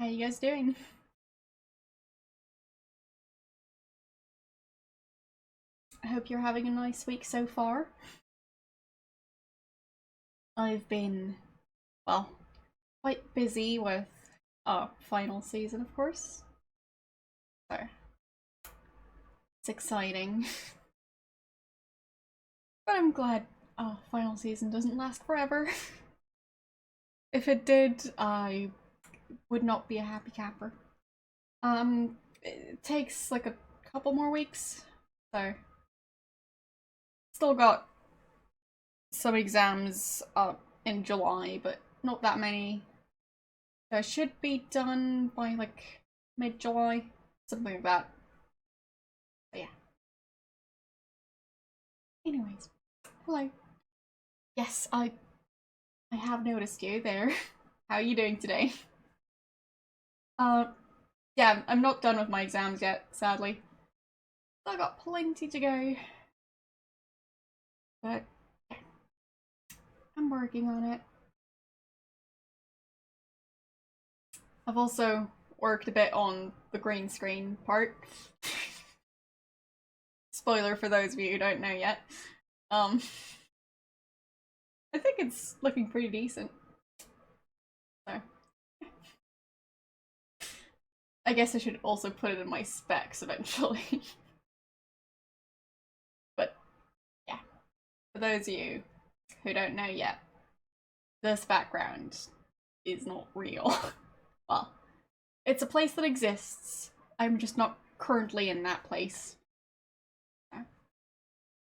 How you guys doing? I hope you're having a nice week so far. I've been, well, quite busy with final season, of course. So, it's exciting. But I'm glad final season doesn't last forever. If it did, I would not be a happy camper. It takes like a couple more weeks, so still got some exams in July, but not that many. So I should be done by like mid-July, something like that. But yeah. Anyways, hello. Yes, I have noticed you there. How are you doing today? Uh, yeah, I'm not done with my exams yet, sadly. I've got plenty to go. But yeah, I'm working on it. I've also worked a bit on the green screen part. Spoiler for those of you who don't know yet. I think it's looking pretty decent. So I guess I should also put it in my specs eventually. But yeah, for those of you who don't know yet, this background is not real. Well, it's a place that exists. I'm just not currently in that place. So,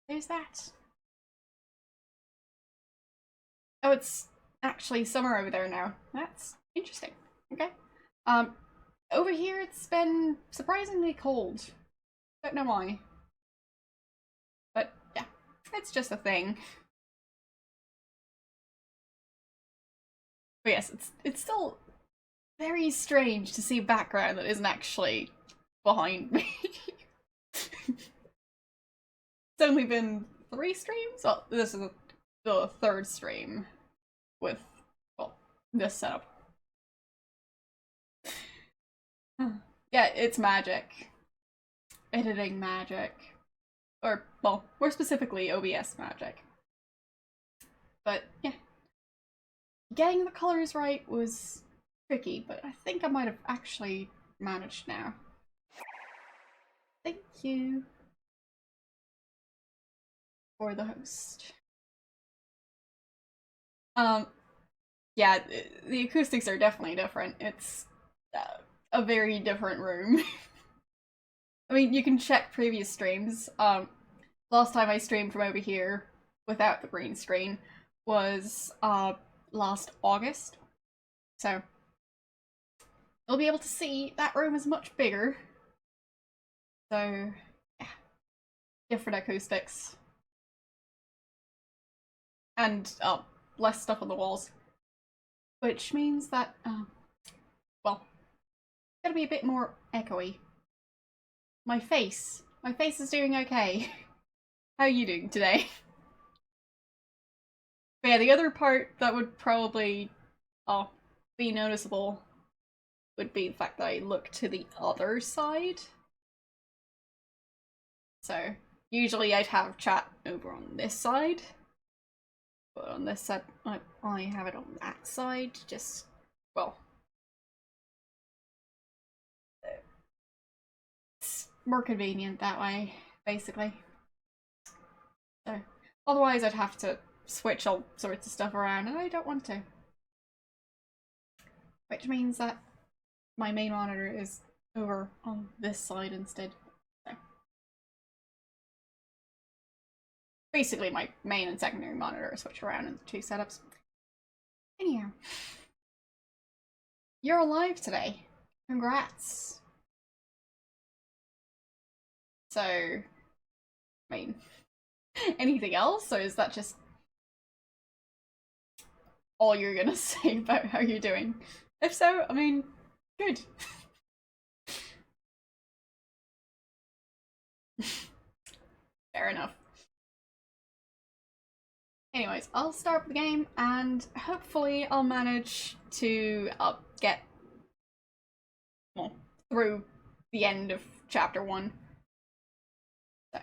there's that. Oh, it's actually summer over there now. That's interesting. Okay. Um, over here it's been surprisingly cold. Don't know why. But yeah, it's just a thing. But yes, it's still very strange to see a background that isn't actually behind me. It's only been 3 streams? Oh, this is the 3rd stream with, well, this setup. Yeah, it's magic. Editing magic. Or, well, more specifically, OBS magic. But, yeah. Getting the colors right was tricky, but I think I might have actually managed now. Thank you for the host. Yeah, the acoustics are definitely different. It's a very different room. I mean, you can check previous streams. Last time I streamed from over here without the green screen was last August. So you'll be able to see that room is much bigger. So yeah, different acoustics. And less stuff on the walls. Which means that, well, it's gonna be a bit more echoey. My face is doing okay. How are you doing today? But yeah, the other part that would probably be noticeable would be the fact that I look to the other side. So usually I'd have chat over on this side, but on this side I have it on that side, just, well, it's more convenient that way, basically. So otherwise I'd have to switch all sorts of stuff around, and I don't want to. Which means that my main monitor is over on this side instead. So basically my main and secondary monitor switch around in the 2 setups. Anyhow. You're alive today. Congrats. So, I mean, anything else, or is that just all you're gonna say about how you're doing? If so, I mean, good. Fair enough. Anyways, I'll start the game, and hopefully I'll manage to get well, through the end of chapter 1. So.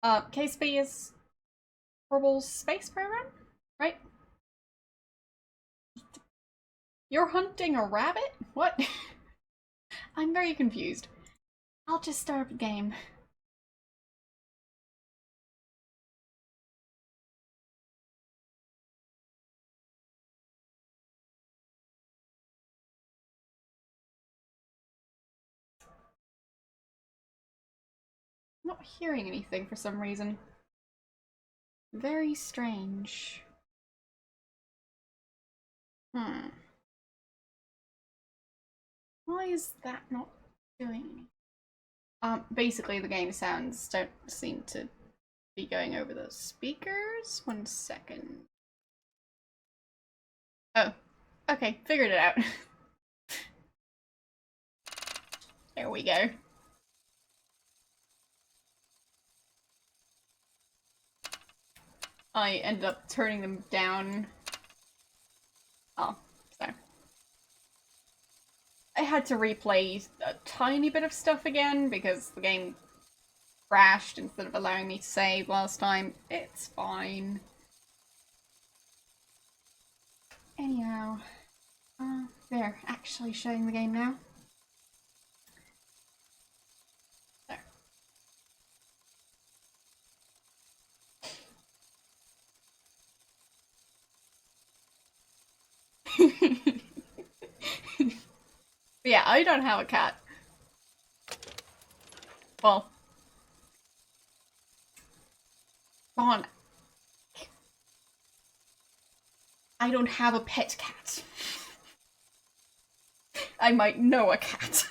KSP is Orbital's space program, right? You're hunting a rabbit? What? I'm very confused. I'll just start up the game. I'm not hearing anything for some reason. Very strange. Why is that not doing anything? Basically the game sounds don't seem to be going over those speakers. 1 second. Oh, okay, figured it out. There we go. I ended up turning them down. Oh, so. I had to replay a tiny bit of stuff again because the game crashed instead of allowing me to save last time. It's fine. Anyhow, they're actually showing the game now. Yeah, I don't have a cat. Well, Vaughn, I don't have a pet cat. I might know a cat.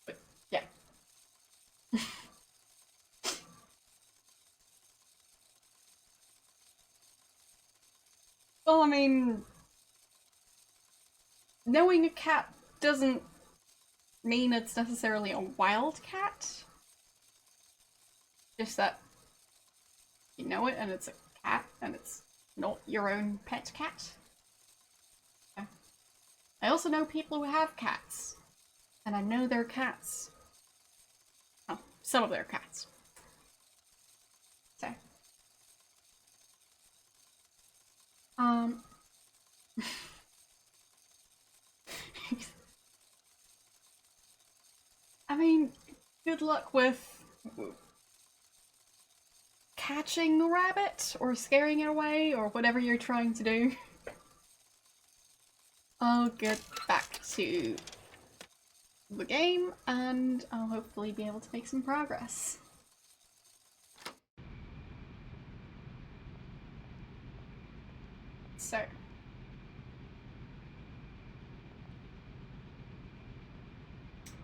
But, yeah. Well, I mean, knowing a cat doesn't mean it's necessarily a wild cat. Just that you know it and it's a cat and it's not your own pet cat. Yeah. I also know people who have cats. And I know their cats. Oh, some of their cats. So. I mean, good luck with catching the rabbit or scaring it away or whatever you're trying to do. I'll get back to the game and I'll hopefully be able to make some progress. So.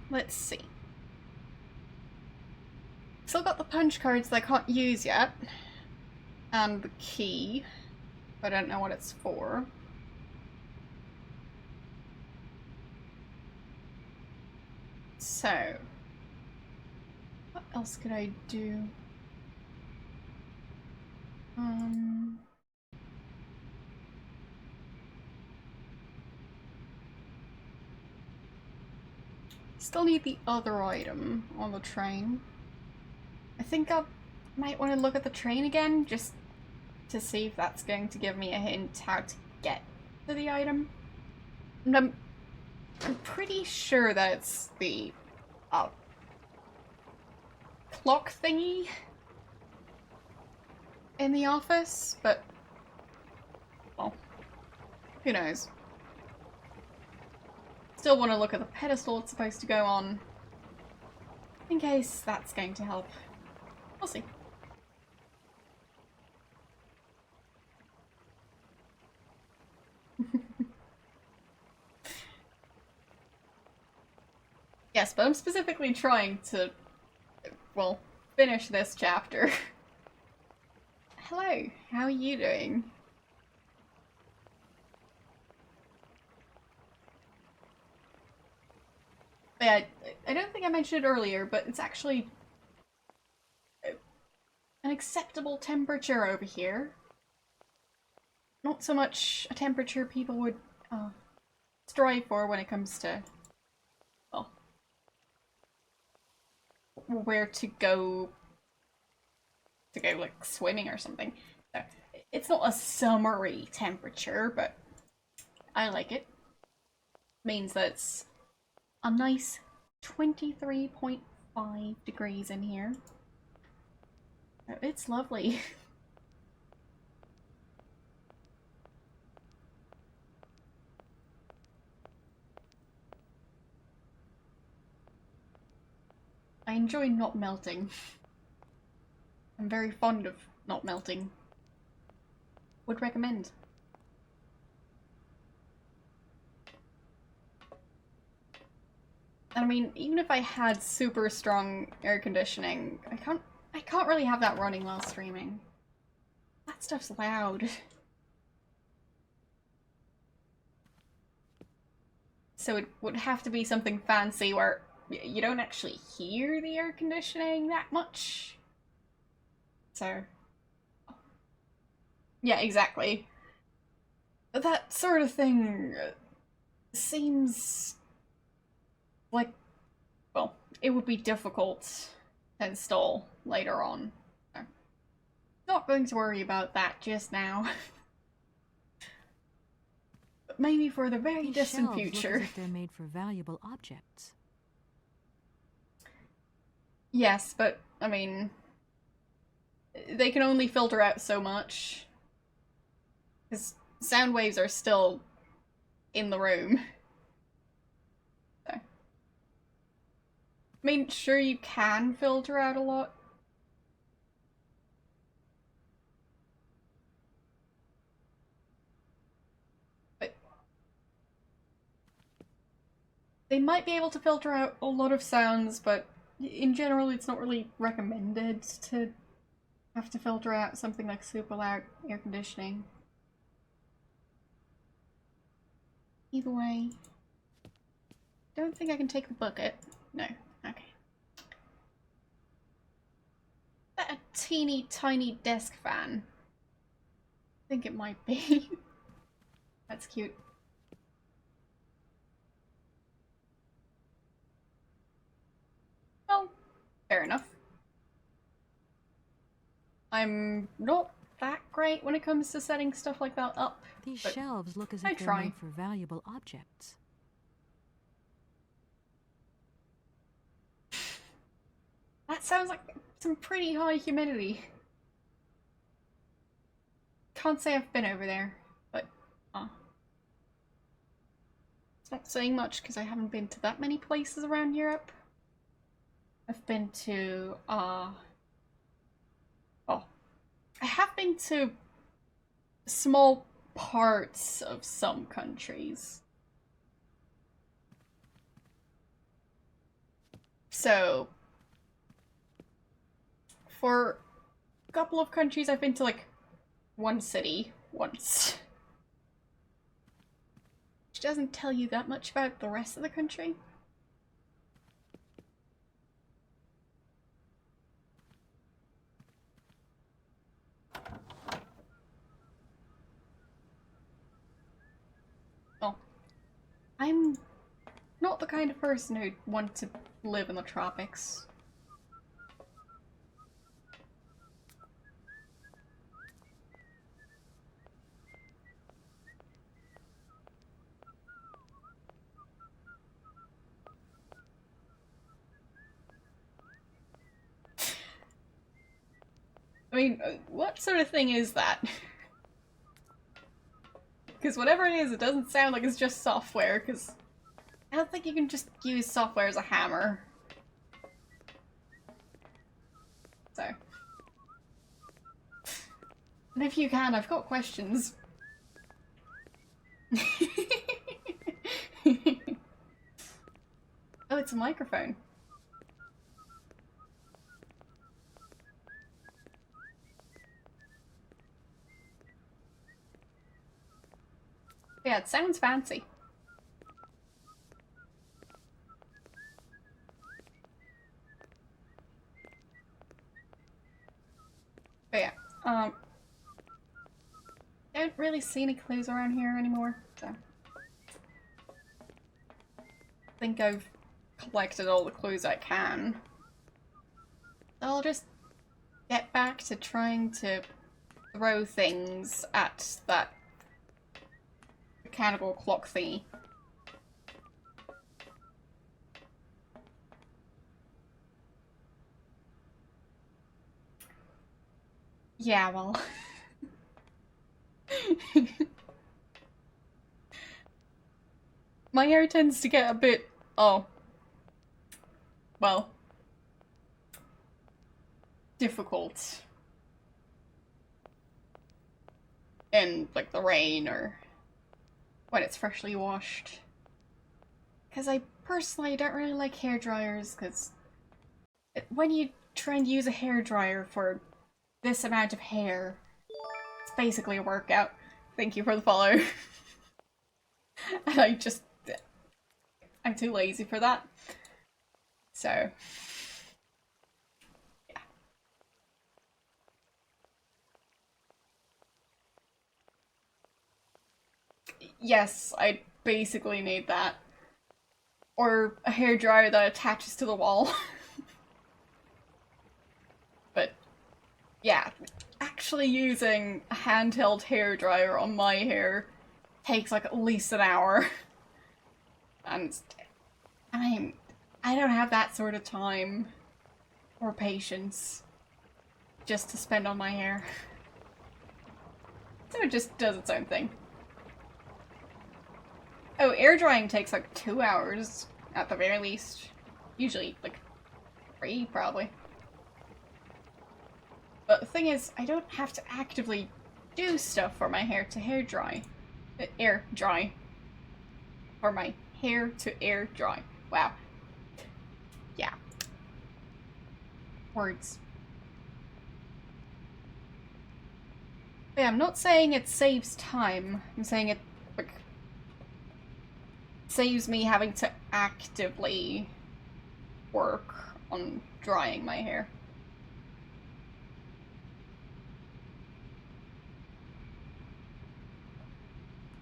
Let's see. Still got the punch cards that I can't use yet. And the key. But I don't know what it's for. So. What else could I do? Still need the other item on the train. I think I might want to look at the train again, just to see if that's going to give me a hint how to get to the item. And I'm pretty sure that it's the clock thingy in the office, but well, who knows. Still want to look at the pedestal it's supposed to go on, in case that's going to help. We'll see. Yes, but I'm specifically trying to, well, finish this chapter. Hello, how are you doing? Yeah, I don't think I mentioned it earlier, but it's actually an acceptable temperature over here. Not so much a temperature people would strive for when it comes to, well, where to go like swimming or something. So, it's not a summery temperature, but I like it. Means that it's a nice 23.5 degrees in here. It's lovely. I enjoy not melting. I'm very fond of not melting. Would recommend. I mean, even if I had super strong air conditioning, I can't really have that running while streaming. That stuff's loud. So it would have to be something fancy where you don't actually hear the air conditioning that much. So, yeah, exactly. That sort of thing seems like, well, it would be difficult to install later on. So, not going to worry about that just now. But maybe for the very distant future. Look as if they're made for valuable objects. Yes, but, I mean, they can only filter out so much. Because sound waves are still in the room. So. I mean, sure, you can filter out a lot. But they might be able to filter out a lot of sounds, but in general, it's not really recommended to have to filter out something like super loud air conditioning. Either way, don't think I can take the bucket. No, okay. That a teeny tiny desk fan? I think it might be. That's cute. Well, fair enough. I'm not that great when it comes to setting stuff like that up. These shelves look as if they're made for valuable objects. That sounds like some pretty high humidity. Can't say I've been over there, but it's not saying much because I haven't been to that many places around Europe. I've been to I have been to small parts of some countries. So, for a couple of countries, I've been to like one city once. Which doesn't tell you that much about the rest of the country. Well, I'm not the kind of person who'd want to live in the tropics. I mean, what sort of thing is that? Because whatever it is, it doesn't sound like it's just software, because I don't think you can just use software as a hammer. So. And if you can, I've got questions. Oh, it's a microphone. Yeah, it sounds fancy. But yeah, don't really see any clues around here anymore, so think I've collected all the clues I can. I'll just get back to trying to throw things at that mechanical clock thingy. Yeah, well... my hair tends to get a bit... oh. Well... difficult. In, like, the rain or when it's freshly washed. Because I personally don't really like hair dryers, because when you try and use a hair dryer for this amount of hair, it's basically a workout. Thank you for the follow. And I'm too lazy for that. So, yeah. Yes, I basically need that. Or a hair dryer that attaches to the wall. But, yeah, actually using a handheld hair dryer on my hair takes like at least an hour. And I don't have that sort of time or patience just to spend on my hair. So it just does its own thing. Oh, air drying takes like 2 hours at the very least. Usually like 3 probably. But the thing is, I don't have to actively do stuff for my hair to hair dry. Air dry. For my hair to air dry. Wow. Yeah. Words. But yeah, I'm not saying it saves time. I'm saying it, like, saves me having to actively work on drying my hair.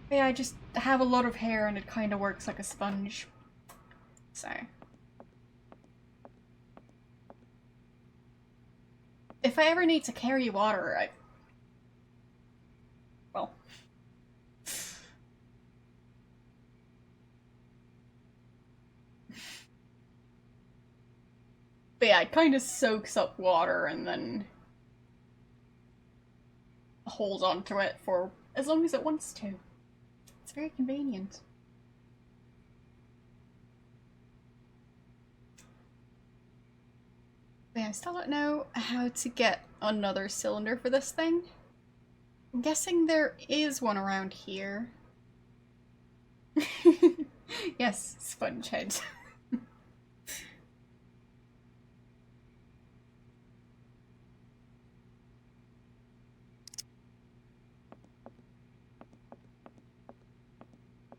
But yeah, I just have a lot of hair and it kind of works like a sponge. So. If I ever need to carry water, well. But yeah, it kind of soaks up water and then holds onto it for as long as it wants to. It's very convenient. But yeah, I still don't know how to get another cylinder for this thing. I'm guessing there is one around here. Yes, sponge head.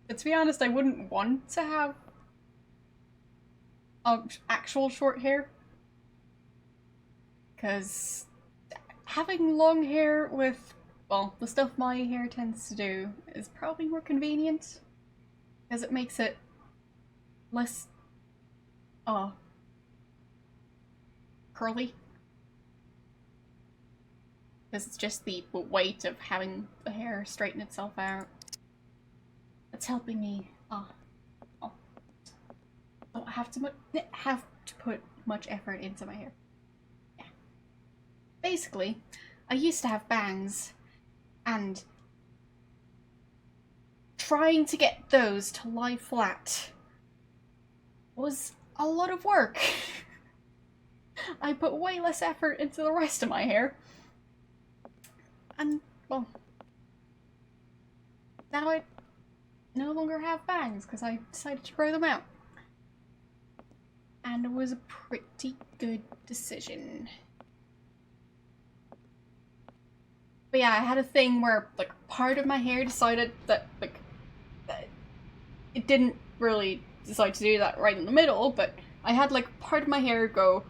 But to be honest, I wouldn't want to have actual short hair. Because having long hair with, well, the stuff my hair tends to do is probably more convenient. Because it makes it less, curly. Because it's just the weight of having the hair straighten itself out. It's helping me, don't have to put much effort into my hair. Yeah. Basically, I used to have bangs, and trying to get those to lie flat was a lot of work. I put way less effort into the rest of my hair. And, well, now I no longer have bangs because I decided to grow them out. And it was a pretty good decision. But yeah, I had a thing where, like, part of my hair decided that, like, it didn't really decide to do that right in the middle, but I had, like, part of my hair go,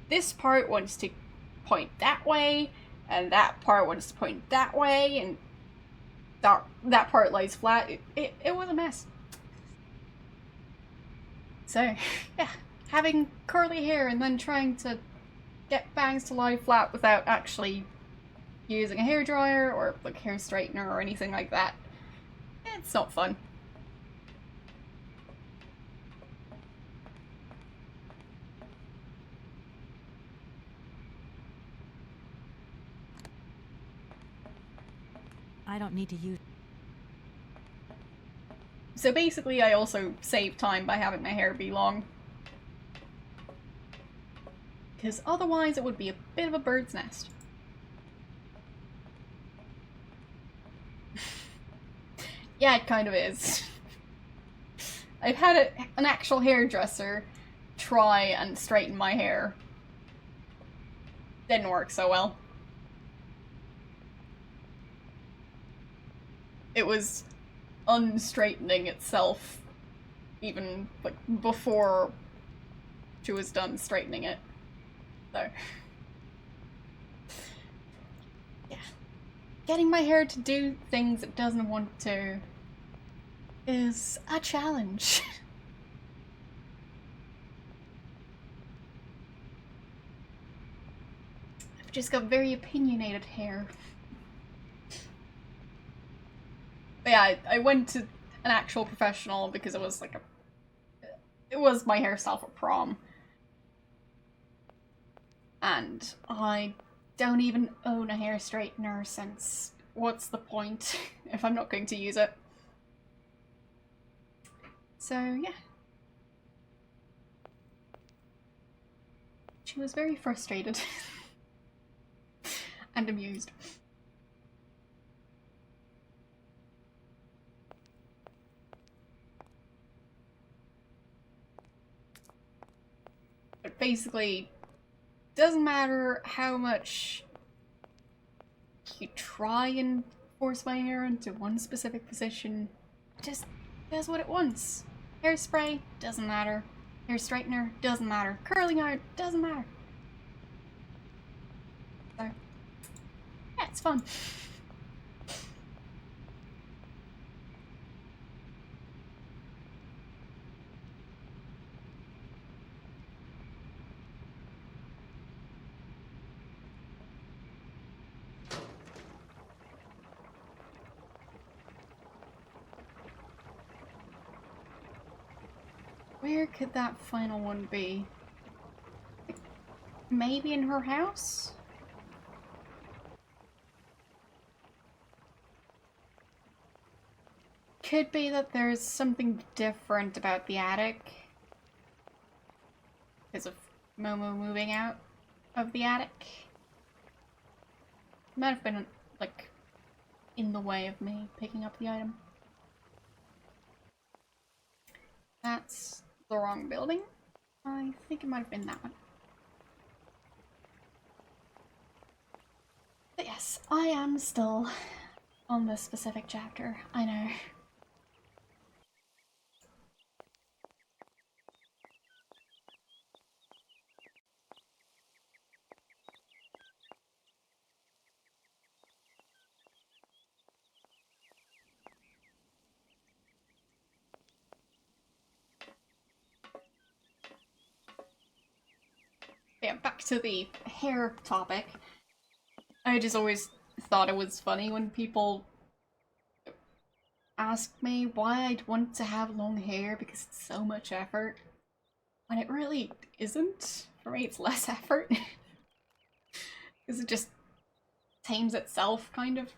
this part wants to point that way, and that part wants to point that way, and that part lies flat. It was a mess. So, yeah, having curly hair and then trying to get bangs to lie flat without actually using a hairdryer or like hair straightener or anything like that, it's not fun. I don't need to use. So basically I also save time by having my hair be long. Because otherwise it would be a bit of a bird's nest. Yeah, it kind of is. I've had an actual hairdresser try and straighten my hair. Didn't work so well. It was unstraightening itself even like before she was done straightening it. So yeah. Getting my hair to do things it doesn't want to is a challenge. I've just got very opinionated hair. But yeah, I went to an actual professional because it was like it was my hairstyle for prom. And I don't even own a hair straightener since what's the point if I'm not going to use it? So yeah. She was very frustrated and amused. But basically, doesn't matter how much you try and force my hair into one specific position, it just does what it wants. Hairspray, doesn't matter. Hair straightener, doesn't matter. Curling iron, doesn't matter. So, yeah, it's fun. Where could that final one be? Maybe in her house? Could be that there's something different about the attic because of Momo moving out of the attic. Might have been, like, in the way of me picking up the item. That's the wrong building. I think it might have been that one. But yes, I am still on this specific chapter, I know. Yeah, back to the hair topic. I just always thought it was funny when people ask me why I'd want to have long hair because it's so much effort. When it really isn't. For me, it's less effort. Because it just tames itself, kind of.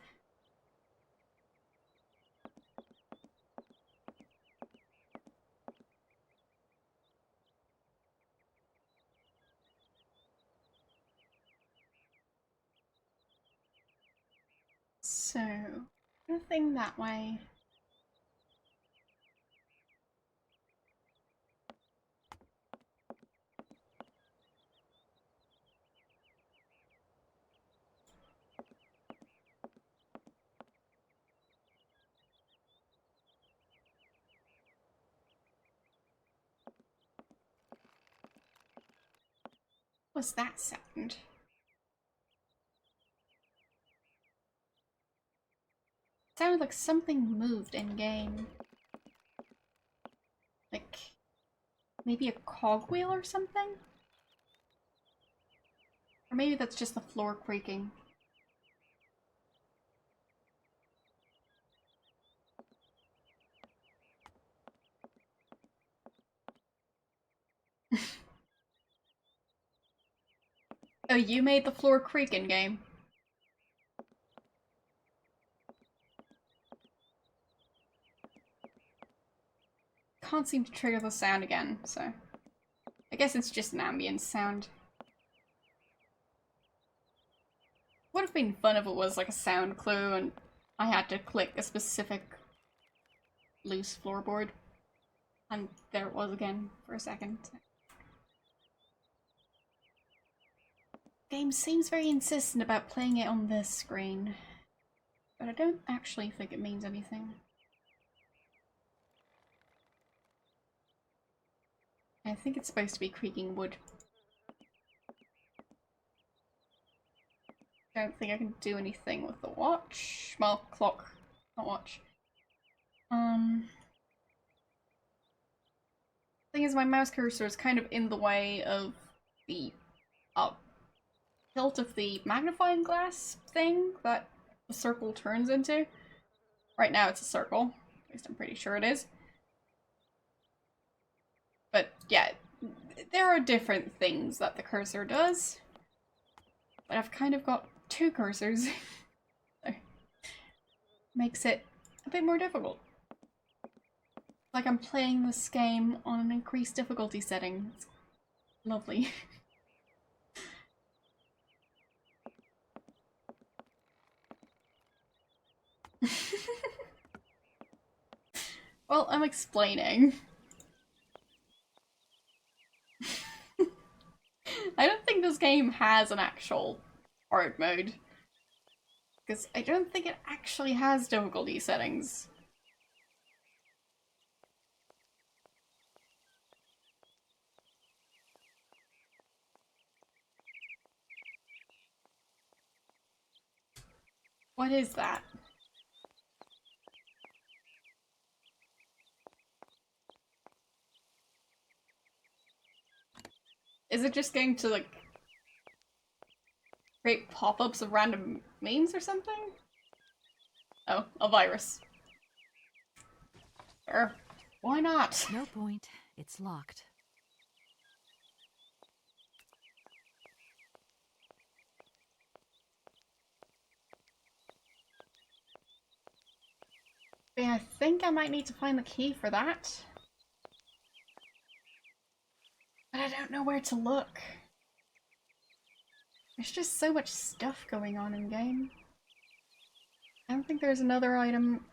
So, nothing that way. What's that sound? Sounded like something moved in game. Like Maybe a cogwheel or something? Or maybe that's just the floor creaking. Oh, you made the floor creaking game? Can't seem to trigger the sound again, so... I guess it's just an ambient sound. Would have been fun if it was like a sound clue and I had to click a specific loose floorboard. And there it was again for a second. Game seems very insistent about playing it on this screen, but I don't actually think it means anything. I think it's supposed to be creaking wood. Don't think I can do anything with the watch. Well, clock, not watch. Thing is, my mouse cursor is kind of in the way of the tilt of the magnifying glass thing that the circle turns into. Right now it's a circle, at least I'm pretty sure it is. But yeah, there are different things that the cursor does. But I've kind of got two cursors. So makes it a bit more difficult. Like I'm playing this game on an increased difficulty setting. It's lovely. Well, I'm explaining. I don't think this game has an actual hard mode. Because I don't think it actually has difficulty settings. What is that? Is it just going to, like, create pop-ups of random memes or something? Oh, a virus. Sure. Why not? No point. It's locked. Yeah, I think I might need to find the key for that. But I don't know where to look. There's just so much stuff going on in game. I don't think there's another item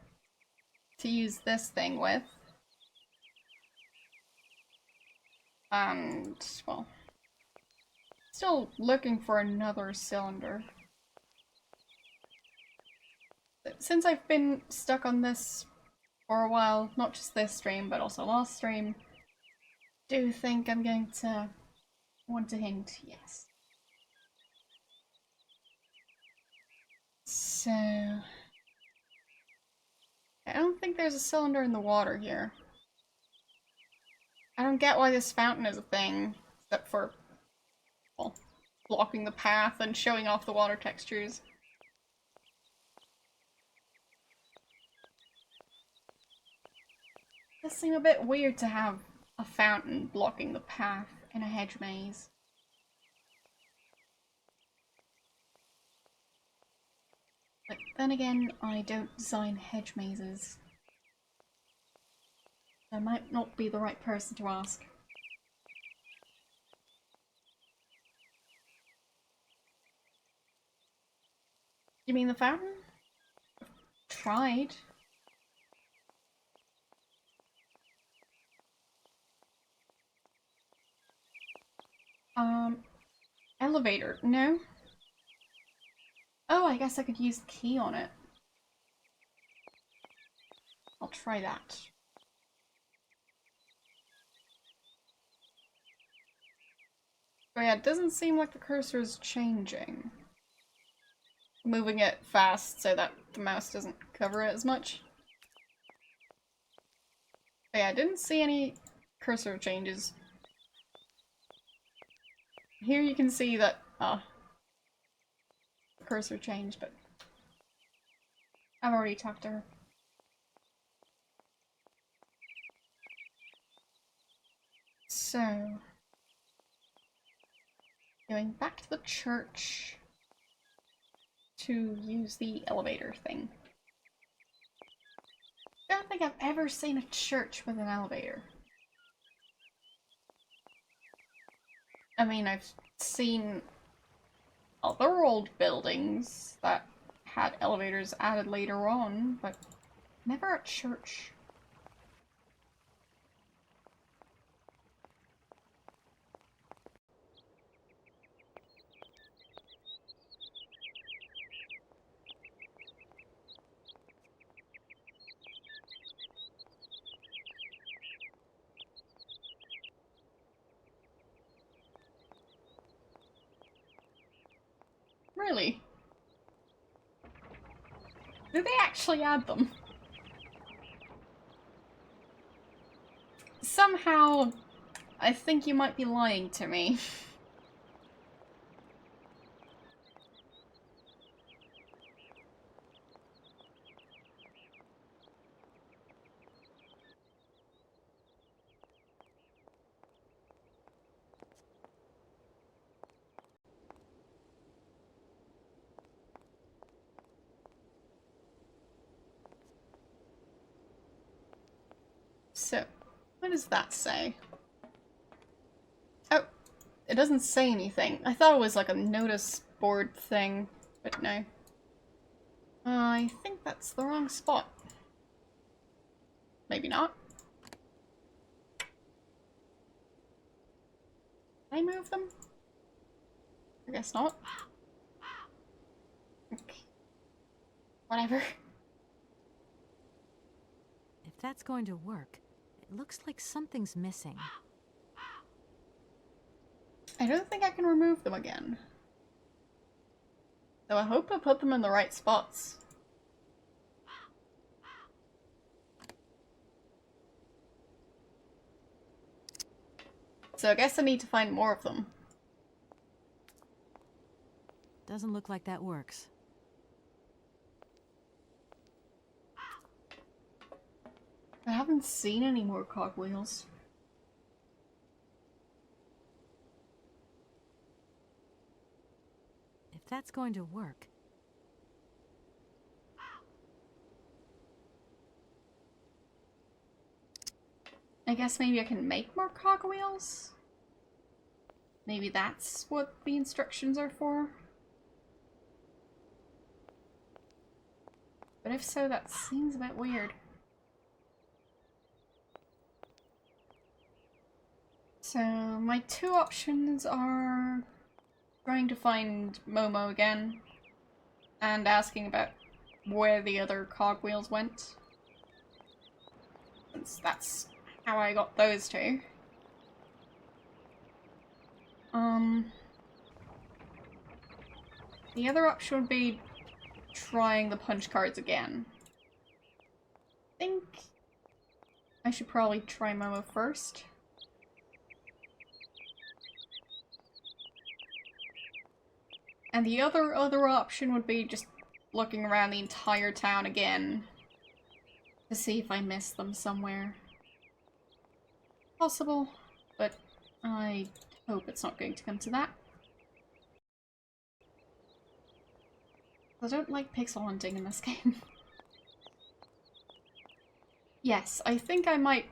to use this thing with. And, well, still looking for another cylinder. Since I've been stuck on this for a while, not just this stream, but also last stream, do think I'm going to want to hint yes. So... I don't think there's a cylinder in the water here. I don't get why this fountain is a thing, except for, well, blocking the path and showing off the water textures. It does seem a bit weird to have a fountain blocking the path in a hedge maze. But then again, I don't design hedge mazes. I might not be the right person to ask. You mean the fountain? Tried. Elevator. No? Oh, I guess I could use the key on it. I'll try that. But yeah, it doesn't seem like the cursor is changing. Moving it fast so that the mouse doesn't cover it as much. But yeah, I didn't see any cursor changes Here you can see that, the cursor changed, but I've already talked to her. So, going back to the church to use the elevator thing. I don't think I've ever seen a church with an elevator. I mean, I've seen other old buildings that had elevators added later on, but never a church. Really? Did they actually add them? Somehow, I think you might be lying to me. So, what does that say? Oh, it doesn't say anything. I thought it was like a notice board thing, but no. I think that's the wrong spot. Maybe not. Can I move them? I guess not. Okay. Whatever. If that's going to work, it looks like something's missing. I don't think I can remove them again. Though I hope I put them in the right spots. So I guess I need to find more of them. Doesn't look like that works. I haven't seen any more cogwheels. If that's going to work... I guess maybe I can make more cogwheels? Maybe that's what the instructions are for? But if so, that seems a bit weird. So, my two options are trying to find Momo again and asking about where the other cogwheels went. Since that's how I got those two. The other option would be trying the punch cards again. I think I should probably try Momo first. And the other option would be just looking around the entire town again to see if I missed them somewhere. Possible, but I hope it's not going to come to that. I don't like pixel hunting in this game. Yes, I think I might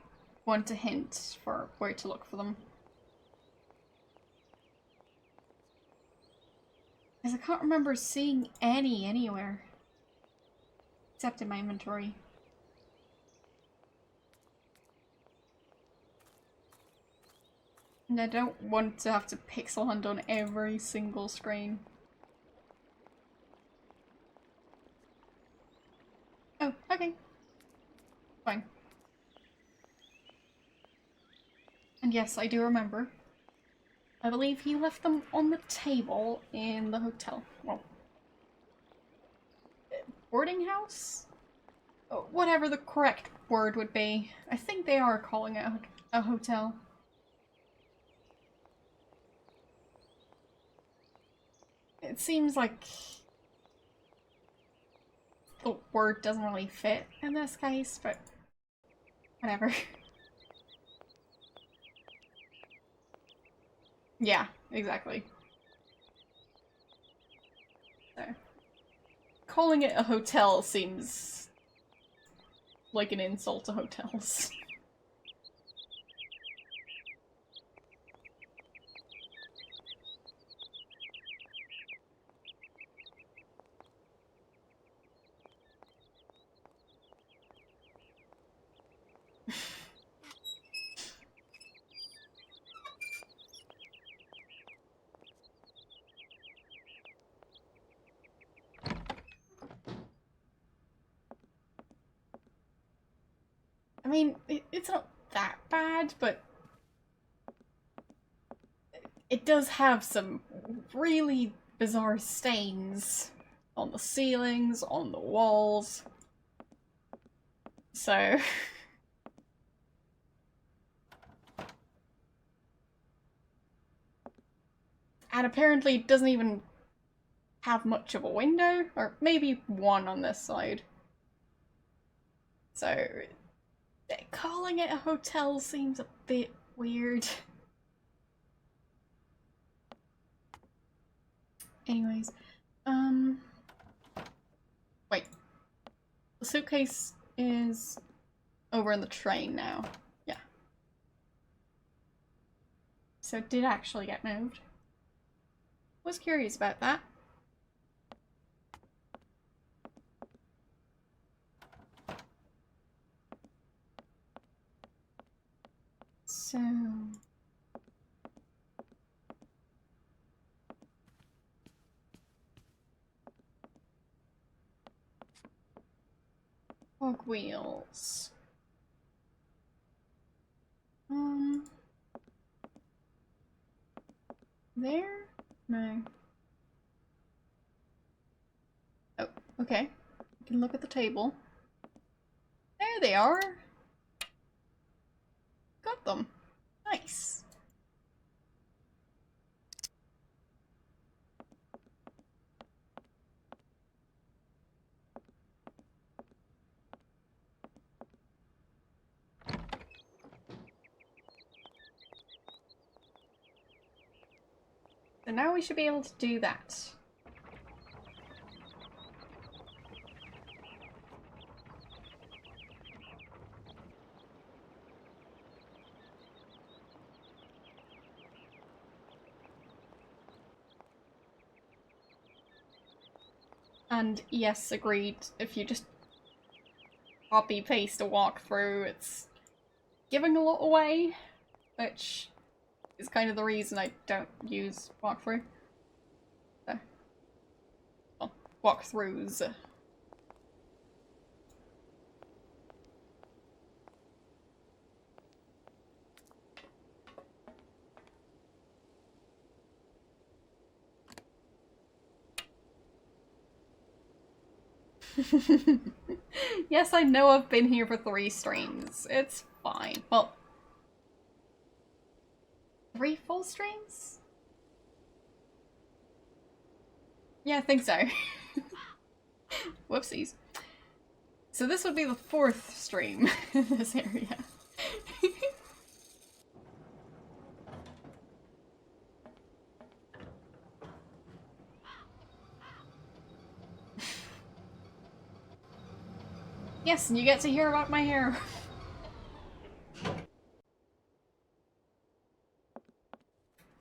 want a hint for where to look for them. Because I can't remember seeing any anywhere. Except in my inventory. And I don't want to have to pixel hunt on every single screen. Oh, okay. Fine. And yes, I do remember. I believe he left them on the table in the hotel. Well, boarding house? Whatever the correct word would be. I think they are calling it a hotel. It seems like the word doesn't really fit in this case, but whatever. Yeah, exactly. So, calling it a hotel seems like an insult to hotels. I mean, it's not that bad, but it does have some really bizarre stains on the ceilings, on the walls. So... and apparently it doesn't even have much of a window, or maybe one on this side. So, calling it a hotel seems a bit weird. Anyways, wait. The suitcase is over in the train now. Yeah. So it did actually get moved. Was curious about that. So... Hog wheels. There? No. Oh, okay. You can look at the table. There they are! Got them. Nice. So now we should be able to do that. And yes, agreed, if you just copy paste a walkthrough, it's giving a lot away, which is kind of the reason I don't use walkthrough. So, well, walkthroughs. Yes, I know I've been here for 3 streams. It's fine. Well, 3 full streams? Yeah, I think so. Whoopsies. So this would be the 4th stream in this area. Yes, and you get to hear about my hair.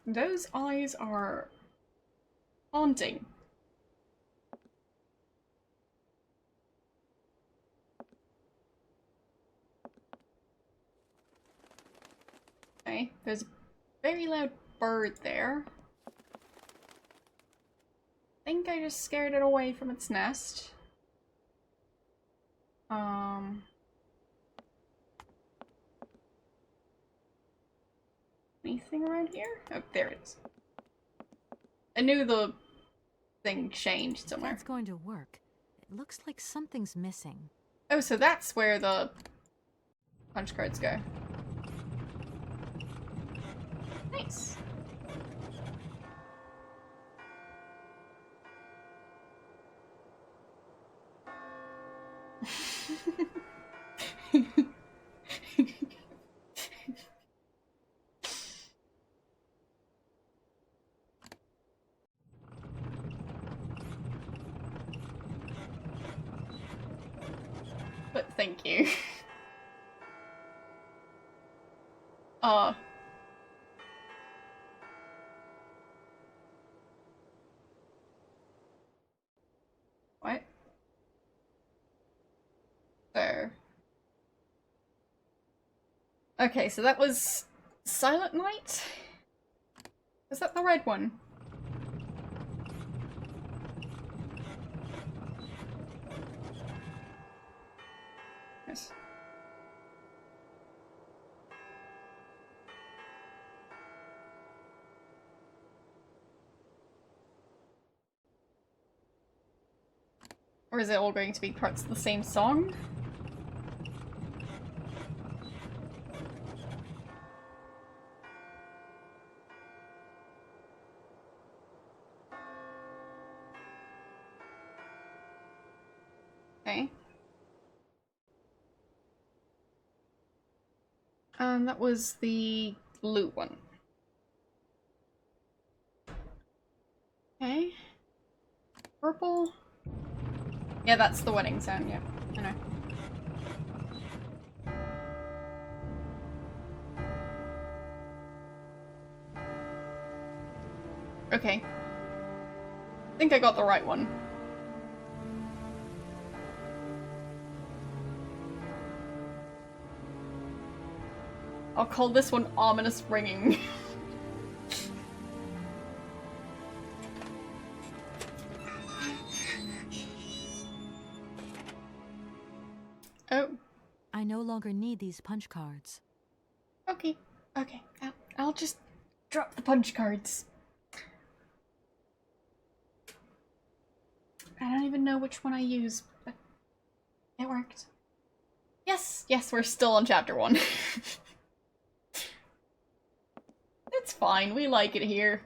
Those eyes are haunting. Okay, there's a very loud bird there. I think I just scared it away from its nest. Anything around here? Oh, there it is. I knew the thing changed somewhere. That's going to work. It looks like something's missing. Oh, so that's where the punch cards go. Nice. but thank you. Uh. What? So. Okay, so that was Silent Night? Was that the red one? Yes. Or is it all going to be parts of the same song? Okay. That was the loot one. Okay. Purple. Yeah, that's the wedding sound, yeah. I know. Okay. I think I got the right one. I'll call this one Ominous Ringing. Oh. I no longer need these punch cards. Okay. Okay. I'll just drop the punch cards. I don't even know which one I use, but it worked. Yes, yes, we're still on chapter 1. It's fine, we like it here.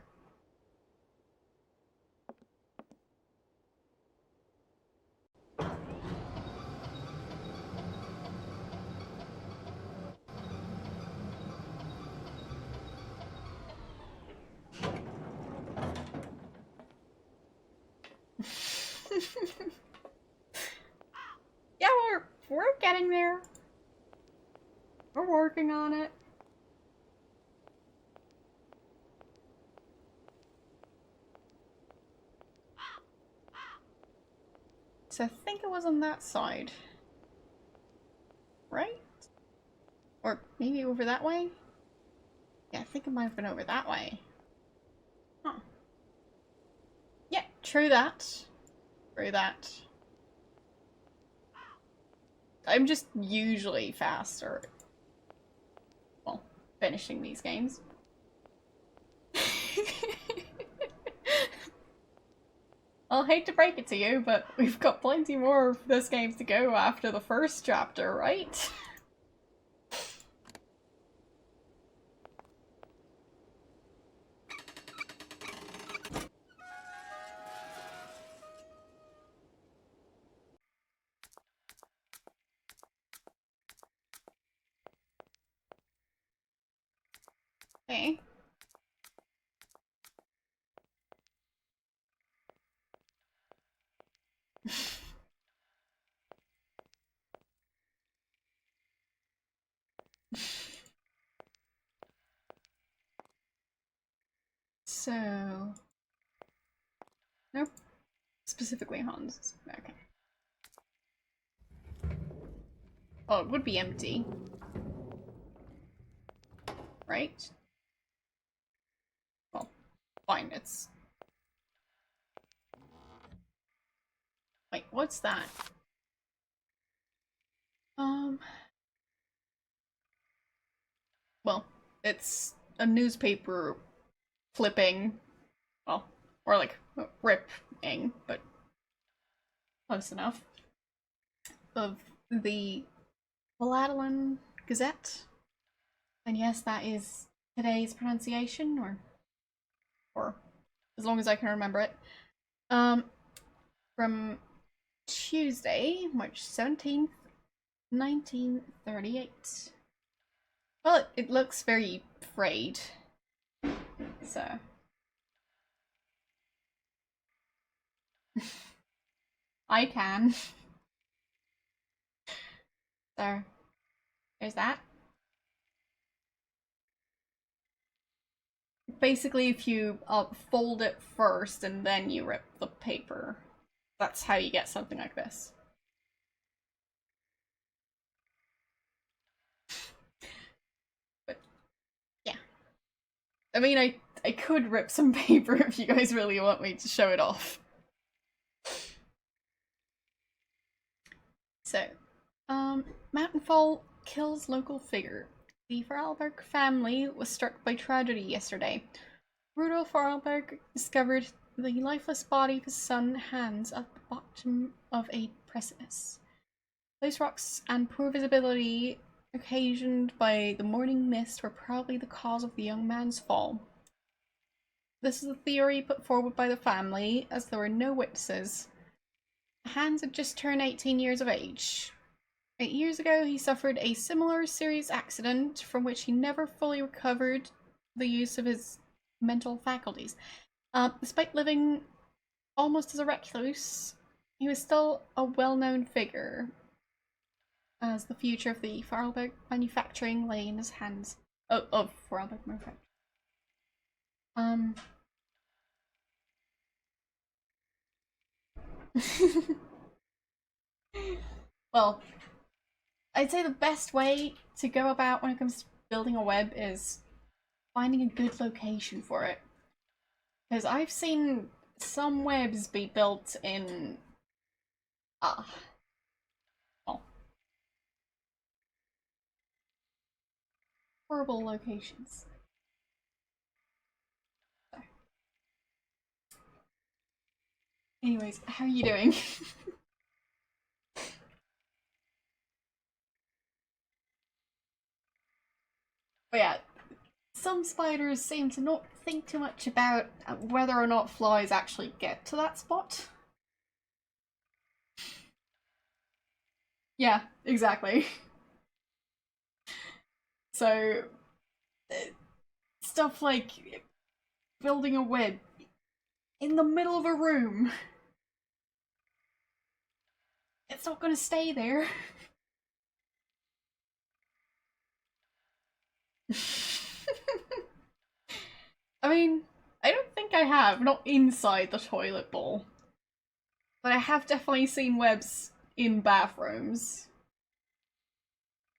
Yeah, we're getting there. We're working on it. So I think it was on that side. Right? Or maybe over that way? Yeah, I think it might have been over that way. Huh. Yeah, true that. True that. I'm just usually faster. Well, finishing these games. I'll hate to break it to you, but we've got plenty more of this game to go after the first chapter, right? Okay. So... Nope. Specifically Hans. Okay. Oh, it would be empty. Right? Well, fine, it's... Wait, what's that? Well, it's a newspaper flipping. Well, or like ripping, but close enough. Of the Valadalan Gazette. And yes, that is today's pronunciation, or as long as I can remember it. From Tuesday, March 17th, 1938. Well, it looks very frayed. So. I can. So, there's that. Basically, if you fold it first and then you rip the paper, that's how you get something like this. But, yeah. I mean, I could rip some paper if you guys really want me to show it off. So, Mountainfall kills local figure. The Vorarlberg family was struck by tragedy yesterday. Rudolf Vorarlberg discovered the lifeless body of his son Hans at the bottom of a precipice. Loose rocks and poor visibility occasioned by the morning mist were probably the cause of the young man's fall. This is a theory put forward by the family, as there were no witnesses. Hans had just turned 18 years of age. 8 years ago, he suffered a similar serious accident from which he never fully recovered the use of his mental faculties. Despite living almost as a recluse, he was still a well-known figure, as the future of the Vorarlberg manufacturing lay in his hands. Of Vorarlberg manufacturing. Well, I'd say the best way to go about when it comes to building a web is finding a good location for it. Because I've seen some webs be built in well, horrible locations. So. Anyways, how are you doing? But yeah, some spiders seem to not think too much about whether or not flies actually get to that spot. Yeah, exactly. So, stuff like building a web in the middle of a room. It's not gonna stay there. I mean, I don't think I have, not inside the toilet bowl. But I have definitely seen webs in bathrooms.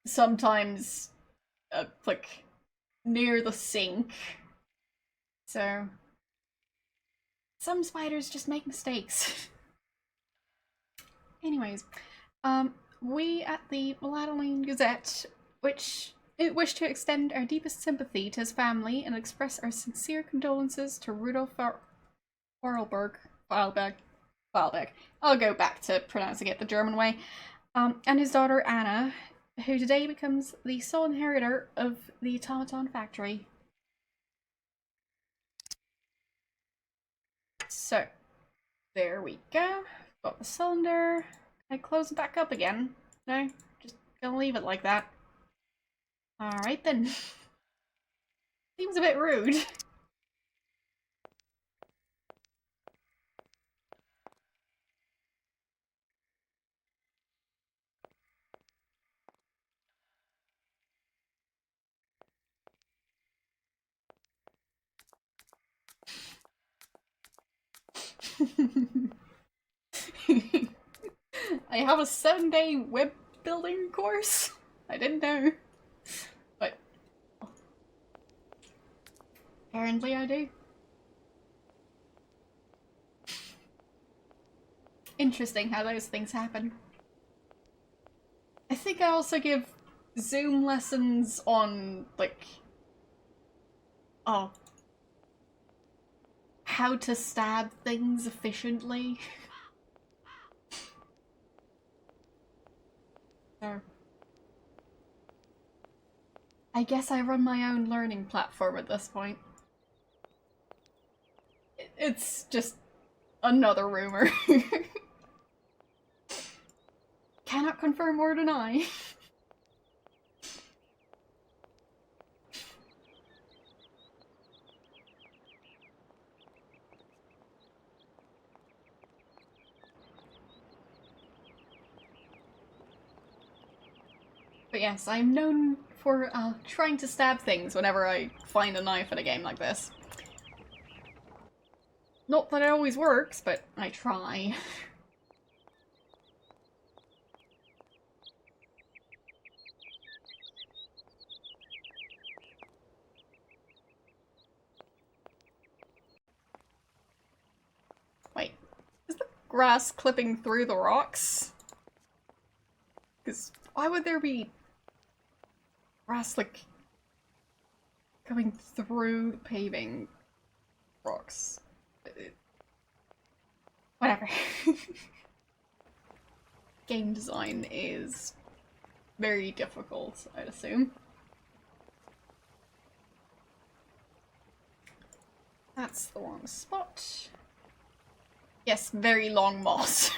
Sometimes, like, near the sink. So, some spiders just make mistakes. Anyways, we at the Maladeline Gazette, wish to extend our deepest sympathy to his family and express our sincere condolences to Rudolf Vorarlberg. I'll go back to pronouncing it the German way. And his daughter Anna, who today becomes the sole inheritor of the automaton factory. So, there we go. Got the cylinder. Can I close it back up again? No? Just gonna leave it like that. Alright then. Seems a bit rude. I have a 7-day web building course? I didn't know. But apparently I do. Interesting how those things happen. I think I also give Zoom lessons on, like, oh, how to stab things efficiently. So, I guess I run my own learning platform at this point. It's just another rumor. Cannot confirm or deny. yes, I'm known for trying to stab things whenever I find a knife in a game like this. Not that it always works, but I try. Wait, is the grass clipping through the rocks? Because why would there be grass, like, going through paving rocks? Whatever. Game design is very difficult, I'd assume. That's the wrong spot. Yes, very long moss.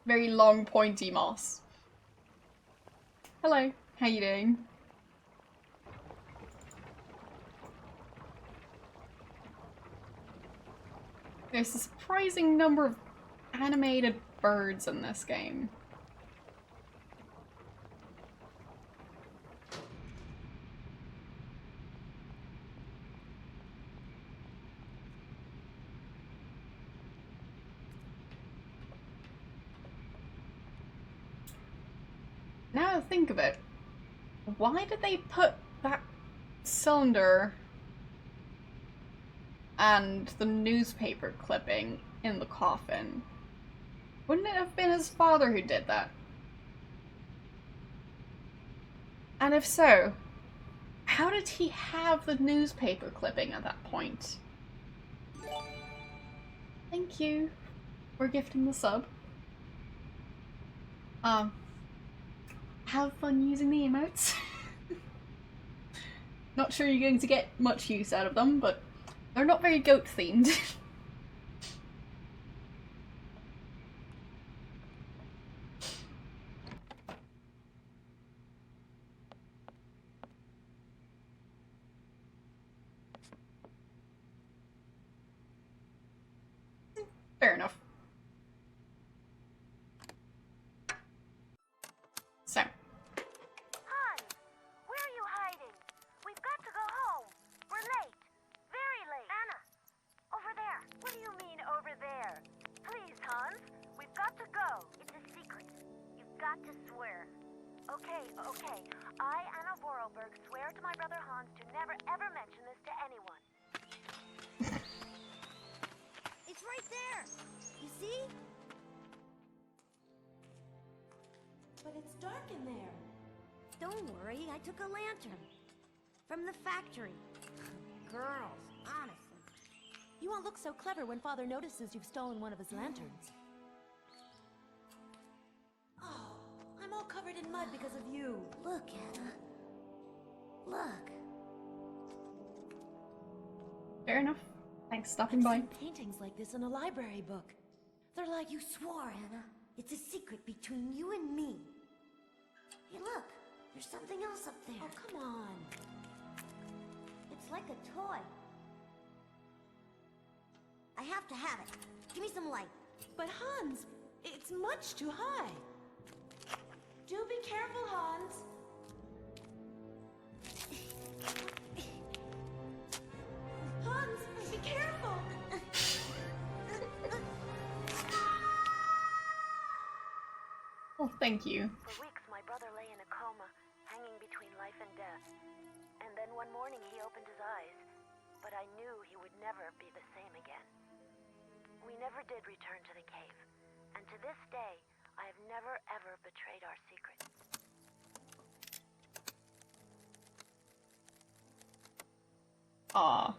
Very long, pointy moss. Hello, how you doing? There's a surprising number of animated birds in this game. Now that I think of it, why did they put that cylinder and the newspaper clipping in the coffin? Wouldn't it have been his father who did that? And if so, how did he have the newspaper clipping at that point? Thank you for gifting the sub. Have fun using the emotes. Not sure you're going to get much use out of them, but they're not very goat themed. Fair enough. So. Hans, where are you hiding? We've got to go home. We're late. Very late. Anna, over there. What do you mean over there? Please, Hans, we've got to go. It's a secret. You've got to swear. Okay. I, Anna Vorarlberg, swear to my brother Hans to never ever mention this to anyone. It's right there! You see? But it's dark in there. Don't worry, I took a lantern. From the factory. Girls, honestly. You won't look so clever when Father notices you've stolen one of his lanterns. Oh, I'm all covered in mud because of you. Look, Anna. Look. Fair enough. Thanks for stopping I've by. seen paintings like this in a library book. They're like, you swore, Anna. It's a secret between you and me. Hey, look. There's something else up there. Oh, come on. It's like a toy. I have to have it. Give me some light. But Hans, it's much too high. Do be careful, Hans. Hans, be careful. Well, thank you. For weeks, my brother lay in a coma, hanging between life and death. And then one morning he opened his eyes, but I knew he would never be the same again. We never did return to the cave, and to this day, I have never ever betrayed our secret. Aw.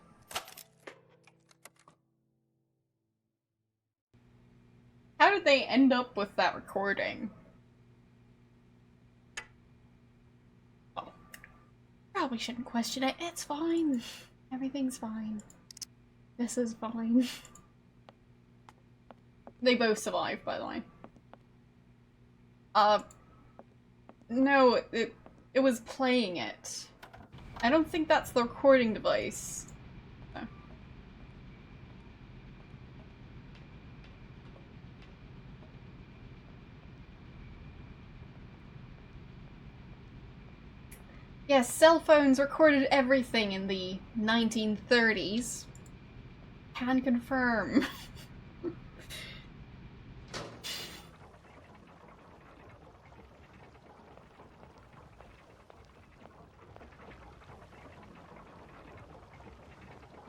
How did they end up with that recording? Oh. Probably shouldn't question it. It's fine. Everything's fine. This is fine. They both survived, by the way. No, it was playing it. I don't think that's the recording device. No. Yes, cell phones recorded everything in the 1930s. Can confirm.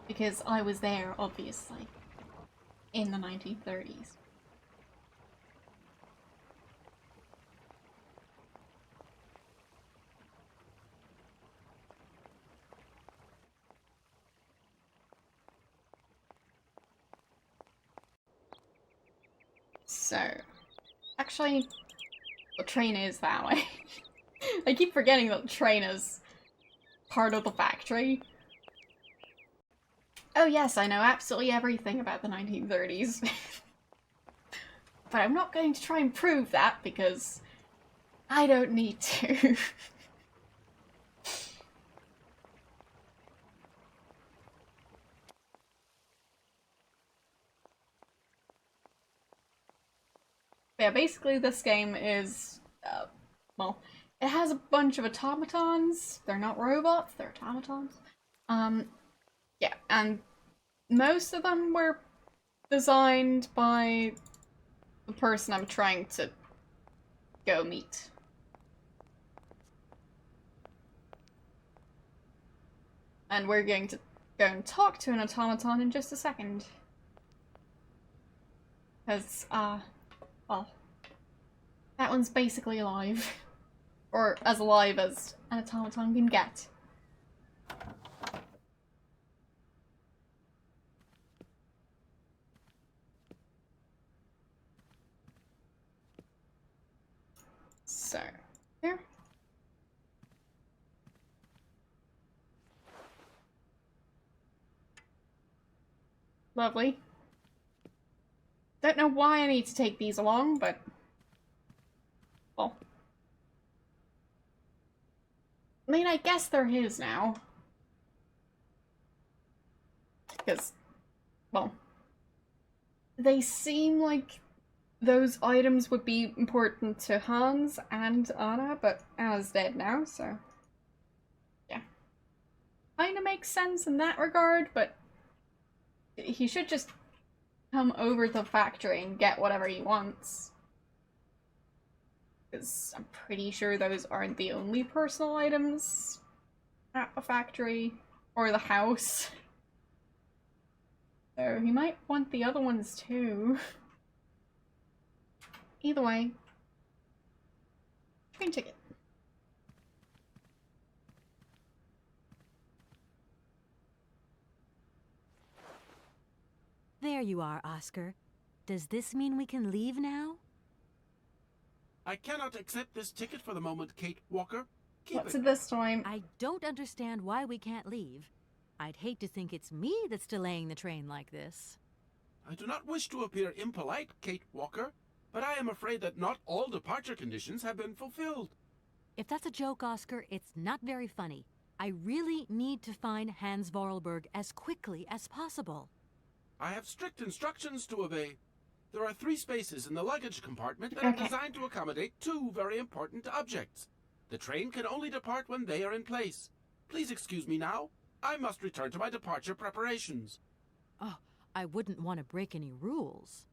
Because I was there, obviously, in the 1930s. So, actually, the train is that way. I keep forgetting that the train is part of the factory. Oh yes, I know absolutely everything about the 1930s. But I'm not going to try and prove that because I don't need to. Yeah, basically this game is, well, it has a bunch of automatons. They're not robots, they're automatons. Yeah, and most of them were designed by the person I'm trying to go meet. And we're going to go and talk to an automaton in just a second. Because, well, that one's basically alive. Or as alive as an automaton can get. So, here. Lovely. Don't know why I need to take these along, but... well. I mean, I guess they're his now. Because, well... they seem like those items would be important to Hans and Anna, but Anna's dead now, so... yeah. Kinda makes sense in that regard, but... he should just come over to the factory and get whatever he wants. Because I'm pretty sure those aren't the only personal items at the factory or the house. So he might want the other ones too. Either way, train ticket. There you are, Oscar. Does this mean we can leave now? I cannot accept this ticket for the moment, Kate Walker. Keep What's it. it this time? I don't understand why we can't leave. I'd hate to think it's me that's delaying the train like this. I do not wish to appear impolite, Kate Walker, but I am afraid that not all departure conditions have been fulfilled. If that's a joke, Oscar, it's not very funny. I really need to find Hans Vorarlberg as quickly as possible. I have strict instructions to obey. There are 3 spaces in the luggage compartment that are designed to accommodate 2 very important objects. The train can only depart when they are in place. Please excuse me now. I must return to my departure preparations. Oh, I wouldn't want to break any rules.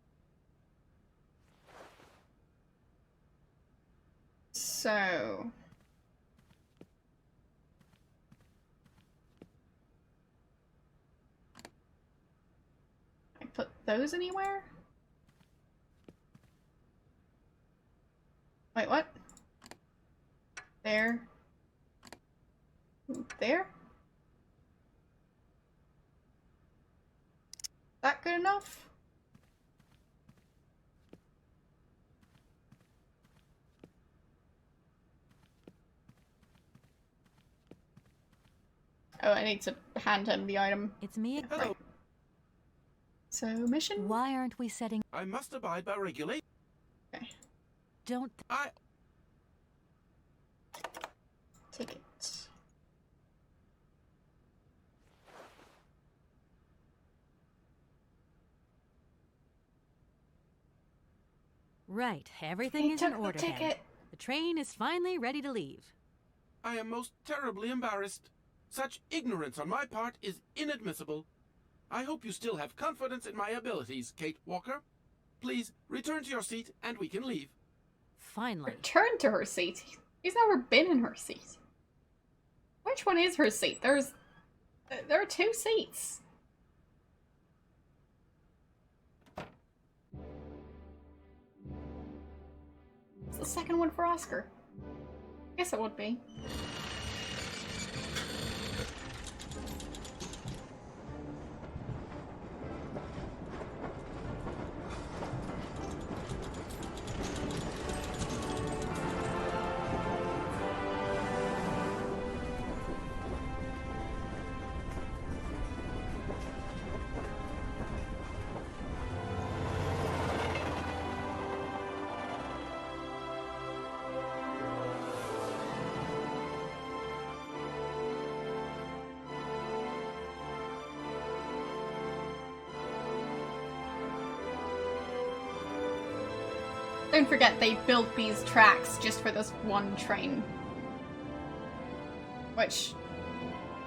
So... I put those anywhere? Wait, what? There. There? That good enough? Oh, I need to hand him the item. It's me. Hello. Right. So, mission? Why aren't we setting... I must abide by regulation. Okay. Don't... Ticket. Right, everything He is in took the order then. ticket. The train is finally ready to leave. I am most terribly embarrassed. Such ignorance on my part is inadmissible. I hope you still have confidence in my abilities, Kate Walker. Please, return to your seat and we can leave. Finally. Return to her seat. She's never been in her seat. Which one is her seat? There are 2 seats. It's the second one for Oscar. Guess it would be. Don't forget they built these tracks just for this one train. Which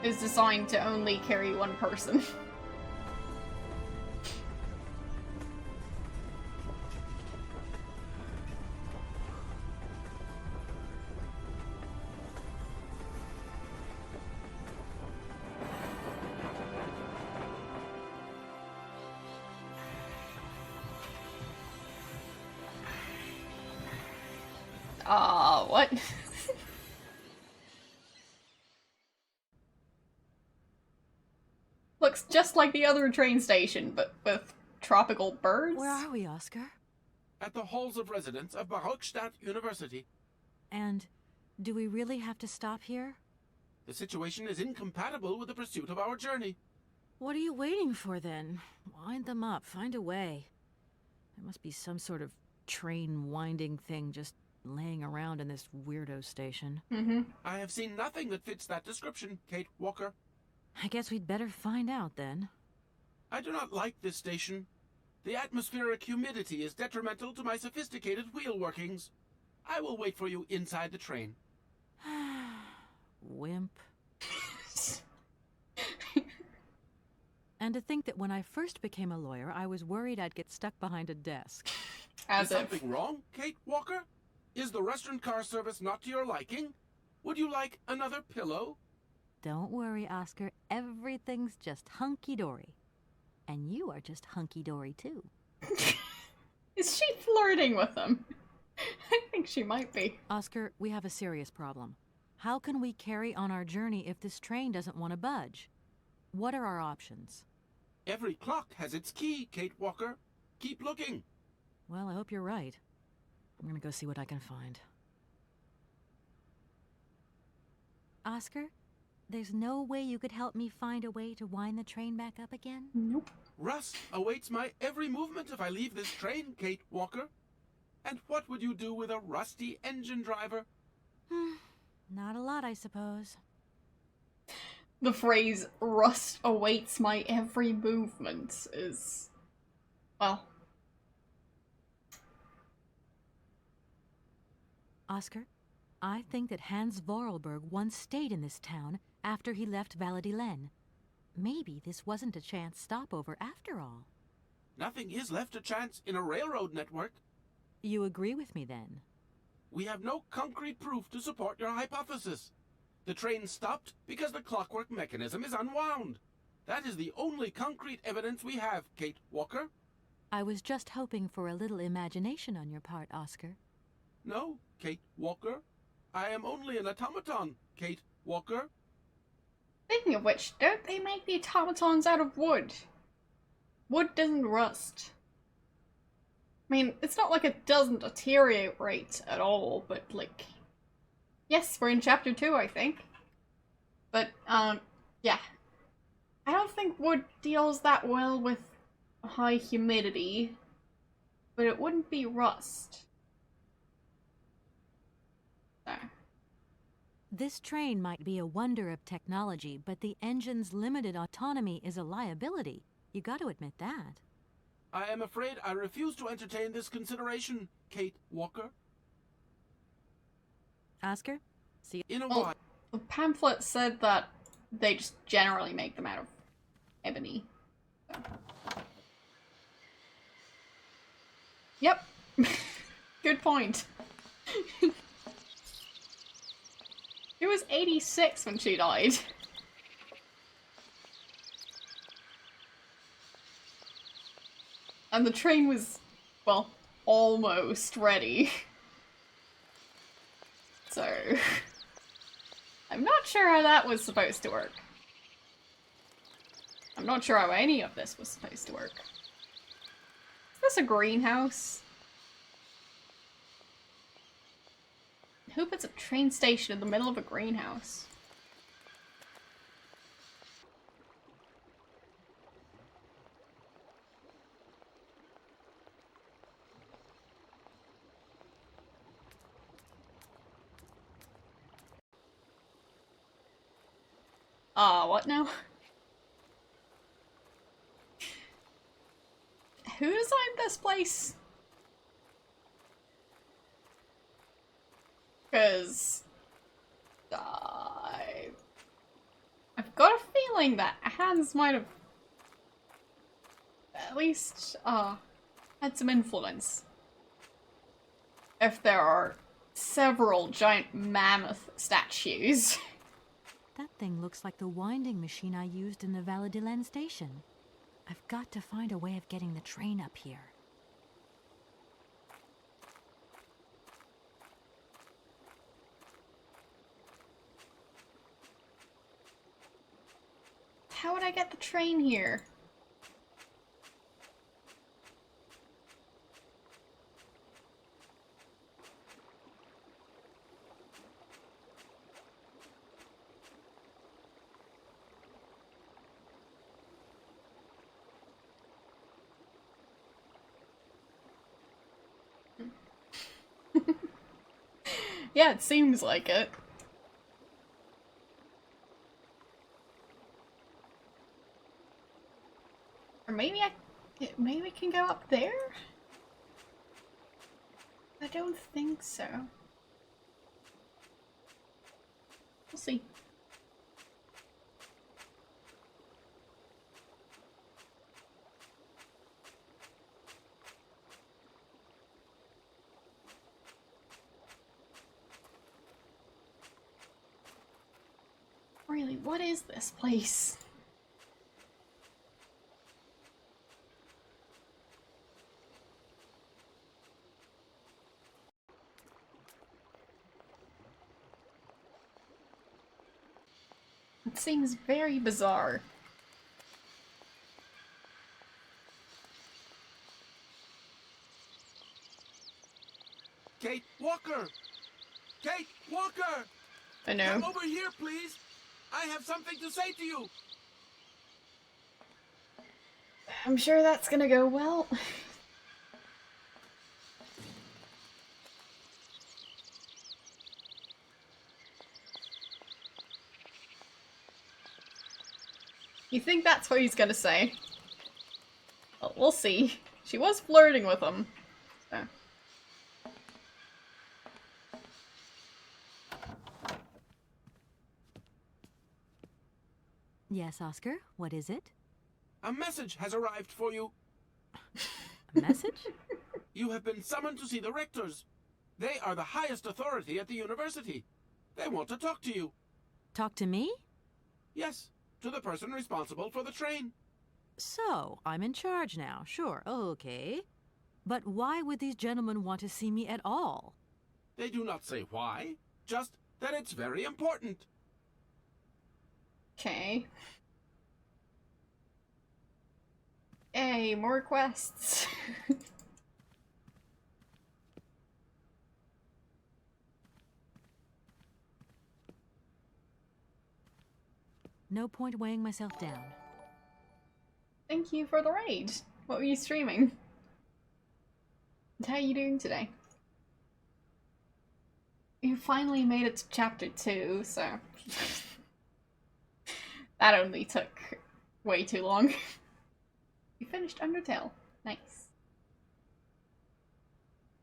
is designed to only carry one person. What? Looks just like the other train station, but with tropical birds? Where are we, Oscar? At the halls of residence of Barockstadt University. And do we really have to stop here? The situation is incompatible with the pursuit of our journey. What are you waiting for, then? Wind them up. Find a way. There must be some sort of train winding thing just laying around in this weirdo station. I have seen nothing that fits that description, Kate Walker. I guess we'd better find out, then. I do not like this station. The atmospheric humidity is detrimental to my sophisticated wheel workings. I will wait for you inside the train. Wimp. And to think that when I first became a lawyer, I was worried I'd get stuck behind a desk. Is something wrong, Kate Walker? Is the restaurant car service not to your liking? Would you like another pillow? Don't worry, Oscar. Everything's just hunky-dory. And you are just hunky-dory, too. Is she flirting with him? I think she might be. Oscar, we have a serious problem. How can we carry on our journey if this train doesn't want to budge? What are our options? Every clock has its key, Kate Walker. Keep looking. Well, I hope you're right. I'm gonna go see what I can find. Oscar, there's no way you could help me find a way to wind the train back up again? Nope. Rust awaits my every movement if I leave this train, Kate Walker. And what would you do with a rusty engine driver? Not a lot, I suppose. The phrase, rust awaits my every movement, is... well... Oscar, I think that Hans Vorarlberg once stayed in this town after he left Valladolid. Maybe this wasn't a chance stopover after all. Nothing is left to chance in a railroad network. You agree with me, then? We have no concrete proof to support your hypothesis. The train stopped because the clockwork mechanism is unwound. That is the only concrete evidence we have, Kate Walker. I was just hoping for a little imagination on your part, Oscar. No, Kate Walker. I am only an automaton, Kate Walker. Speaking of which, don't they make the automatons out of wood? Wood doesn't rust. I mean, it's not like it doesn't deteriorate at all, but like... yes, we're in chapter 2, I think. But, yeah. I don't think wood deals that well with high humidity, but it wouldn't be rust. There. This train might be a wonder of technology, but the engine's limited autonomy is a liability. You got to admit that. I am afraid I refuse to entertain this consideration, Kate Walker. Oscar, See, In a Well, while. the pamphlet said that they just generally make them out of ebony. So. Yep. Good point. She was 86 when she died. And the train was, well, almost ready. So, I'm not sure how that was supposed to work. I'm not sure how any of this was supposed to work. Is this a greenhouse? Who puts a train station in the middle of a greenhouse? What now? Who designed this place? Because I've got a feeling that Hans might have at least had some influence. If there are several giant mammoth statues. that thing looks like the winding machine I used in the Valladolid station. I've got to find a way of getting the train up here. How would I get the train here? Yeah, it seems like it. Or maybe maybe we can go up there? I don't think so. We'll see. Really, what is this place? It seems very bizarre. Kate Walker! Kate Walker! I know. Come over here, please! I have something to say to you! I'm sure that's gonna go well. You think that's what he's gonna say? Well, we'll see. She was flirting with him. So. Yes, Oscar, what is it? A message has arrived for you. A message? You have been summoned to see the rectors. They are the highest authority at the university. They want to talk to you. Talk to me? Yes, to the person responsible for the train. So, I'm in charge now, sure, okay. But why would these gentlemen want to see me at all? They do not say why, just that it's very important. Okay. Hey, more quests. No point weighing myself down. Thank you for the raid. What were you streaming? And how are you doing today? You finally made it to chapter 2, so... that only took way too long. You finished Undertale. Nice.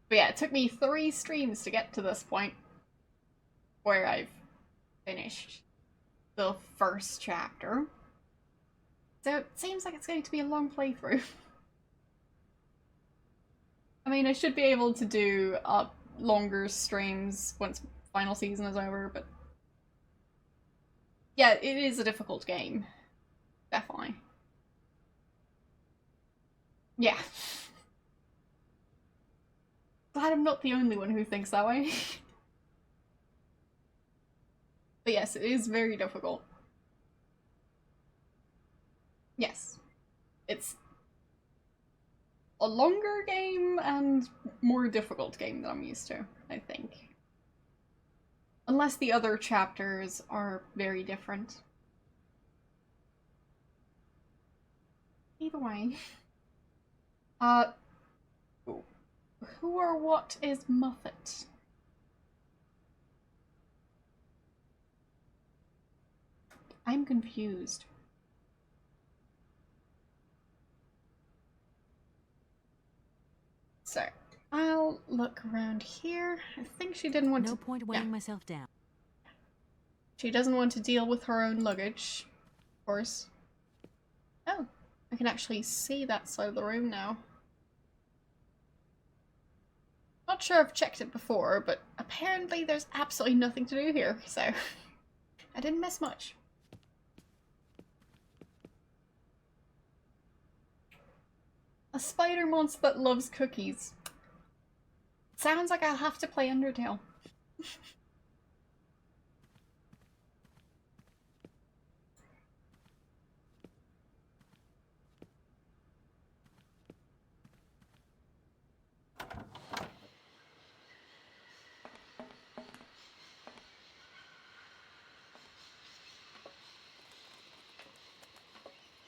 But yeah, it took me 3 streams to get to this point. where I've finished the first chapter. So it seems like it's going to be a long playthrough. I mean, I should be able to do longer streams once final season is over, but yeah, it is a difficult game. Definitely. Yeah. Glad I'm not the only one who thinks that way. But yes, it is very difficult. Yes. It's a longer game and more difficult game than I'm used to, I think. Unless the other chapters are very different. Either way. Who or what is Muffet? I'm confused. So, I'll look around here. I think she didn't want to... No point weighing myself down. She doesn't want to deal with her own luggage, of course. Oh, I can actually see that side of the room now. Not sure I've checked it before, but apparently there's absolutely nothing to do here, so I didn't miss much. A spider monster that loves cookies. Sounds like I'll have to play Undertale.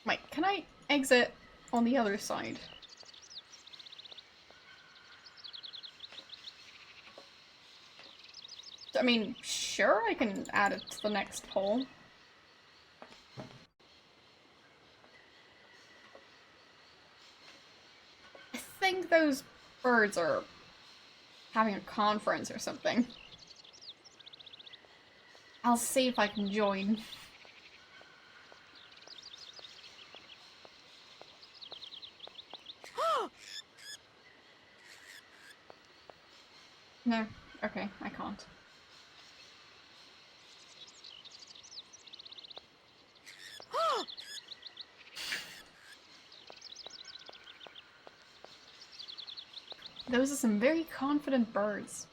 Wait, can I exit on the other side? I mean, sure, I can add it to the next poll. I think those birds are having a conference or something. I'll see if I can join. No, okay, I can't. Those are some very confident birds.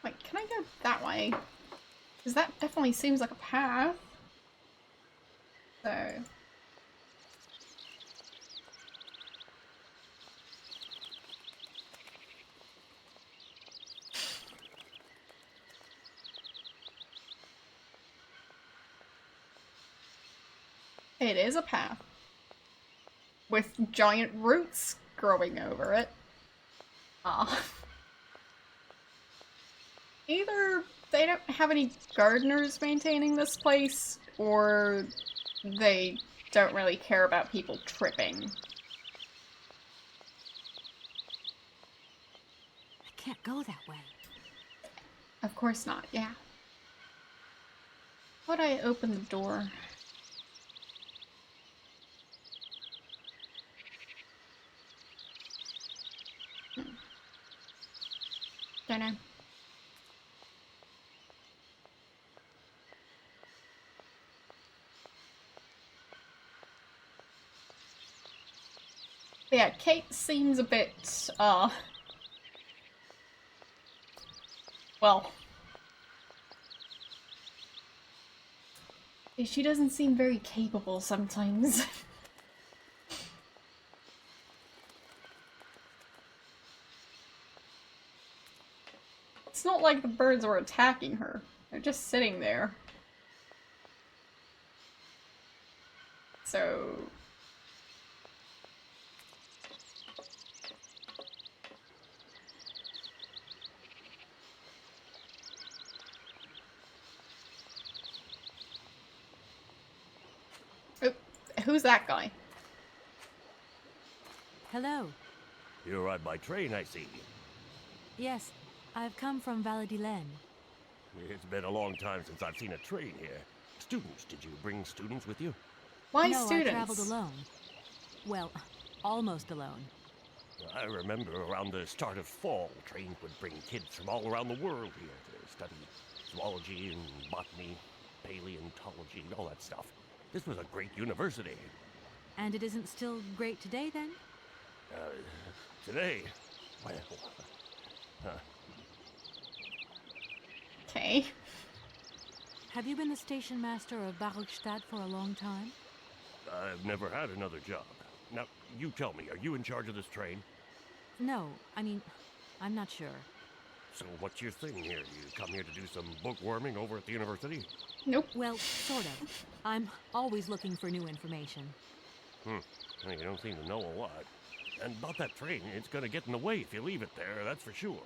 Wait, can I go that way? Because that definitely seems like a path. So... It is a path. With giant roots growing over it. Ah. Either they don't have any gardeners maintaining this place, or they don't really care about people tripping. I can't go that way. Of course not, yeah. How would I open the door? Don't know. But yeah, Kate seems a bit, well... She doesn't seem very capable sometimes. It's not like the birds were attacking her. They're just sitting there. So... Who's that guy? Hello. You ride by train, I see. Yes, I've come from Valadilen. It's been a long time since I've seen a train here. Students, did you bring students with you? Why No, students? I traveled alone. Well, almost alone. I remember around the start of fall, trains would bring kids from all around the world here to study zoology and botany, paleontology, all that stuff. This was a great university. And it isn't still great today, then? Today, well, Okay. Have you been the station master of Barukstadt for a long time? I've never had another job. Now, you tell me, are you in charge of this train? No, I mean, I'm not sure. So what's your thing here? You come here to do some bookworming over at the university? Nope. Well, sort of. I'm always looking for new information. Well, you don't seem to know a lot. And about that train, it's gonna get in the way if you leave it there, that's for sure.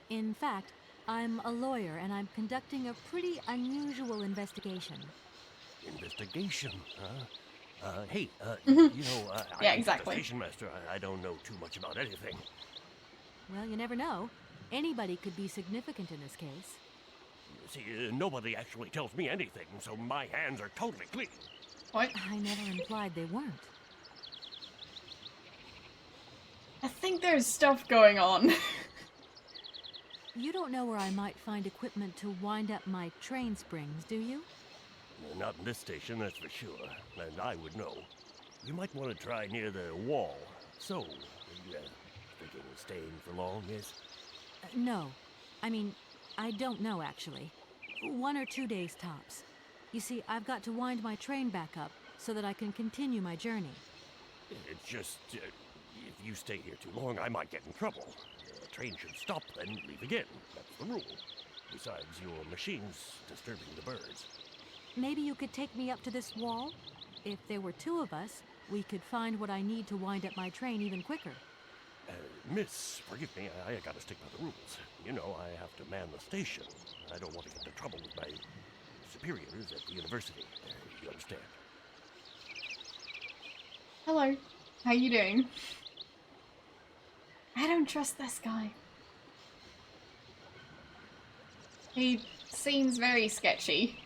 In fact, I'm a lawyer and I'm conducting a pretty unusual investigation. Investigation, huh? Hey, Mhm. you know, Yeah, I'm exactly. the station master. I don't know too much about anything. Well, you never know. Anybody could be significant in this case. See, nobody actually tells me anything, so my hands are totally clean. What? I never implied they weren't. I think there's stuff going on. You don't know where I might find equipment to wind up my train springs, do you? Not in this station, that's for sure. And I would know. You might want to try near the wall. So, thinking of staying for long, yes? No. I mean, I don't know, actually. 1 or 2 days tops. You see, I've got to wind my train back up so that I can continue my journey. It's just, if you stay here too long, I might get in trouble. The train should stop, then leave again. That's the rule. Besides, your machine's disturbing the birds. Maybe you could take me up to this wall? If there were 2 of us, we could find what I need to wind up my train even quicker. Miss, forgive me, I gotta stick by the rules. You know, I have to man the station. I don't want to get into trouble with my superiors at the university. You understand? Hello. How you doing? I don't trust this guy. He seems very sketchy.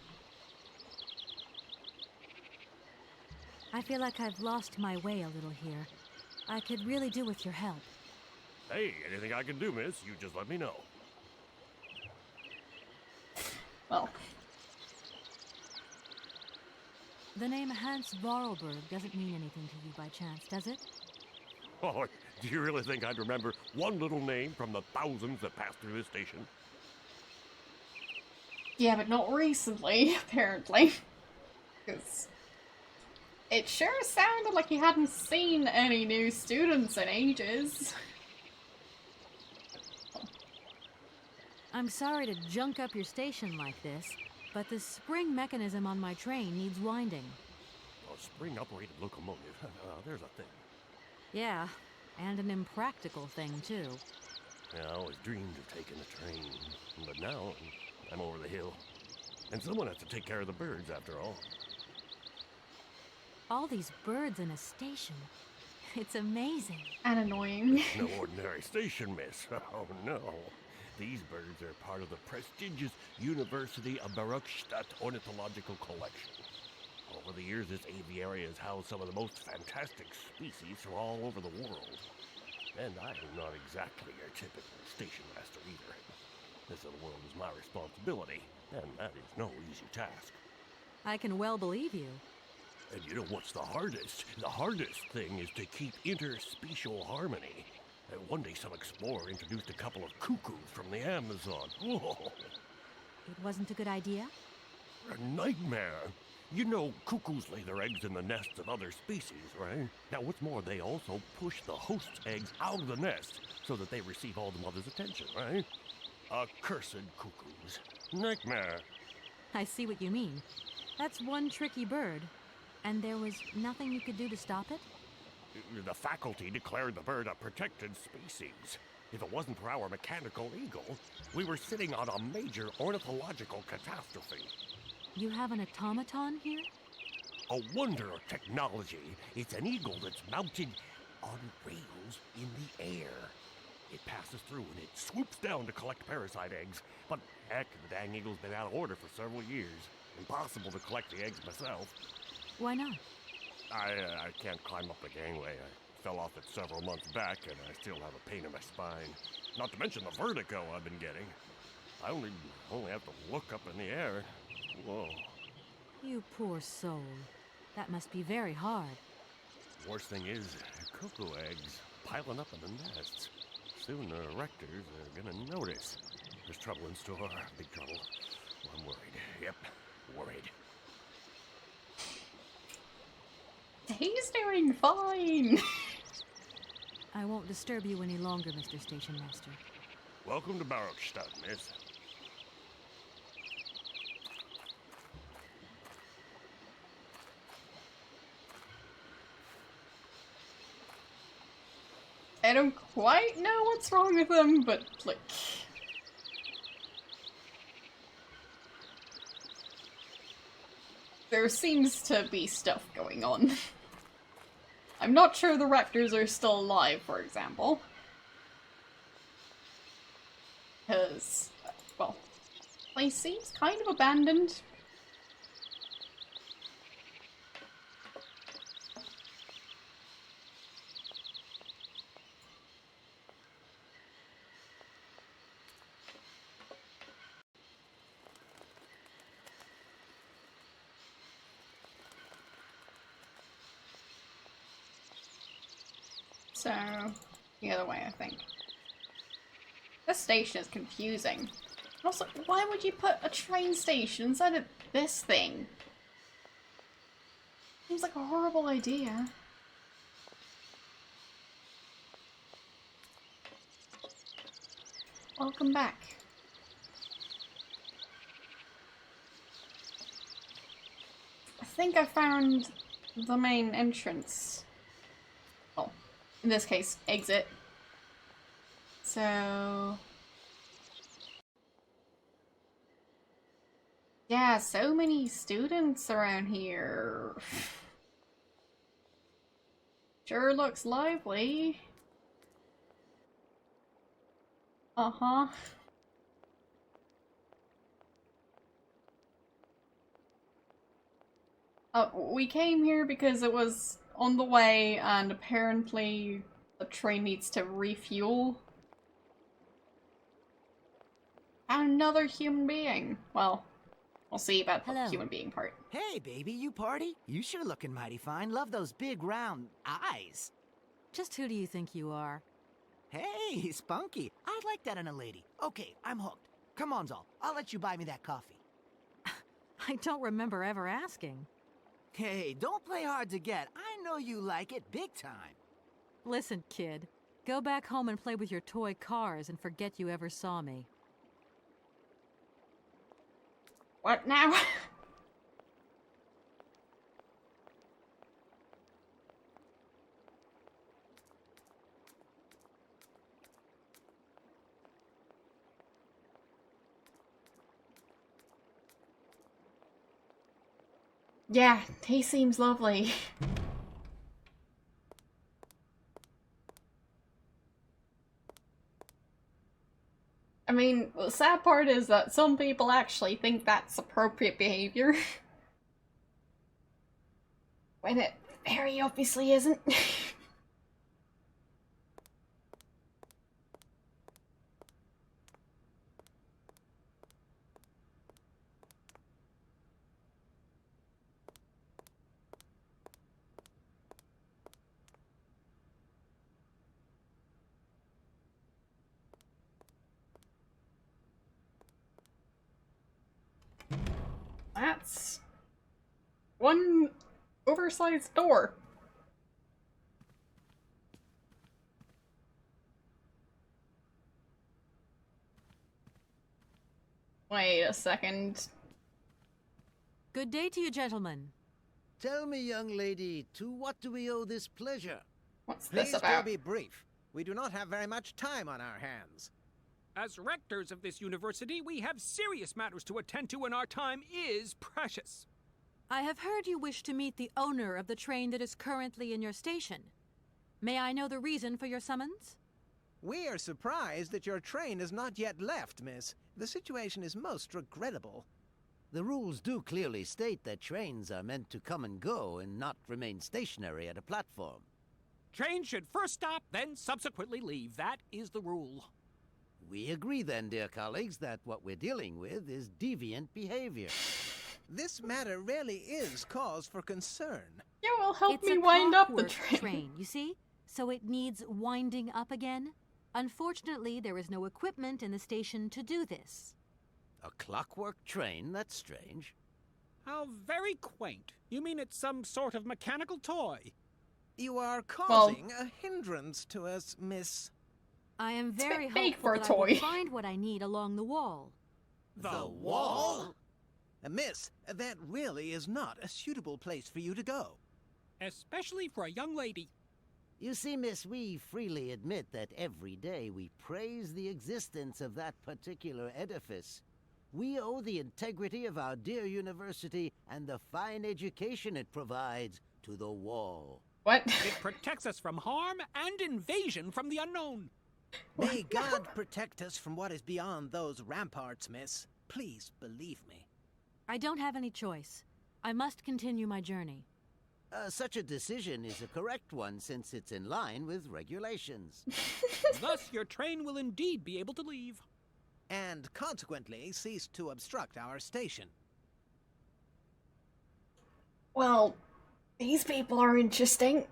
I feel like I've lost my way a little here. I could really do with your help. Hey, anything I can do, miss, you just let me know. Well, The name Hans Vorarlberg doesn't mean anything to you by chance, does it? Oh, do you really think I'd remember one little name from the thousands that passed through this station? yeah, but not recently, apparently. Because it sure sounded like you hadn't seen any new students in ages. I'm sorry to junk up your station like this, but the spring mechanism on my train needs winding. A spring-operated locomotive. There's a thing. Yeah, and an impractical thing, too. Yeah, I always dreamed of taking a train, but now I'm over the hill. And someone has to take care of the birds, after all. All these birds in a station. It's amazing. And annoying. No ordinary station, miss. Oh, no. These birds are part of the prestigious University of Barukstadt Ornithological Collection. Over the years, this aviary has housed some of the most fantastic species from all over the world. And I am not exactly your typical station master either. This little world is my responsibility, and that is no easy task. I can well believe you. And you know what's the hardest? The hardest thing is to keep interspecial harmony. One day some explorer introduced a couple of cuckoos from the Amazon. Whoa! It wasn't a good idea? A nightmare. You know, cuckoos lay their eggs in the nests of other species, right? Now, what's more, they also push the host's eggs out of the nest so that they receive all the mother's attention, right? Accursed cuckoos. Nightmare. I see what you mean. That's one tricky bird. And there was nothing you could do to stop it? The faculty declared the bird a protected species. If it wasn't for our mechanical eagle, we were sitting on a major ornithological catastrophe. You have an automaton here? A wonder of technology. It's an eagle that's mounted on rails in the air. It passes through and it swoops down to collect parasite eggs. But heck, the dang eagle's been out of order for several years. Impossible to collect the eggs myself. Why not? I can't climb up the gangway. I fell off it several months back and I still have a pain in my spine. Not to mention the vertigo I've been getting. I only have to look up in the air. Whoa. You poor soul. That must be very hard. Worst thing is, cuckoo eggs piling up in the nests. Soon the rectors are gonna notice. There's trouble in store, big trouble. I'm worried. Yep, worried. He's doing fine. I won't disturb you any longer, Mr. Station Master. Welcome to Barockstadt, miss. I don't quite know what's wrong with them, but like... there seems to be stuff going on. I'm not sure the Raptors are still alive, for example. Because, well, the place seems kind of abandoned. So, the other way, I think. This station is confusing. Also, why would you put a train station inside of this thing? Seems like a horrible idea. Welcome back. I think I found the main entrance. Well, in this case, exit. So... yeah, so many students around here. Sure looks lively. Uh-huh. We came here because it was on the way and apparently the train needs to refuel. Another human being. Well, we'll see about the Hello. human being part. Hey, baby, you party? You sure looking mighty fine. Love those big round eyes. Just who do you think you are? Hey, spunky. I'd like that in a lady. Okay, I'm hooked. Come on, Zal. I'll let you buy me that coffee. I don't remember ever asking. Hey, don't play hard to get. I know you like it big time. Listen, kid. Go back home and play with your toy cars and forget you ever saw me. What now? Yeah, he seems lovely. I mean, the sad part is that some people actually think that's appropriate behavior. When it very obviously isn't. That's one oversized door. Wait a second. Good day to you, gentlemen. Tell me, young lady, to what do we owe this pleasure? What's this Please about? be brief. We do not have very much time on our hands. As rectors of this university, we have serious matters to attend to and our time is precious. I have heard you wish to meet the owner of the train that is currently in your station. May I know the reason for your summons? We are surprised that your train has not yet left, miss. The situation is most regrettable. The rules do clearly state that trains are meant to come and go and not remain stationary at a platform. Trains should first stop, then subsequently leave. That is the rule. We agree then, dear colleagues, that what we're dealing with is deviant behavior. This matter really is cause for concern. Yeah, well, help It's me a wind up the clockwork train. you see? So it needs winding up again. Unfortunately, there is no equipment in the station to do this. A clockwork train? That's strange. How very quaint. You mean it's some sort of mechanical toy? You are causing a hindrance to us, miss. I am very bit big hopeful for a that I will toy. find what I need along the wall. The wall? Miss, that really is not a suitable place for you to go. Especially for a young lady. You see, miss, we freely admit that every day we praise the existence of that particular edifice. We owe the integrity of our dear university and the fine education it provides to the wall. What? It protects us from harm and invasion from the unknown. May God protect us from what is beyond those ramparts, miss. Please believe me. I don't have any choice. I must continue my journey. Such a decision is a correct one since it's in line with regulations. Thus, your train will indeed be able to leave. And consequently cease to obstruct our station. Well, these people are interesting.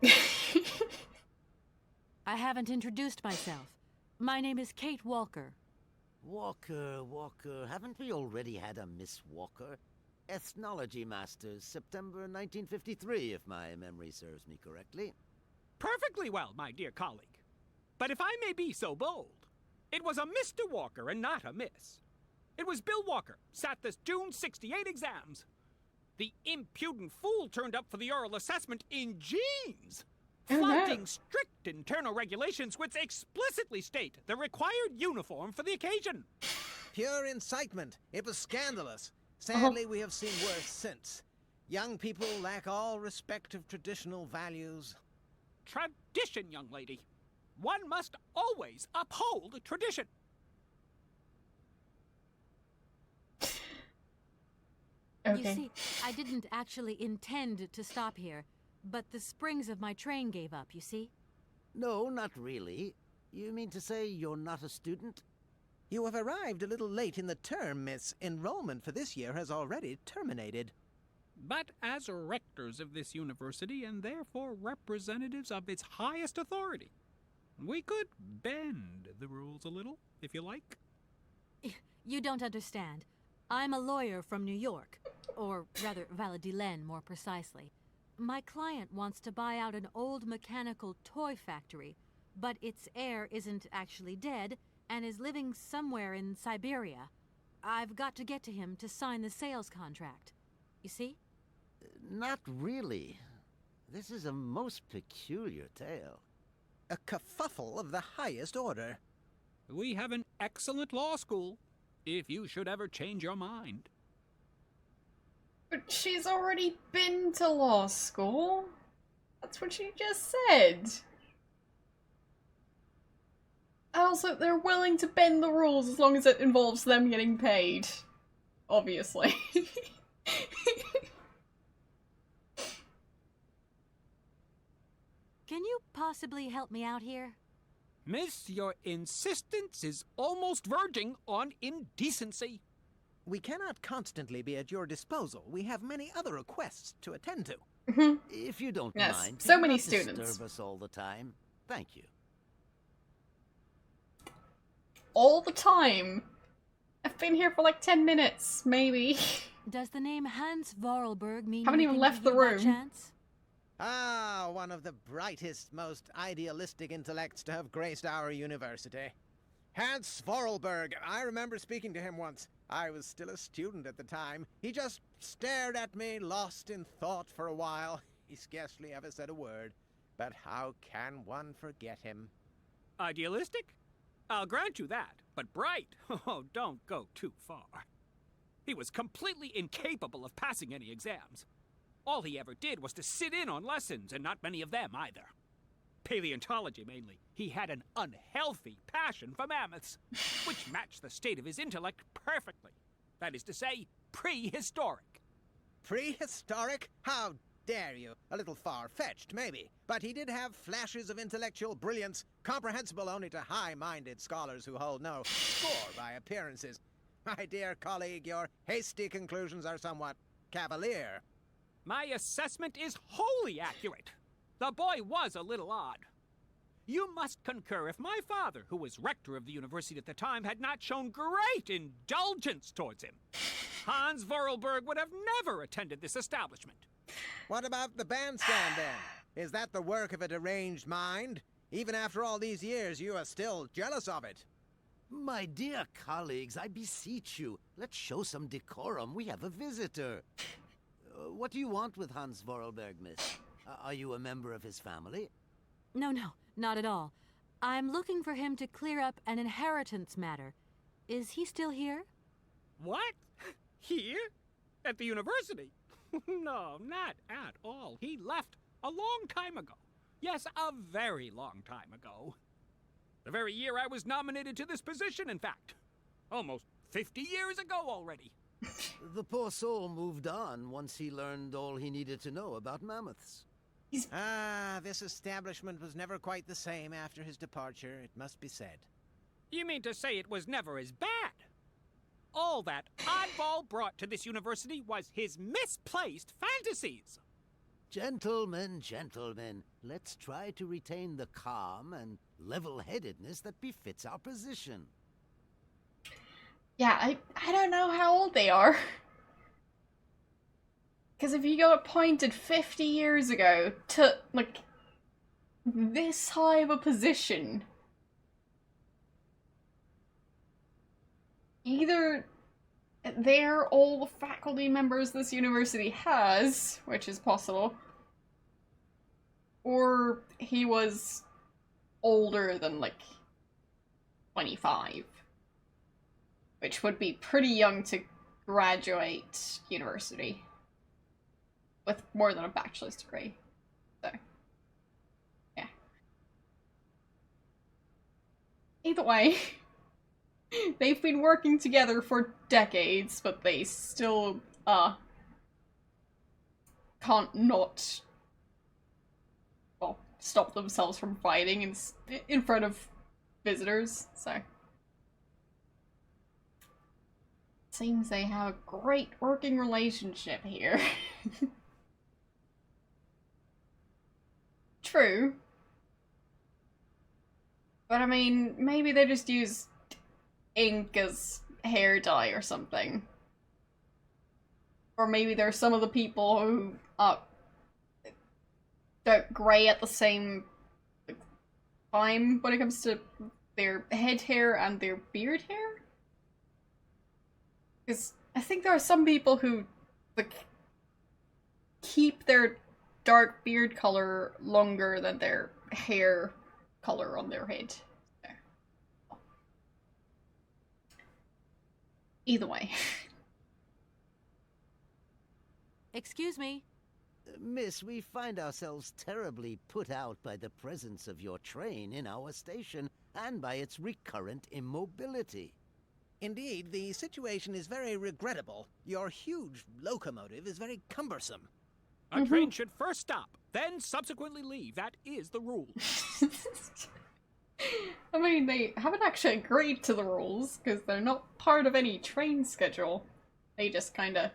I haven't introduced myself. My name is Kate Walker. Walker, haven't we already had a Miss Walker? Ethnology Masters, September 1953, if my memory serves me correctly. Perfectly well, my dear colleague. But if I may be so bold, it was a Mr. Walker and not a Miss. It was Bill Walker, sat this June 68 exams. The impudent fool turned up for the oral assessment in jeans, flaunting strict internal regulations which explicitly state the required uniform for the occasion. Pure incitement. It was scandalous. Sadly, we have seen worse since. Young people lack all respect of traditional values. Tradition, young lady. One must always uphold tradition. You Okay. see, I didn't actually intend to stop here, but the springs of my train gave up, you see? No, not really. You mean to say you're not a student? You have arrived a little late in the term, miss. Enrollment for this year has already terminated. But as rectors of this university and therefore representatives of its highest authority, we could bend the rules a little, if you like. You don't understand. I'm a lawyer from New York, or rather Valladolid more precisely. My client wants to buy out an old mechanical toy factory, but its heir isn't actually dead and is living somewhere in Syberia. I've got to get to him to sign the sales contract. You see? Not really. This is a most peculiar tale. A kerfuffle of the highest order. We have an excellent law school, if you should ever change your mind. But she's already been to law school. That's what she just said. Also, they're willing to bend the rules as long as it involves them getting paid. Obviously. Can you possibly help me out here? Miss, your insistence is almost verging on indecency. We cannot constantly be at your disposal. We have many other requests to attend to. If you don't Yes, mind, so could you many not students. disturb us all the time. Thank you. All the time. I've been here for like 10 minutes, maybe. Does the name Hans Vorarlberg mean Haven't even anything left to the you by room. chance? Ah, one of the brightest, most idealistic intellects to have graced our university. Hans Vorarlberg. I remember speaking to him once. I was still a student at the time. He just stared at me, lost in thought for a while. He scarcely ever said a word. But how can one forget him? Idealistic? I'll grant you that, but bright? Oh, don't go too far. He was completely incapable of passing any exams. All he ever did was to sit in on lessons, and not many of them either. Paleontology, mainly. He had an unhealthy passion for mammoths, which matched the state of his intellect perfectly. That is to say, prehistoric. Prehistoric? How dare you? A little far-fetched, maybe. But he did have flashes of intellectual brilliance, comprehensible only to high-minded scholars who hold no score by appearances. My dear colleague, your hasty conclusions are somewhat cavalier. My assessment is wholly accurate. The boy was a little odd. You must concur if my father, who was rector of the university at the time, had not shown great indulgence towards him. Hans Vorarlberg would have never attended this establishment. What about the bandstand, then? Is that the work of a deranged mind? Even after all these years, you are still jealous of it. My dear colleagues, I beseech you, let's show some decorum. We have a visitor. What do you want with Hans Vorarlberg, miss? Are you a member of his family? No, not at all. I'm looking for him to clear up an inheritance matter. Is he still here? What? Here? At the university? No, not at all. He left a long time ago. Yes, a very long time ago. The very year I was nominated to this position, in fact. Almost 50 years ago already. The poor soul moved on once he learned all he needed to know about mammoths. This establishment was never quite the same after his departure, it must be said. You mean to say it was never as bad? All that oddball brought to this university was his misplaced fantasies. Gentlemen, let's try to retain the calm and level-headedness that befits our position. Yeah, I don't know how old they are. Because if you got appointed 50 years ago to, like, this high of a position, either they're all the faculty members this university has, which is possible, or he was older than, like, 25. Which would be pretty young to graduate university with more than a bachelor's degree. So, yeah. Either way, they've been working together for decades, but they still, can't not, well, stop themselves from fighting in front of visitors, so. Seems they have a great working relationship here. True. But I mean, maybe they just use ink as hair dye or something. Or maybe there's some of the people who they're grey at the same time when it comes to their head hair and their beard hair. Because I think there are some people who, like, keep their dark beard color longer than their hair color on their head. Either way. Excuse me. Miss, we find ourselves terribly put out by the presence of your train in our station and by its recurrent immobility. Indeed, the situation is very regrettable. Your huge locomotive is very cumbersome. A train should first stop, then subsequently leave. That is the rule. I mean, they haven't actually agreed to the rules, because they're not part of any train schedule. They just kinda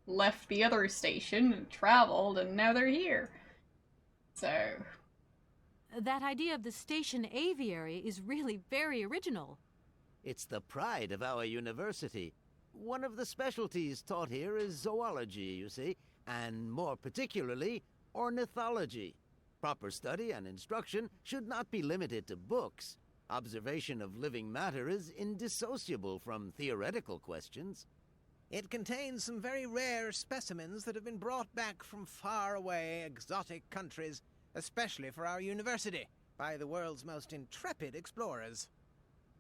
left the other station and traveled, and now they're here. So... That idea of the station aviary is really very original. It's the pride of our university. One of the specialties taught here is zoology, you see, and more particularly, ornithology. Proper study and instruction should not be limited to books. Observation of living matter is indissociable from theoretical questions. It contains some very rare specimens that have been brought back from far-away exotic countries, especially for our university, by the world's most intrepid explorers.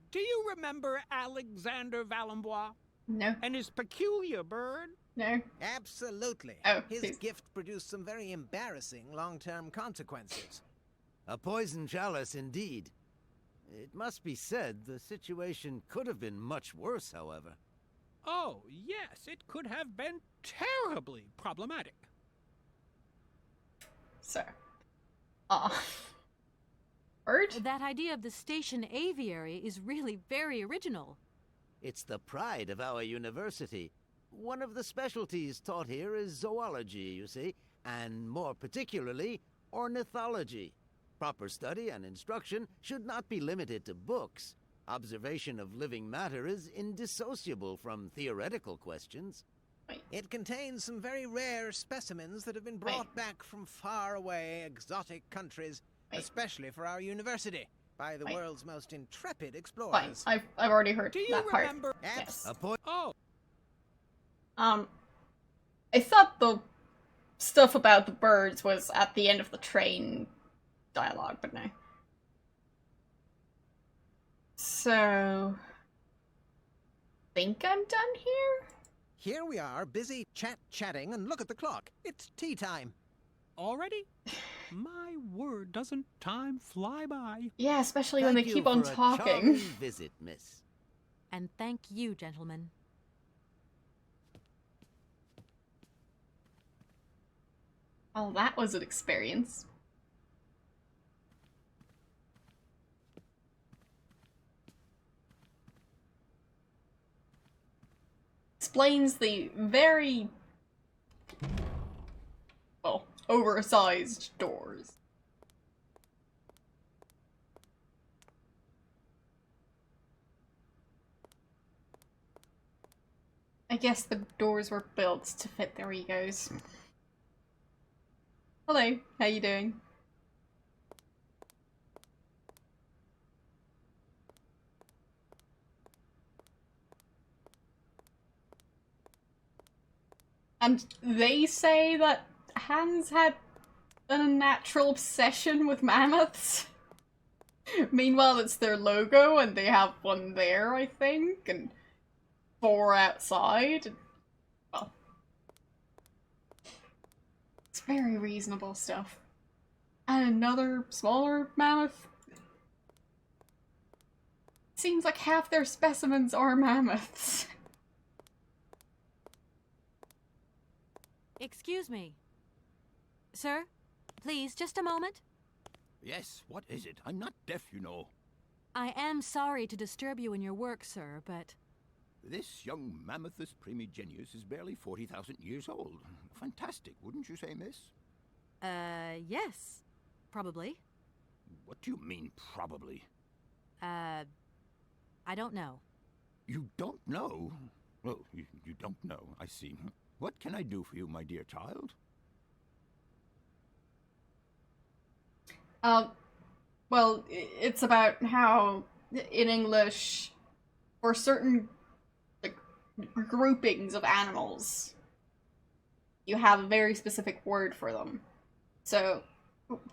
Do you remember Alexander Valenbois? No. And his peculiar bird? No? Absolutely. Oh, His please. gift produced some very embarrassing long-term consequences. A poison chalice, indeed. It must be said, the situation could have been much worse, however. Oh, yes, it could have been terribly problematic. So. Bird? That idea of the station aviary is really very original. It's the pride of our university. One of the specialties taught here is zoology, you see, and more particularly, ornithology. Proper study and instruction should not be limited to books. Observation of living matter is indissociable from theoretical questions. It contains some very rare specimens that have been brought back from far away exotic countries, especially for our university, by the world's most intrepid Fine. explorers. I've already heard Do you that part. remember? Yes. Oh, I thought the stuff about the birds was at the end of the train dialogue, but no. So, think I'm done here? Here we are, busy chatting, and look at the clock. It's tea time. already? My word, doesn't time fly by? Yeah, especially when they Thank you keep on for a talking. charming visit, miss. And thank you, gentlemen. Oh, that was an experience. Explains the very, well, oversized doors. I guess the doors were built to fit their egos. Hello, how you doing? And they say that Hans had an unnatural obsession with mammoths. Meanwhile, it's their logo, and they have one there, I think, and 4 outside. Well, it's very reasonable stuff. And another smaller mammoth. Seems like half their specimens are mammoths. Excuse me. Sir, please, just a moment. Yes, what is it? I'm not deaf, you know. I am sorry to disturb you in your work, sir, but... This young Mammothus primigenius is barely 40,000 years old. Fantastic, wouldn't you say, miss? Yes. Probably. What do you mean, probably? I don't know. You don't know? Oh, you don't know, I see. What can I do for you, my dear child? Well, it's about how, in English, for certain, like, groupings of animals, you have a very specific word for them. So,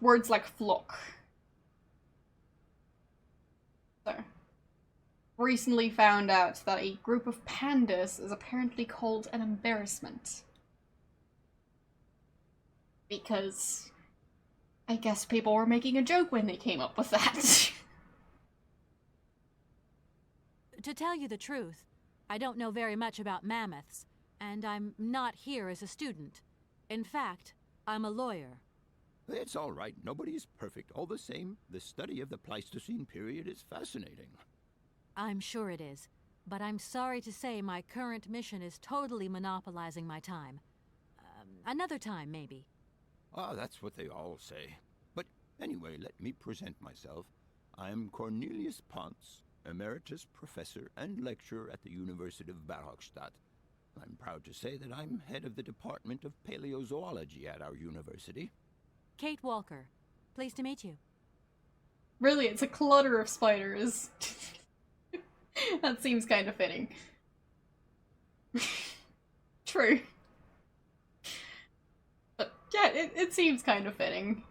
words like flock. So, recently found out that a group of pandas is apparently called an embarrassment. Because I guess people were making a joke when they came up with that. To tell you the truth, I don't know very much about mammoths, and I'm not here as a student. In fact, I'm a lawyer. It's all right. Nobody's perfect. All the same, the study of the Pleistocene period is fascinating. I'm sure it is, but I'm sorry to say my current mission is totally monopolizing my time. Another time, maybe. Ah, that's what they all say. But anyway, let me present myself. I'm Cornelius Ponce, Emeritus Professor and Lecturer at the University of Barrockstadt. I'm proud to say that I'm head of the Department of Paleozoology at our university. Kate Walker. Pleased to meet you. Really, it's a clutter of spiders. That seems kind of fitting. True. But yeah, it seems kind of fitting.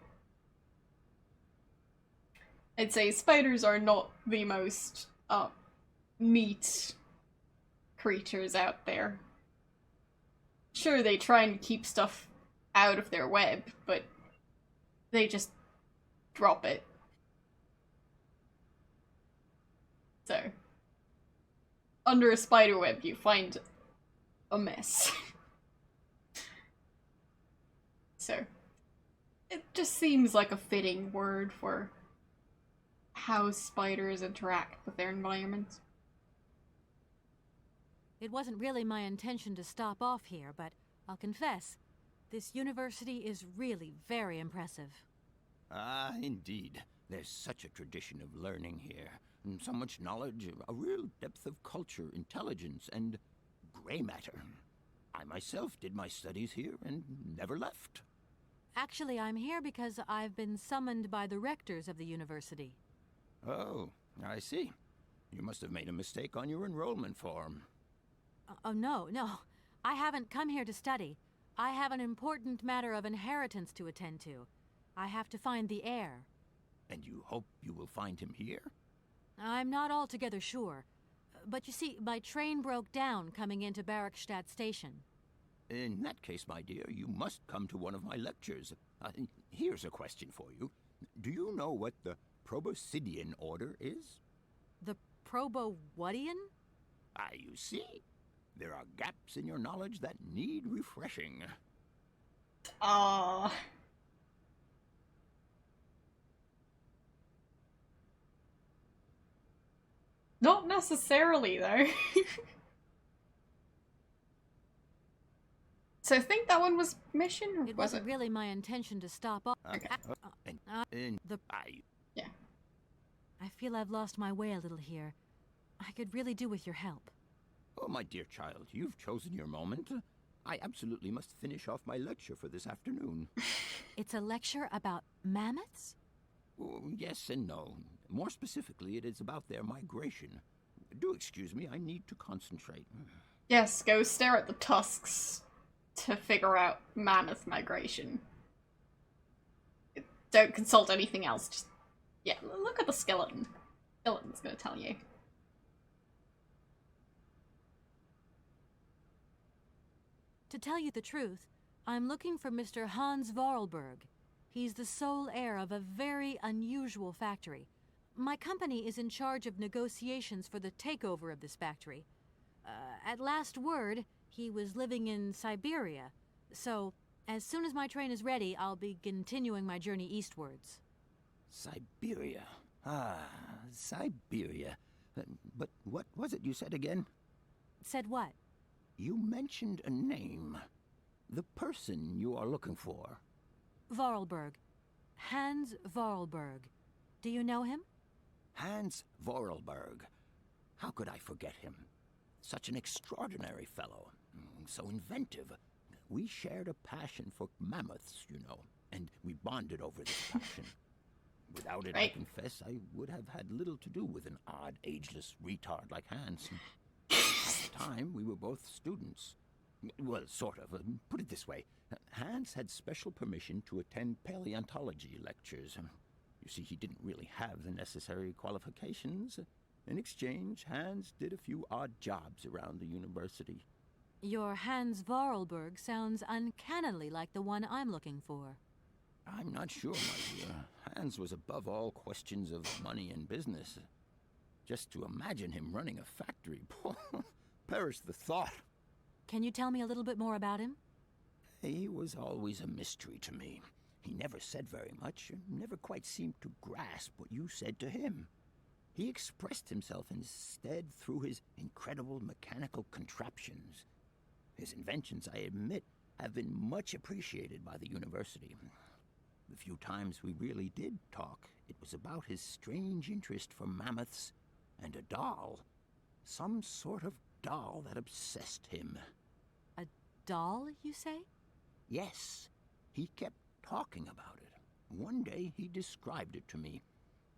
I'd say spiders are not the most, neat creatures out there. sure, they try and keep stuff out of their web, but they just drop it. So, under a spider web, you find a mess. So, it just seems like a fitting word for how spiders interact with their environment. It wasn't really my intention to stop off here, but I'll confess, this university is really very impressive. Ah, indeed. There's such a tradition of learning here. And so much knowledge, a real depth of culture, intelligence, and gray matter. I myself did my studies here and never left. Actually, I'm here because I've been summoned by the rectors of the university. Oh, I see. You must have made a mistake on your enrollment form. Oh, no. I haven't come here to study. I have an important matter of inheritance to attend to. I have to find the heir. And you hope you will find him here? I'm not altogether sure. But you see, my train broke down coming into Barrackstadt Station. In that case, my dear, you must come to one of my lectures. Here's a question for you. Do you know what the Proboscidean order is? The Probo-whatian? Ah, you see? There are gaps in your knowledge that need refreshing. Ah. Not necessarily, though. So I think that one was mission, or It was wasn't really my intention to stop off. Okay. Yeah. I feel I've lost my way a little here. I could really do with your help. Oh, my dear child, you've chosen your moment. I absolutely must finish off my lecture for this afternoon. It's a lecture about mammoths? Oh, yes and no. More specifically, it is about their migration. Do excuse me, I need to concentrate. Yes, go stare at the tusks to figure out mammoth migration. Don't consult anything else, just... yeah, look at the skeleton. Skeleton's gonna tell you. To tell you the truth, I'm looking for Mr. Hans Vorarlberg. He's the sole heir of a very unusual factory. My company is in charge of negotiations for the takeover of this factory. At last word, he was living in Syberia. So, as soon as my train is ready, I'll be continuing my journey eastwards. Syberia. Ah, Syberia. But what was it you said again? Said what? You mentioned a name. The person you are looking for. Vorarlberg. Hans Vorarlberg. Do you know him? Hans Vorarlberg. How could I forget him? Such an extraordinary fellow. So inventive. We shared a passion for mammoths, you know, and we bonded over this passion. Without it, I confess, I would have had little to do with an odd, ageless retard like Hans. At the time, we were both students. Well, sort of. Put it this way. Hans had special permission to attend paleontology lectures. You see, he didn't really have the necessary qualifications. In exchange, Hans did a few odd jobs around the university. Your Hans Vorarlberg sounds uncannily like the one I'm looking for. I'm not sure, my dear. Hans was above all questions of money and business. Just to imagine him running a factory, perish the thought. Can you tell me a little bit more about him? He was always a mystery to me. He never said very much, never quite seemed to grasp what you said to him. He expressed himself instead through his incredible mechanical contraptions. His inventions, I admit, have been much appreciated by the university. The few times we really did talk, it was about his strange interest for mammoths and a doll. Some sort of doll that obsessed him. A doll, you say? Yes. He kept talking about it. One day he described it to me.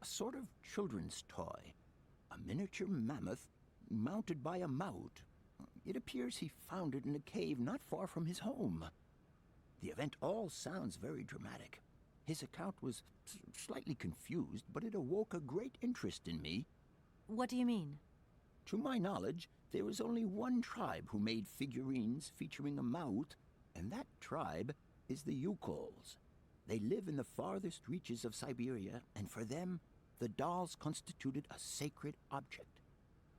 A sort of children's toy. A miniature mammoth mounted by a mount. It appears he found it in a cave not far from his home. The event all sounds very dramatic. His account was slightly confused, but it awoke a great interest in me. What do you mean? To my knowledge, there was only one tribe who made figurines featuring a mouth, and that tribe is the Yukols. They live in the farthest reaches of Syberia, and for them, the dolls constituted a sacred object,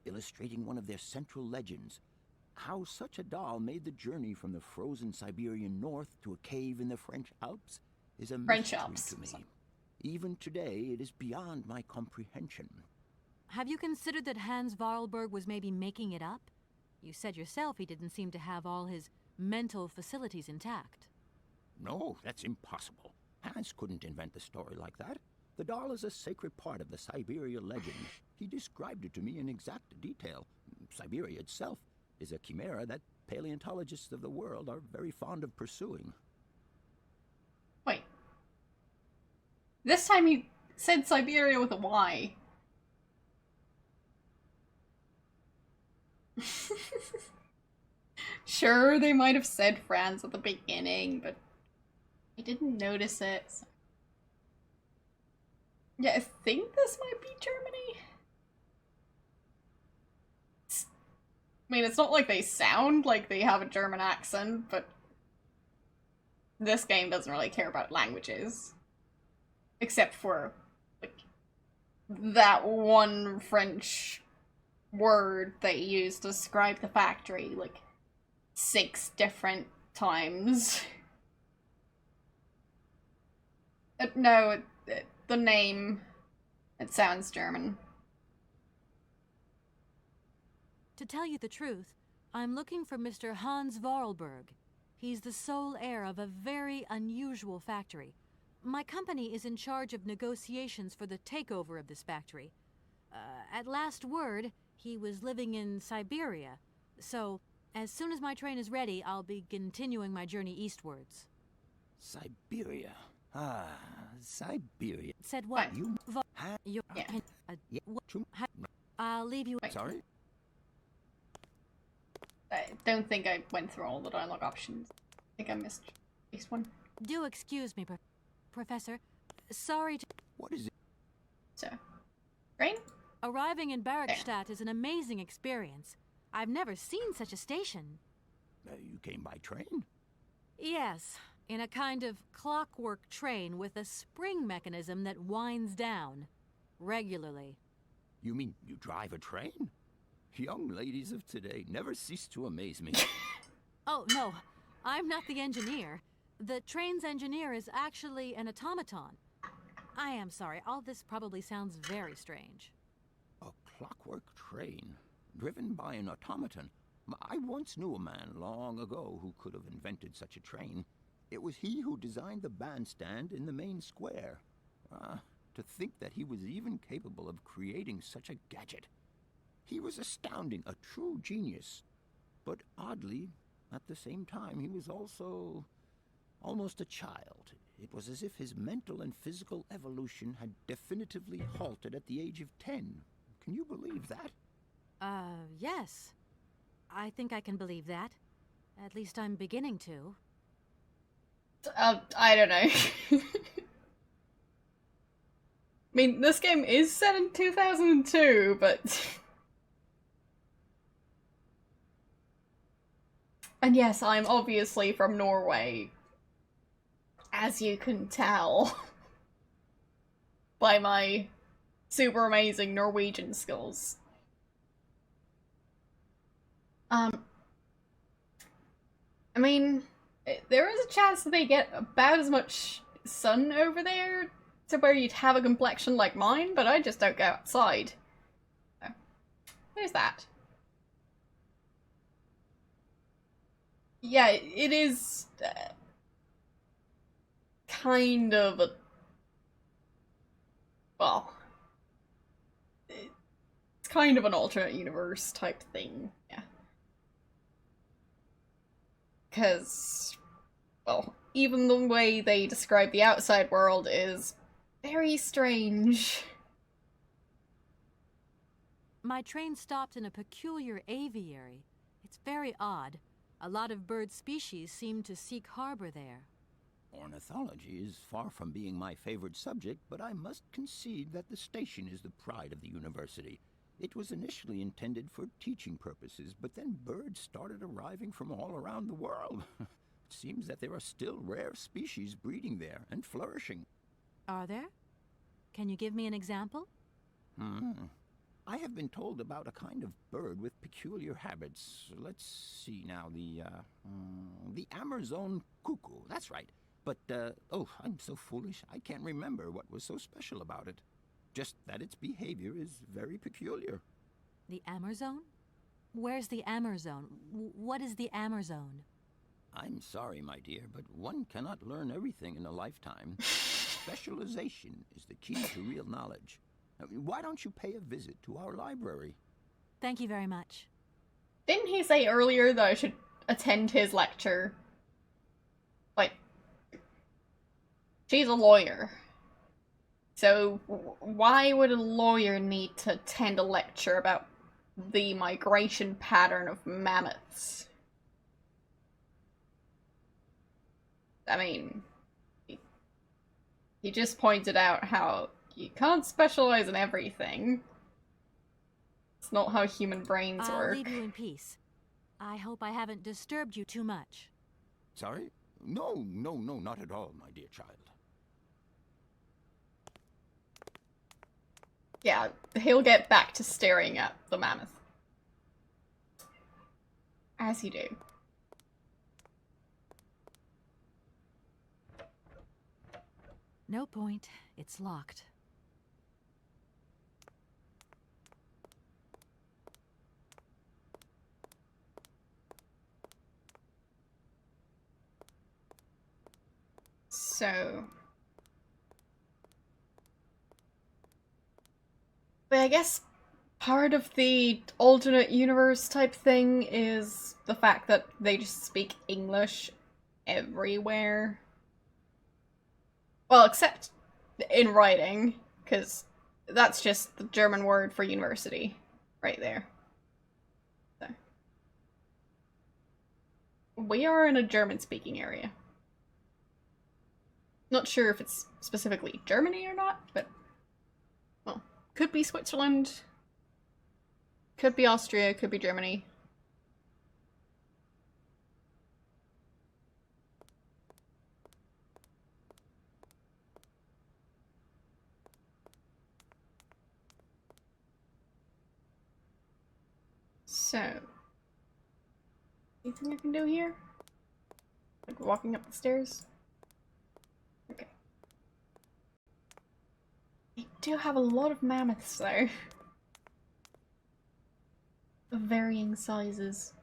illustrating one of their central legends. How such a doll made the journey from the frozen Siberian north to a cave in the French Alps is a mystery to me. Even today, it is beyond my comprehension. Have you considered that Hans Vorarlberg was maybe making it up? You said yourself he didn't seem to have all his mental facilities intact. No, that's impossible. Hans couldn't invent a story like that. The doll is a sacred part of the Syberia legend. He described it to me in exact detail. Syberia itself is a chimera that paleontologists of the world are very fond of pursuing. Wait. This time he said Syberia with a Y. Sure, they might have said France at the beginning, but I didn't notice it. So. Yeah, I think this might be Germany. I mean, it's not like they sound like they have a German accent, but this game doesn't really care about languages. Except for, like, that one French word they used to describe the factory, like, 6 different times. No, the name, it sounds German. To tell you the truth, I'm looking for Mr. Hans Vorarlberg. He's the sole heir of a very unusual factory. My company is in charge of negotiations for the takeover of this factory. At last word, he was living in Syberia, so as soon as my train is ready, I'll be continuing my journey eastwards. Syberia. Ah, Syberia. Said what? I'll leave you. Sorry? I don't think I went through all the dialogue options. I think I missed at least one. Do excuse me, Professor. Sorry to... What is it? So, train? Arriving in Barrackstadt is an amazing experience. I've never seen such a station. You came by train? Yes, in a kind of clockwork train with a spring mechanism that winds down regularly. You mean you drive a train? Young ladies of today never cease to amaze me. Oh, no, I'm not the engineer. The train's engineer is actually an automaton. I am sorry, all this probably sounds very strange. A clockwork train, driven by an automaton. I once knew a man long ago who could have invented such a train. It was he who designed the bandstand in the main square. To think that he was even capable of creating such a gadget. He was astounding, a true genius. But oddly, at the same time, he was also almost a child. It was as if his mental and physical evolution had definitively halted at the age of 10. Can you believe that? Yes. I think I can believe that. At least I'm beginning to. I don't know. I mean, this game is set in 2002, but... And yes, I'm obviously from Norway. As you can tell. By my super amazing Norwegian skills. I mean, there is a chance that they get about as much sun over there to where you'd have a complexion like mine, but I just don't go outside. So, there's that. Yeah, it is kind of a... Well, it's kind of an alternate universe type thing, yeah. Because, well, even the way they describe the outside world is very strange. My train stopped in a peculiar aviary. It's very odd. A lot of bird species seem to seek harbor there. Ornithology is far from being my favorite subject, but I must concede that the station is the pride of the university. It was initially intended for teaching purposes, but then birds started arriving from all around the world. It seems that there are still rare species breeding there and flourishing. Are there? Can you give me an example? I have been told about a kind of bird with peculiar habits. Let's see now, the Amazon cuckoo, that's right. But, oh, I'm so foolish, I can't remember what was so special about it. Just that its behavior is very peculiar. The Amazon? Where's the Amazon? What is the Amazon? I'm sorry, my dear, but one cannot learn everything in a lifetime. Specialization is the key to real knowledge. Why don't you pay a visit to our library? Thank you very much. Didn't he say earlier that I should attend his lecture? Like, she's a lawyer. So why would a lawyer need to attend a lecture about the migration pattern of mammoths? I mean, he just pointed out how you can't specialize in everything. It's not how human brains work. I'll leave you in peace. I hope I haven't disturbed you too much. Sorry? No, not at all, my dear child. Yeah, he'll get back to staring at the mammoth. As you do. No point. It's locked. So... But I guess part of the alternate universe type thing is the fact that they just speak English everywhere. Well, except in writing, because that's just the German word for university right there. So. We are in a German-speaking area. Not sure if it's specifically Germany or not, but... well, could be Switzerland. Could be Austria, could be Germany. So, anything I can do here? Like walking up the stairs? Okay. They do have a lot of mammoths though. Of varying sizes.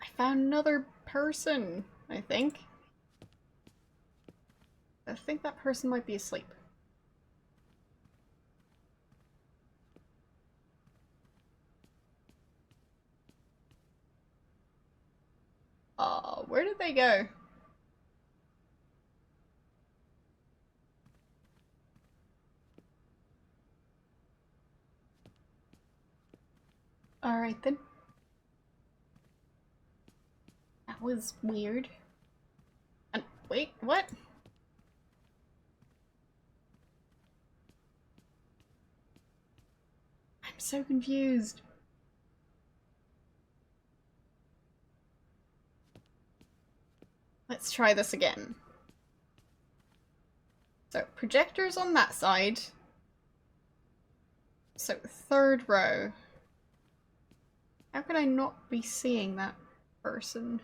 I found another person, I think. I think that person might be asleep. Where did they go? Alright then. That was weird. And wait, what? I'm so confused. Let's try this again. So, projectors on that side. So, third row. How could I not be seeing that person?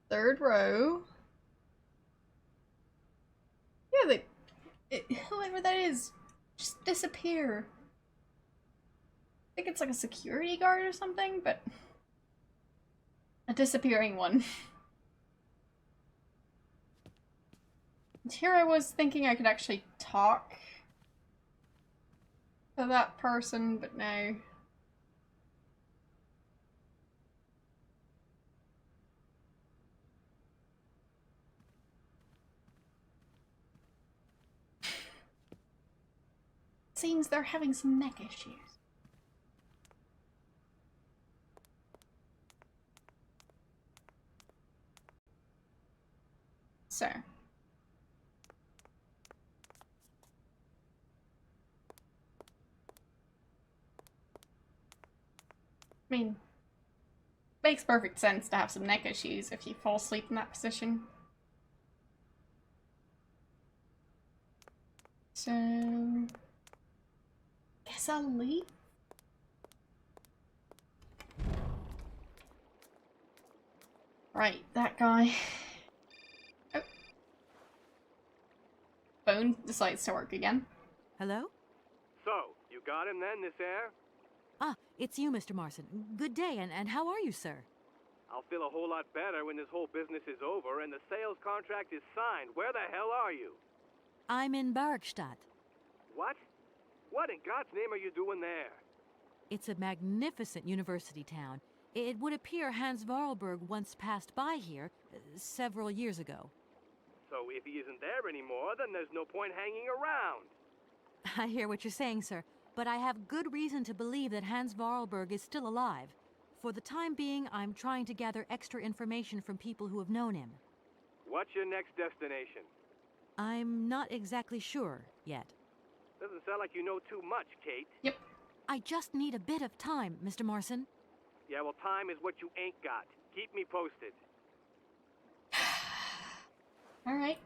Third row. Yeah, whoever that is, just disappear. I think it's like a security guard or something, but a disappearing one. And here I was thinking I could actually talk to that person, but no. Seems they're having some neck issues. So. I mean, makes perfect sense to have some neck issues if you fall asleep in that position. So, guess I'll leave. Right, that guy. Oh. Phone decides to work again. Hello? So, you got him then, this air? Ah, it's you, Mr. Marson. Good day, and how are you, sir? I'll feel a whole lot better when this whole business is over and the sales contract is signed. Where the hell are you? I'm in Barkstadt. What? What in God's name are you doing there? It's a magnificent university town. It would appear Hans Vorarlberg once passed by here several years ago. So if he isn't there anymore, then there's no point hanging around. I hear what you're saying, sir, but I have good reason to believe that Hans Vorarlberg is still alive. For the time being, I'm trying to gather extra information from people who have known him. What's your next destination? I'm not exactly sure yet. Doesn't sound like you know too much, Kate. Yep. I just need a bit of time, Mr. Marson. Yeah, well, time is what you ain't got. Keep me posted. Alright.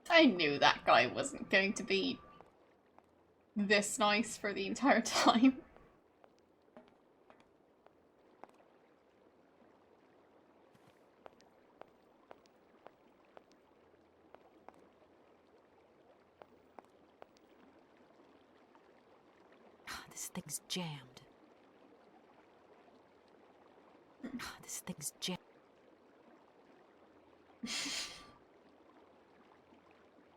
I knew that guy wasn't going to be this nice for the entire time. This thing's jammed. This thing's jammed.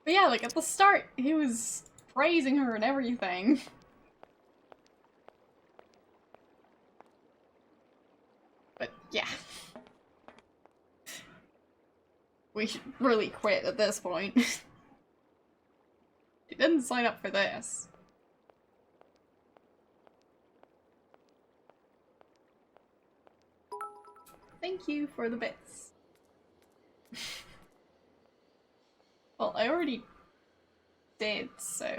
But yeah, like at the start, he was praising her and everything. But yeah. We should really quit at this point. She didn't sign up for this. Thank you for the bits. Well, I already did, so...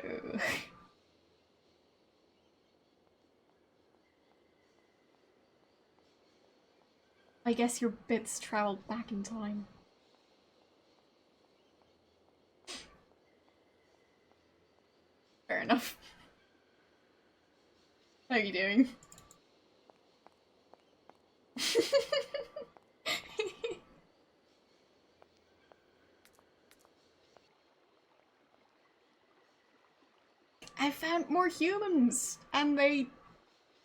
I guess your bits traveled back in time. Fair enough. How are you doing? I found more humans, and they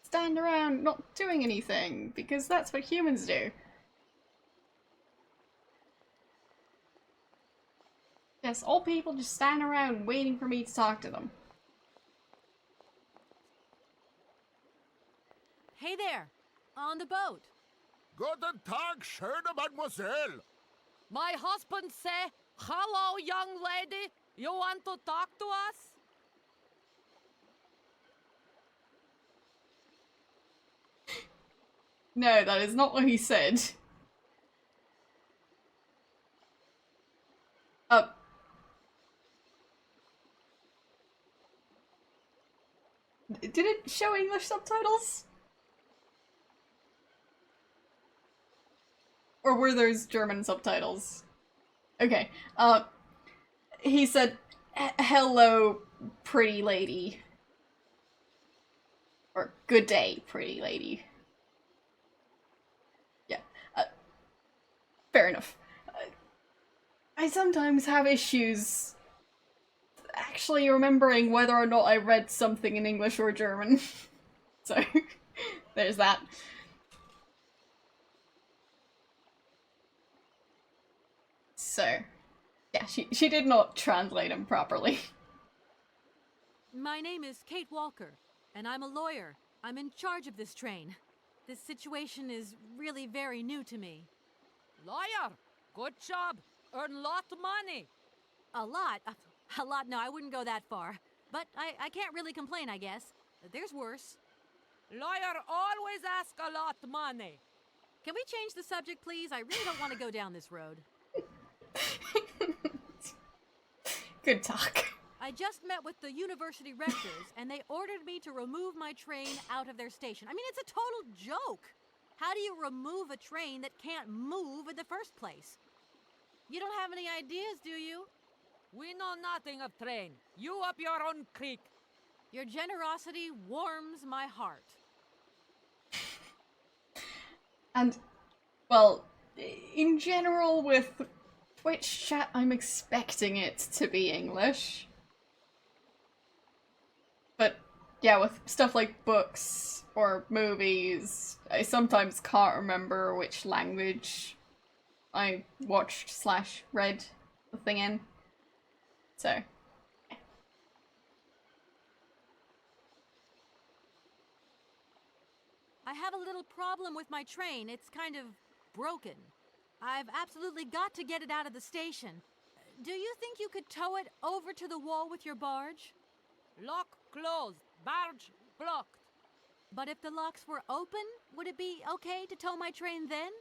stand around not doing anything, because that's what humans do. Yes, all people just stand around waiting for me to talk to them. Hey there! On the boat! Guten Tag, schöne Mademoiselle. My husband say, hello, young lady! You want to talk to us? No, that is not what he said. Did it show English subtitles? Or were those German subtitles? Okay, he said, hello, pretty lady. Or, good day, pretty lady. Yeah, fair enough. I sometimes have issues actually remembering whether or not I read something in English or German. So, there's that. So, yeah, she did not translate him properly. My name is Kate Walker, and I'm a lawyer. I'm in charge of this train. This situation is really very new to me. Lawyer! Good job! Earn lot of money! A lot? A lot? No, I wouldn't go that far. But I can't really complain, I guess. There's worse. Lawyer always ask a lot money. Can we change the subject, please? I really don't want to go down this road. Good talk. I just met with the university rectors, and they ordered me to remove my train out of their station. I mean, it's a total joke. How do you remove a train that can't move in the first place? You don't have any ideas, do you? We know nothing of train. You up your own creek. Your generosity warms my heart. And, well, in general with Twitch chat, I'm expecting it to be English. But, yeah, with stuff like books or movies, I sometimes can't remember which language I watched/read the thing in. So, I have a little problem with my train. It's kind of broken. I've absolutely got to get it out of the station. Do you think you could tow it over to the wall with your barge? Lock closed. Barge blocked. But if the locks were open, would it be okay to tow my train then?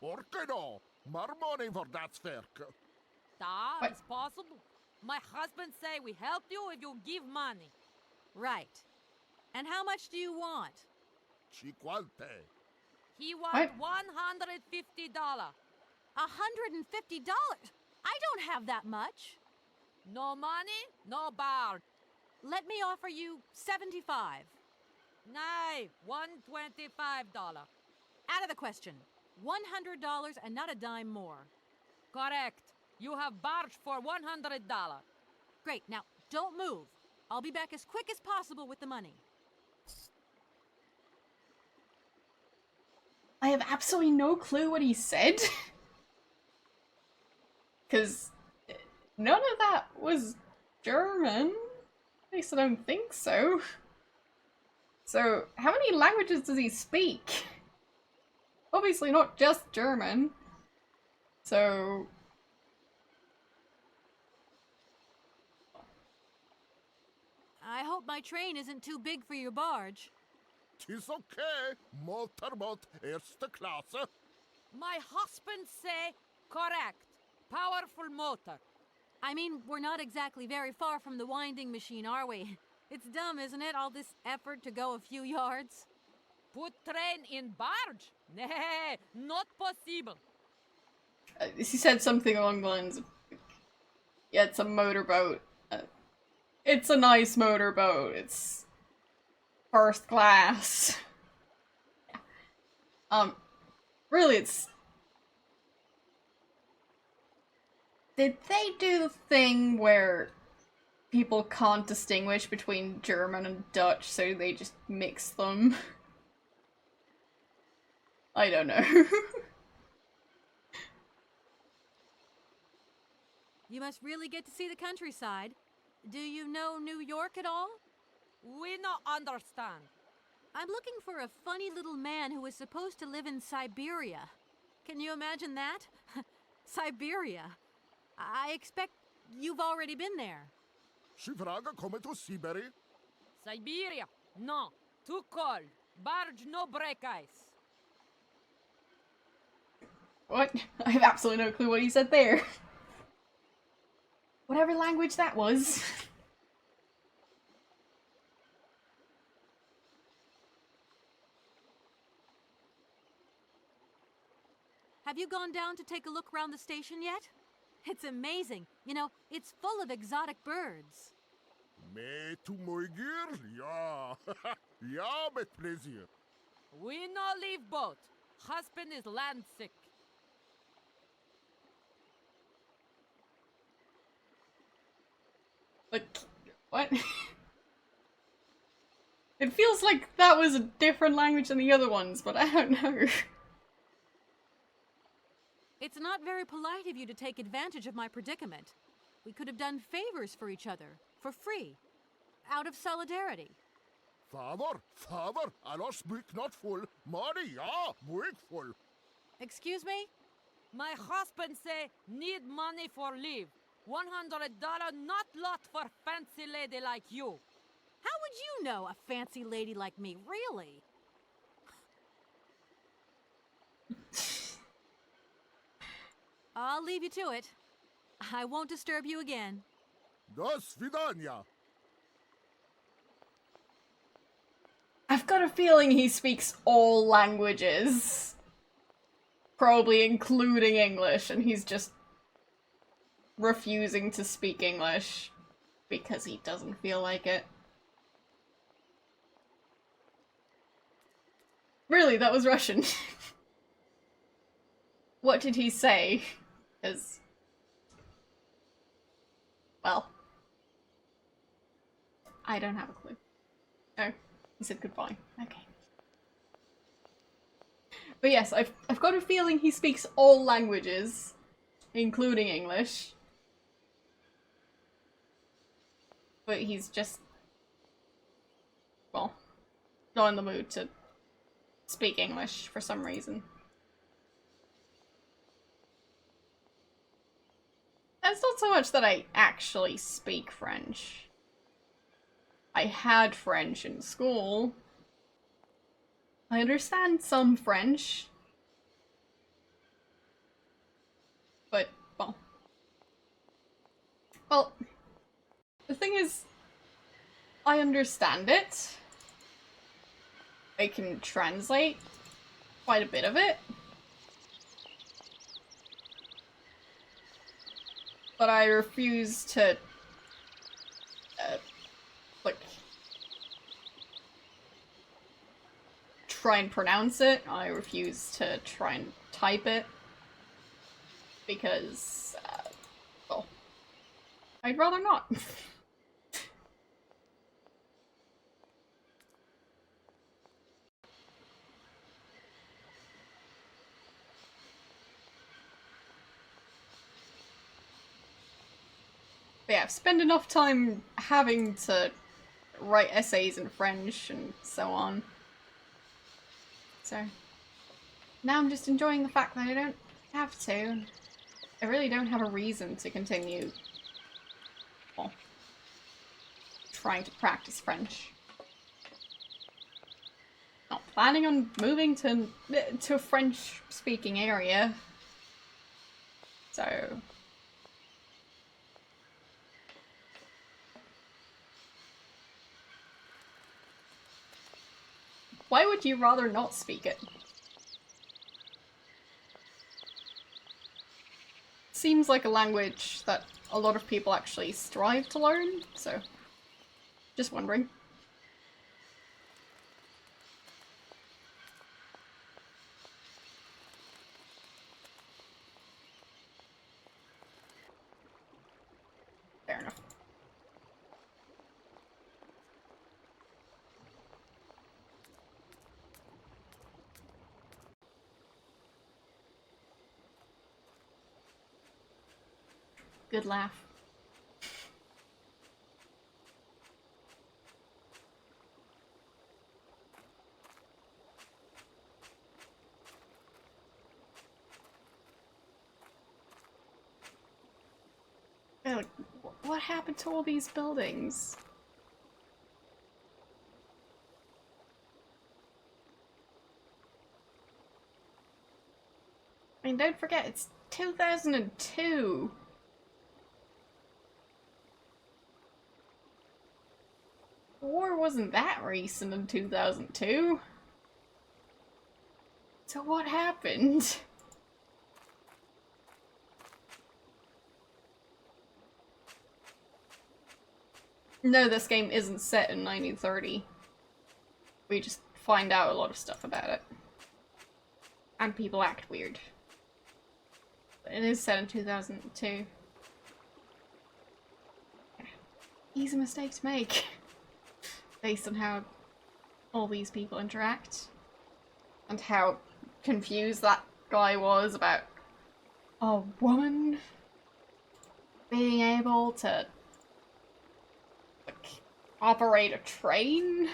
Por qué no? More money for that Zwerg. It's possible. My husband say we help you if you give money. Right. And how much do you want? Cinquante. He wants $150. $150? I don't have that much. No money, no barge. Let me offer you $75. Nay, $125. Out of the question. $100 and not a dime more. Correct. You have barge for $100. Great. Now, don't move. I'll be back as quick as possible with the money. I have absolutely no clue what he said. Because none of that was German. At least I don't think so. So, how many languages does he speak? Obviously not just German. So... I hope my train isn't too big for your barge. Tis okay. Motorboat erste Klasse. My husband say correct. Powerful motor. I mean, we're not exactly very far from the winding machine, are we? It's dumb, isn't it? All this effort to go a few yards. Put train in barge? Nay, not possible. He said something along the lines of, yeah, it's a motorboat. It's a nice motorboat. It's first class. Really, it's... Did they do the thing where people can't distinguish between German and Dutch, so they just mix them? I don't know. You must really get to see the countryside. Do you know New York at all? We not understand. I'm looking for a funny little man who is supposed to live in Syberia. Can you imagine that? Syberia. I expect you've already been there. Sie Frage komme to Syberia. Syberia? No. Too cold. Barge no break ice. What? I have absolutely no clue what he said there. Whatever language that was. Have you gone down to take a look around the station yet? It's amazing. You know, it's full of exotic birds. Me to my girl? Ja. Ja, mit pleasure. We no leave boat. Husband is land sick. Like, what? It feels like that was a different language than the other ones, but I don't know. It's not very polite of you to take advantage of my predicament. We could have done favors for each other, for free, out of solidarity. Father, I don't speak not full. Money, ja, big full. Excuse me? My husband say need money for leave. $100 not lot for fancy lady like you. How would you know a fancy lady like me, really? I'll leave you to it. I won't disturb you again. До свидания. I've got a feeling he speaks all languages. Probably including English, and he's just refusing to speak English because he doesn't feel like it. Really, that was Russian. What did he say? Because, well, I don't have a clue. Oh, he said goodbye. Okay. But yes, I've got a feeling he speaks all languages, including English. But he's just, well, not in the mood to speak English for some reason. And it's not so much that I actually speak French. I had French in school. I understand some French. But, well, the thing is, I understand it. I can translate quite a bit of it. But I refuse to, like, try and pronounce it. I refuse to try and type it. Because, well, I'd rather not. But yeah, I've spent enough time having to write essays in French and so on. So now I'm just enjoying the fact that I don't have to. I really don't have a reason to continue, well, trying to practice French. Not planning on moving to a French-speaking area. So why would you rather not speak it? Seems like a language that a lot of people actually strive to learn, so just wondering. Fair enough. Good laugh. Like, what happened to all these buildings? I mean, don't forget, it's 2002. The war wasn't that recent in 2002. So what happened? No, this game isn't set in 1930. We just find out a lot of stuff about it. And people act weird. But it is set in 2002. Yeah. Easy mistake to make. Based on how all these people interact. And how confused that guy was about a woman being able to, like, operate a train.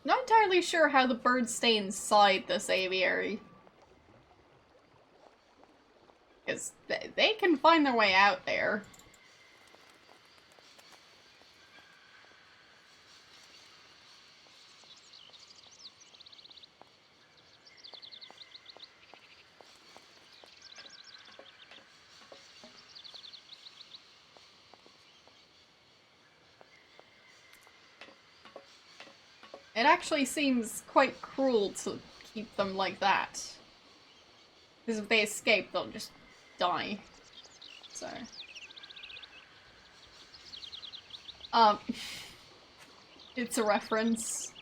not entirely sure how the birds stay inside this aviary. Because they can find their way out there. It actually seems quite cruel to keep them like that. Because if they escape, they'll just die. So... it's a reference.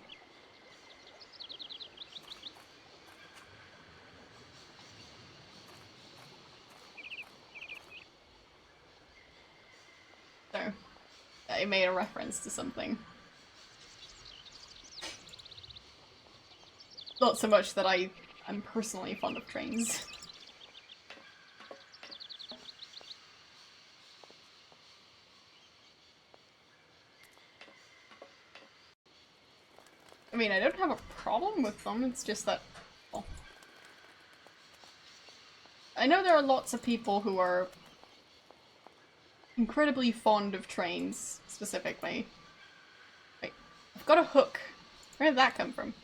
So, I made a reference to something. Not so much that I'm personally fond of trains. I mean, I don't have a problem with them, it's just that... well, I know there are lots of people who are incredibly fond of trains, specifically. Wait, I've got a hook. Where did that come from?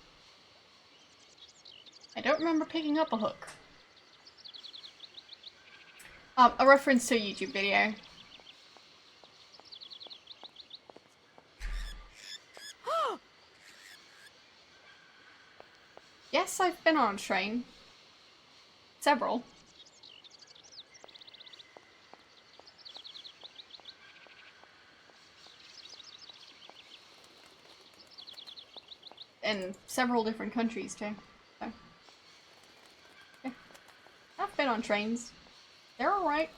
I don't remember picking up a hook. A reference to a YouTube video. Yes, I've been on a train. Several. In several different countries too. So. Yeah. I've been on trains. They're alright.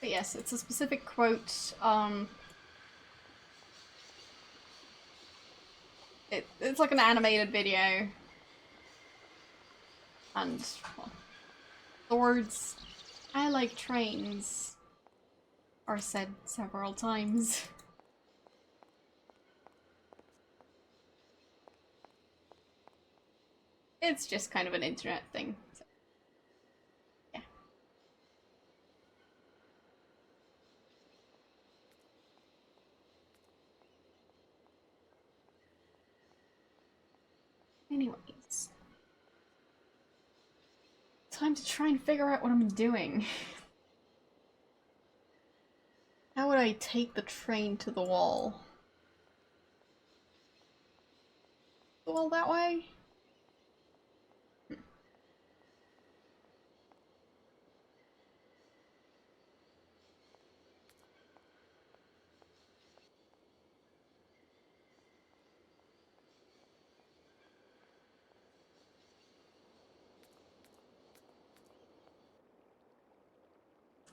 But yes, it's a specific quote. It's like an animated video. And, well, the words, "I like trains," are said several times. It's just kind of an internet thing. So. Yeah. Anyways. Time to try and figure out what I'm doing. How would I take the train to the wall? The wall that way?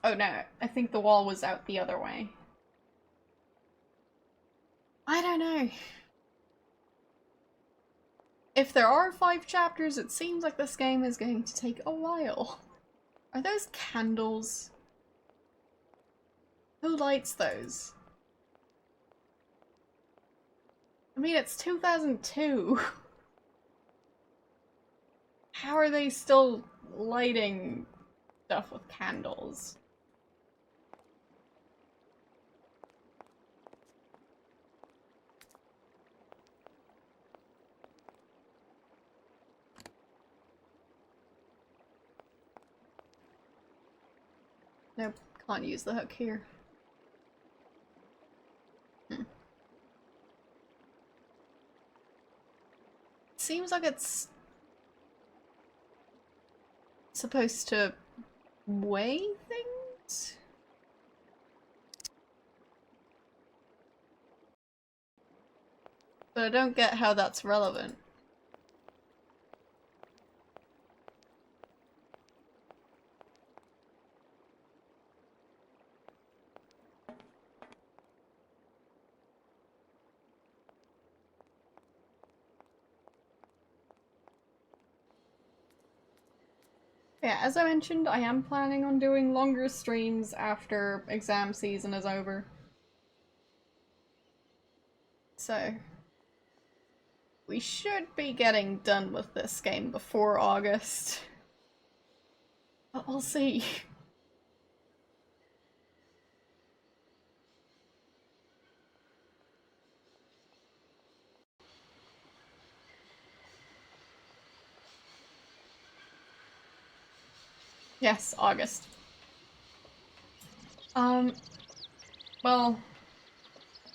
Oh no, I think the wall was out the other way. I don't know. If there are 5 chapters, it seems like this game is going to take a while. Are those candles? Who lights those? I mean, it's 2002. How are they still lighting stuff with candles? Nope, can't use the hook here. Seems like it's supposed to weigh things? But I don't get how that's relevant. Yeah, as I mentioned, I am planning on doing longer streams after exam season is over. So, we should be getting done with this game before August. But we'll see. Yes, August. Well,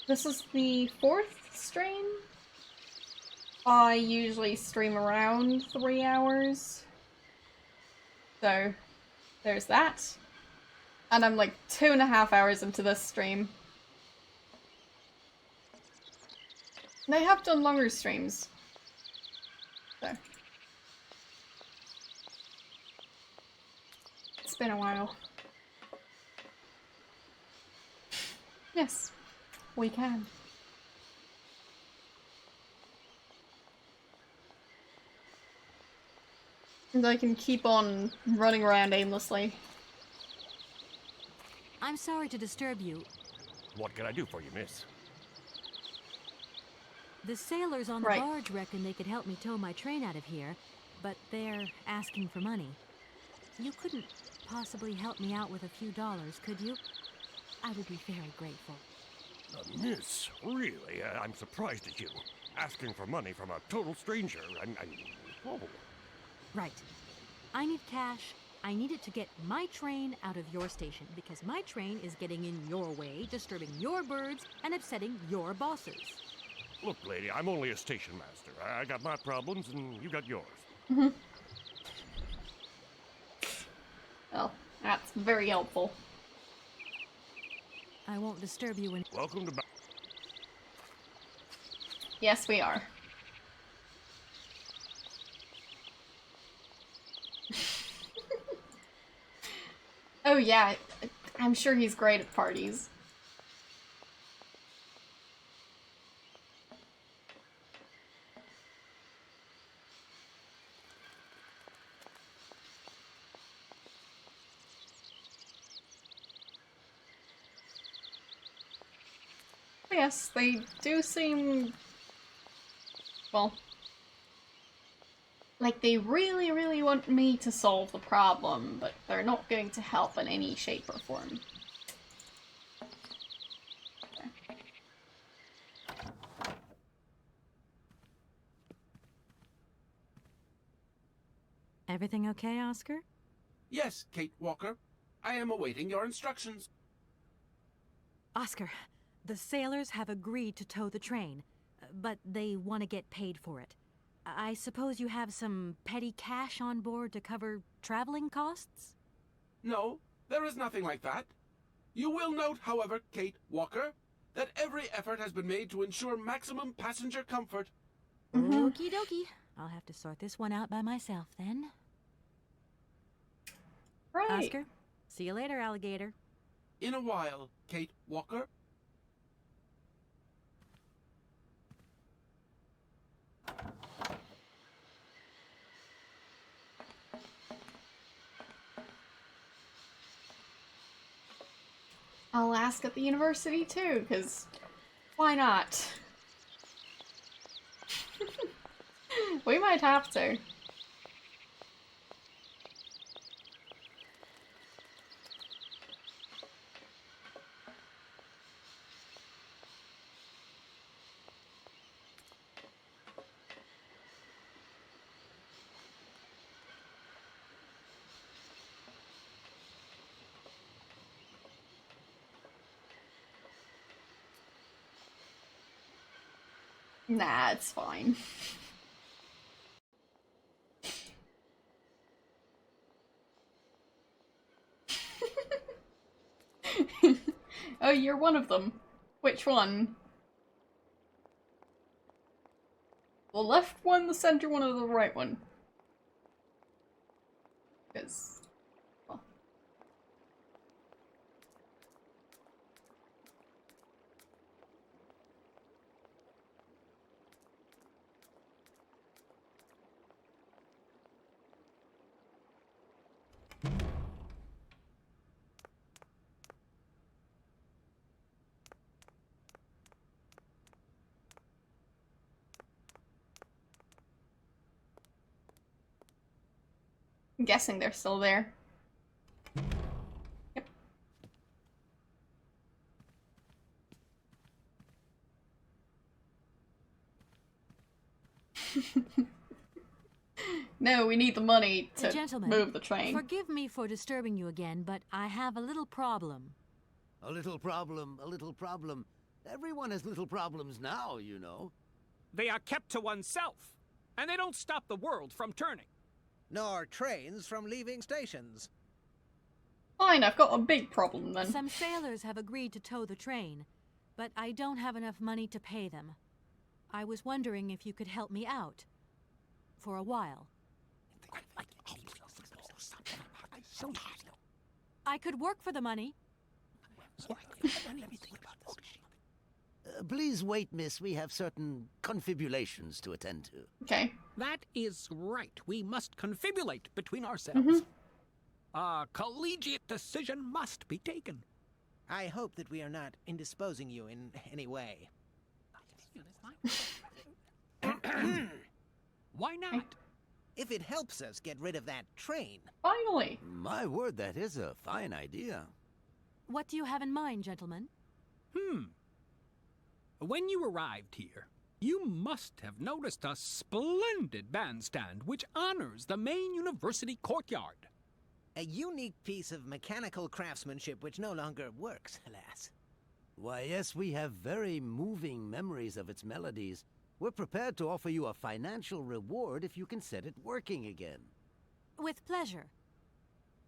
this is the 4th stream. I usually stream around 3 hours. So, there's that. And I'm like 2.5 hours into this stream. They have done longer streams. So. It's been a while. Yes, we can. And I can keep on running around aimlessly. I'm sorry to disturb you. What can I do for you, miss? The sailors on the Right. barge reckon they could help me tow my train out of here, but they're asking for money. You couldn't possibly help me out with a few dollars, could you? I would be very grateful. Miss, really? I'm surprised at you. Asking for money from a total stranger. Oh. Right. I need cash. I need it to get my train out of your station, because my train is getting in your way, disturbing your birds, and upsetting your bosses. Look, lady, I'm only a station master. I got my problems, and you got yours. Well, that's very helpful. I won't disturb you when... Welcome to... Yes, we are. Oh yeah, I'm sure he's great at parties. Yes, they do seem... well... like they really, really want me to solve the problem, but they're not going to help in any shape or form. Everything okay, Oscar? Yes, Kate Walker. I am awaiting your instructions. Oscar, the sailors have agreed to tow the train, but they want to get paid for it. I suppose you have some petty cash on board to cover traveling costs? No, there is nothing like that. You will note, however, Kate Walker, that every effort has been made to ensure maximum passenger comfort. Okie dokie. I'll have to sort this one out by myself then. Right. Oscar, see you later, alligator. In a while, Kate Walker. I'll ask at the university too, because why not? We might have to. Nah, it's fine. Oh, you're one of them. Which one? The left one, the center one, or the right one? Because... well... I'm guessing they're still there. Yep. No, we need the money to Gentlemen, move the train. Forgive me for disturbing you again, but I have a little problem. A little problem, a little problem. Everyone has little problems now, you know. They are kept to oneself, and they don't stop the world from turning. Nor trains from leaving stations. Fine, I've got a big problem then. Some sailors have agreed to tow the train, but I don't have enough money to pay them. I was wondering if you could help me out. For a while. I could work for the money. Please wait, miss. We have certain confibulations to attend to. Okay. That is right. We must confibulate between ourselves. A collegiate decision must be taken. I hope that we are not indisposing you in any way. Why not? If it helps us get rid of that train. Finally. My word, that is a fine idea. What do you have in mind, gentlemen? When you arrived here, you must have noticed a splendid bandstand which honors the main university courtyard. A unique piece of mechanical craftsmanship which no longer works, alas. Why, yes, we have very moving memories of its melodies. We're prepared to offer you a financial reward if you can set it working again. With pleasure.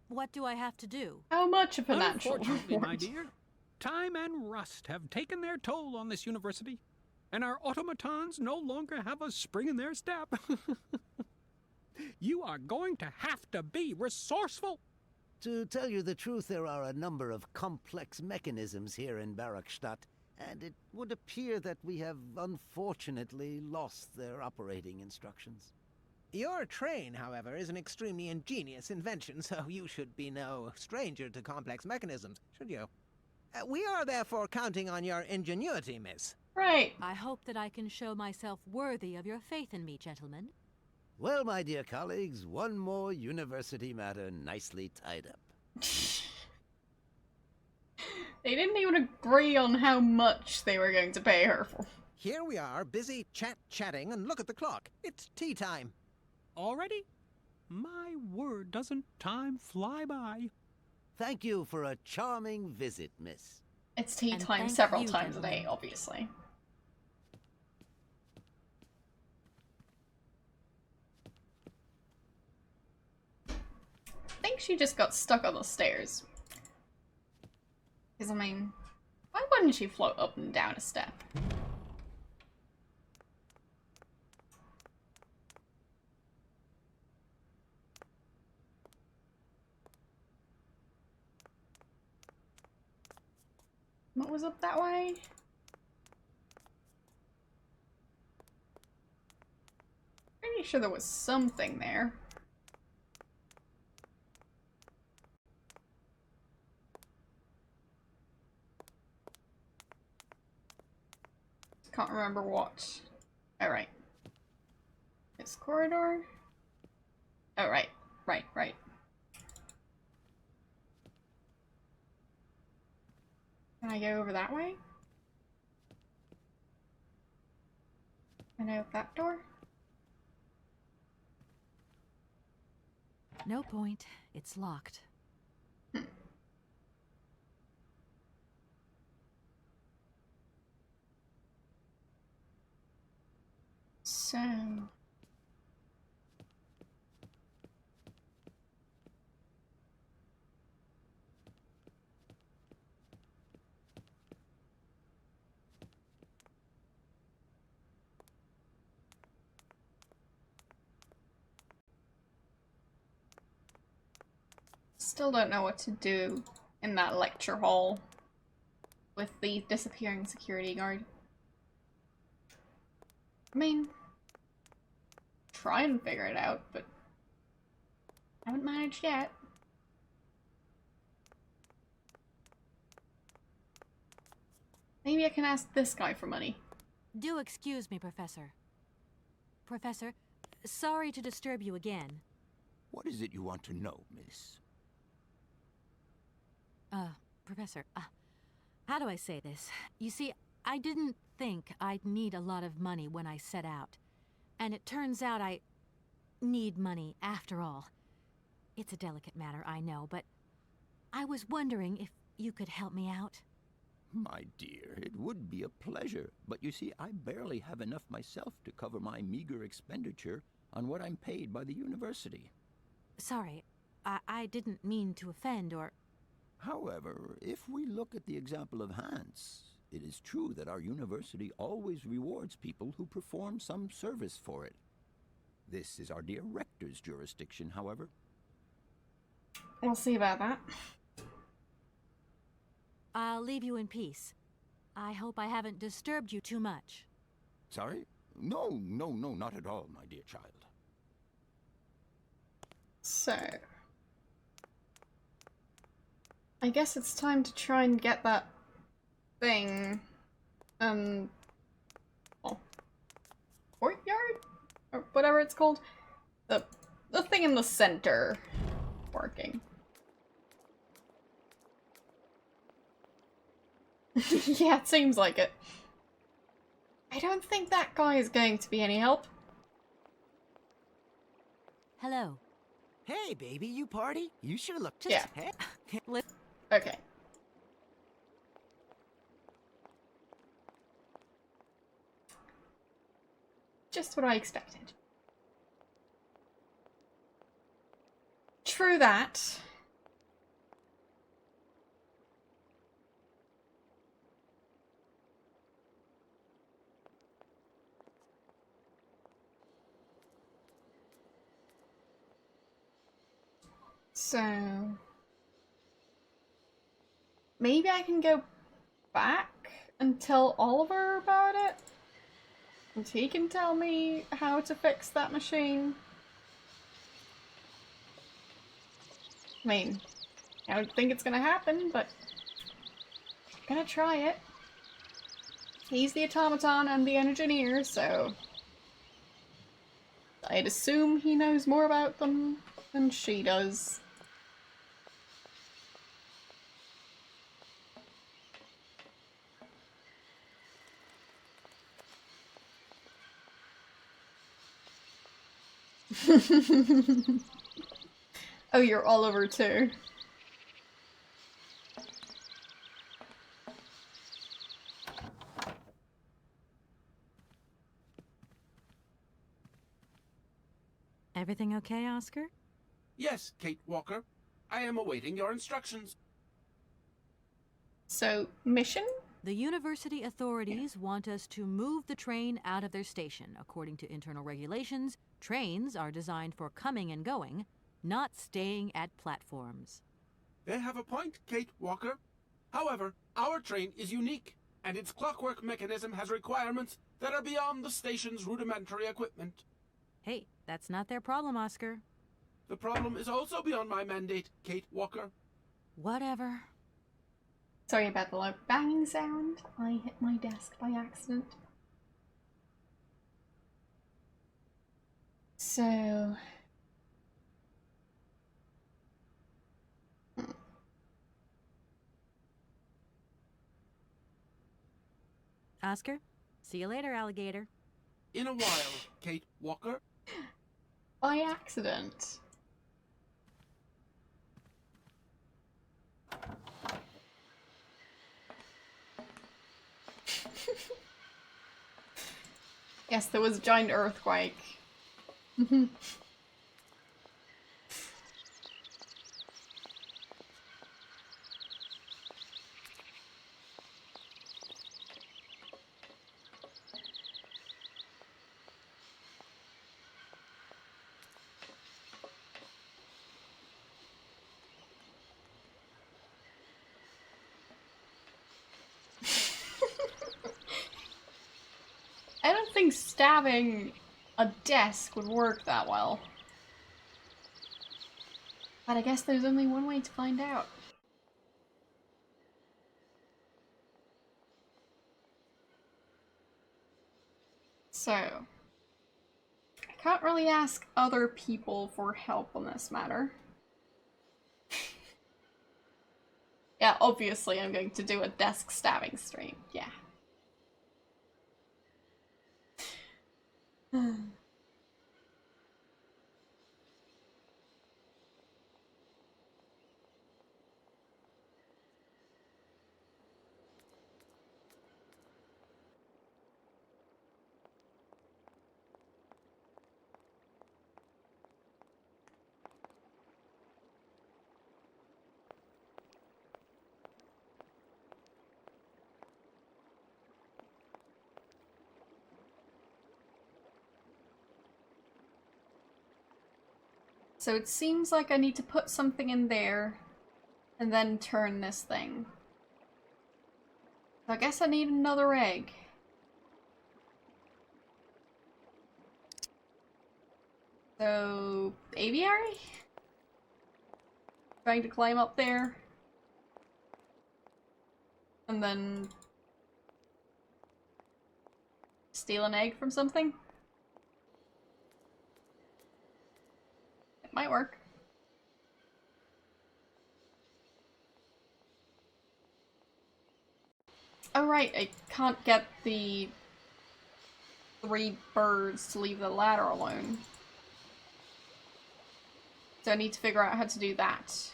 What do I have to do? How much a financial Unfortunately, reward? my dear, time and rust have taken their toll on this university, and our automatons no longer have a spring in their step. You are going to have to be resourceful. To tell you the truth, there are a number of complex mechanisms here in Barakstadt, and it would appear that we have unfortunately lost their operating instructions. Your train, however, is an extremely ingenious invention, so you should be no stranger to complex mechanisms, should you? We are therefore counting on your ingenuity, miss. Right. I hope that I can show myself worthy of your faith in me, gentlemen. Well, my dear colleagues, one more university matter nicely tied up. They didn't even agree on how much they were going to pay her for. Here we are, busy chatting, and look at the clock. It's tea time. Already? My word, doesn't time fly by? Thank you for a charming visit, miss. It's tea And time thank several you, times a day, gentlemen. obviously. I think she just got stuck on the stairs. Because, I mean, why wouldn't she float up and down a step? What was up that way? Pretty sure there was something there. Can't remember what. Alright. This corridor? Oh, right. Right. Can I go over that way? Can I open that door? No point. It's locked. So... Still don't know what to do in that lecture hall with the disappearing security guard. I mean, try and figure it out, but haven't managed yet. Maybe I can ask this guy for money. Do excuse me, Professor. Professor, sorry to disturb you again. What is it you want to know, miss? Professor, how do I say this? You see, I didn't think I'd need a lot of money when I set out. And it turns out I need money after all. It's a delicate matter, I know, but I was wondering if you could help me out. My dear, it would be a pleasure, but you see, I barely have enough myself to cover my meager expenditure on what I'm paid by the university. Sorry, I didn't mean to offend or... However, if we look at the example of Hans, it is true that our university always rewards people who perform some service for it. This is our dear rector's jurisdiction, however. We'll see about that. I'll leave you in peace. I hope I haven't disturbed you too much. Sorry? No, not at all, my dear child. So... I guess it's time to try and get that thing, well, courtyard? Or whatever it's called? The thing in the center working. Yeah, it seems like it. I don't think that guy is going to be any help. Hello. Hey, baby, you party? You sure look just Yeah. Okay. Just what I expected. True that. So... maybe I can go back and tell Oliver about it? And he can tell me how to fix that machine? I mean, I don't think it's gonna happen, but I'm gonna try it. He's the automaton and the engineer, so I'd assume he knows more about them than she does. Oh, you're Oliver too. Everything okay, Oscar? Yes, Kate Walker. I am awaiting your instructions. So, mission? The university authorities want us to move the train out of their station. According to internal regulations, trains are designed for coming and going, not staying at platforms. They have a point, Kate Walker. However, our train is unique, and its clockwork mechanism has requirements that are beyond the station's rudimentary equipment. Hey, that's not their problem, Oscar. The problem is also beyond my mandate, Kate Walker. Whatever. Sorry about the loud banging sound. I hit my desk by accident. So... Oscar, see you later, alligator. In a while, Kate Walker. By accident. Yes, there was a giant earthquake. I don't think stabbing a desk would work that well. But I guess there's only one way to find out. So, I Can't really ask other people for help on this matter. Yeah, obviously I'm going to do a desk stabbing stream. Yeah. So it seems like I need to put something in there and then turn this thing. So I guess I need another egg. So, aviary? Trying to climb up there. And then steal an egg from something? It might work. Oh right, I can't get the 3 birds to leave the ladder alone. So I need to figure out how to do that.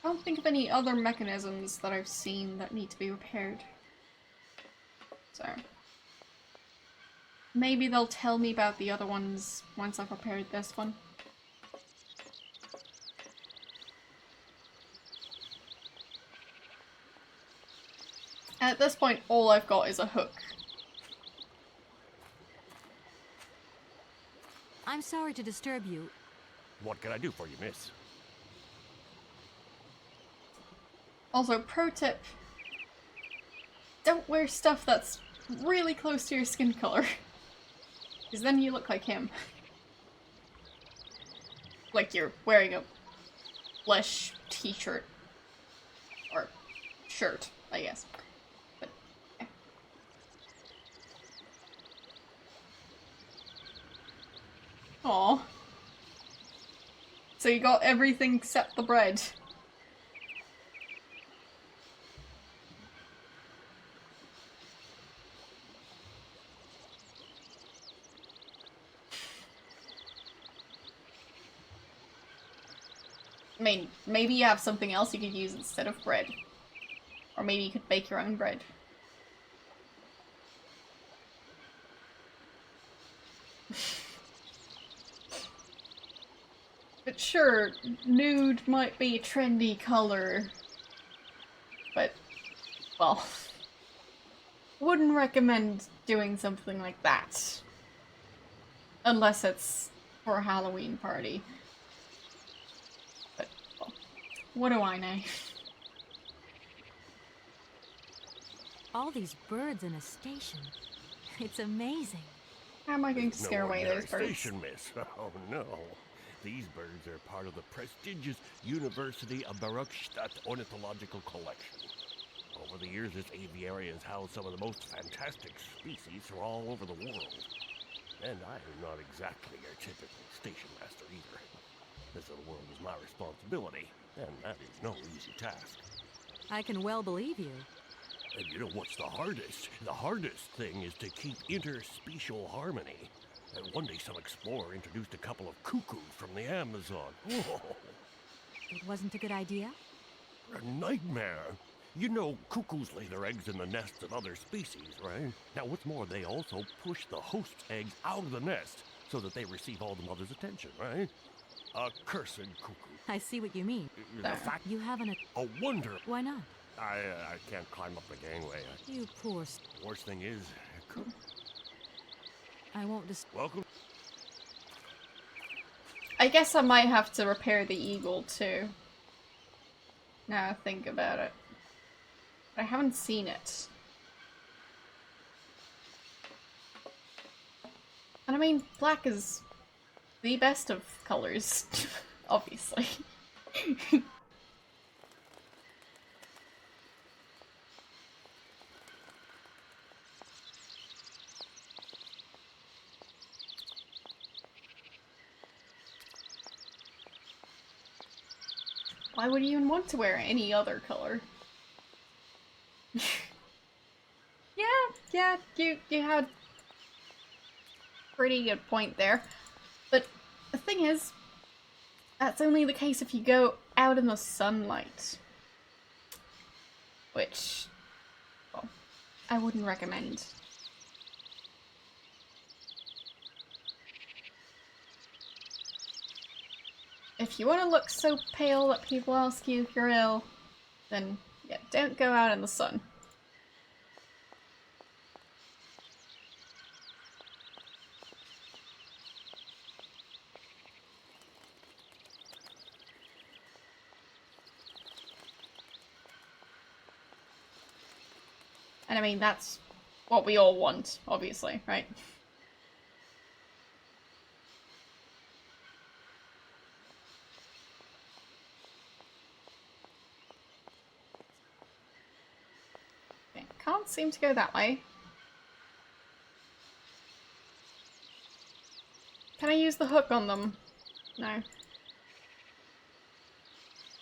I don't think of any other mechanisms that I've seen that need to be repaired. So maybe they'll tell me about the other ones once I've repaired this one. At this point, all I've got is a hook. I'm sorry to disturb you. What can I do for you, miss? Also, pro tip, don't wear stuff that's really close to your skin color. Because then you look like him. Like you're wearing a flesh t-shirt. Or shirt, I guess. But, yeah. Aww. So you got everything except the bread. I mean, maybe you have something else you could use instead of bread. Or maybe you could bake your own bread. But sure, nude might be a trendy color. But, well, wouldn't recommend doing something like that. Unless it's for a Halloween party. But, well, what do I know? All these birds in a station. It's amazing. How am I going to No scare away those birds? station, miss. Oh no. These birds are part of the prestigious University of Baruchstadt Ornithological Collection. Over the years, this aviary has housed some of the most fantastic species from all over the world. And I am not exactly your typical station master either. This little world is my responsibility, and that is no easy task. I can well believe you. And you know what's the hardest? The hardest thing is to keep interspecial harmony. And one day some explorer introduced a couple of cuckoos from the Amazon. Oh, It wasn't a good idea? a nightmare. You know, cuckoos lay their eggs in the nests of other species, right? Now, what's more, they also push the host's eggs out of the nest so that they receive all the mother's attention, right? A cursed cuckoo. I see what you mean. The fact You haven't a wonder. Why not? I can't climb up the gangway. You poor Worst thing is, I won't welcome. I guess I might have to repair the eagle too. Now I think about it. I haven't seen it. And I mean, black is the best of colors, obviously. Why would you even want to wear any other color? Yeah, you had a pretty good point there. But the thing is, that's only the case if you go out in the sunlight. Which, well, I wouldn't recommend. If you want to look so pale that people ask you if you're ill, then yeah, don't go out in the sun. And I mean, that's what we all want, obviously, right? Okay, can't seem to go that way. Can I use the hook on them? No.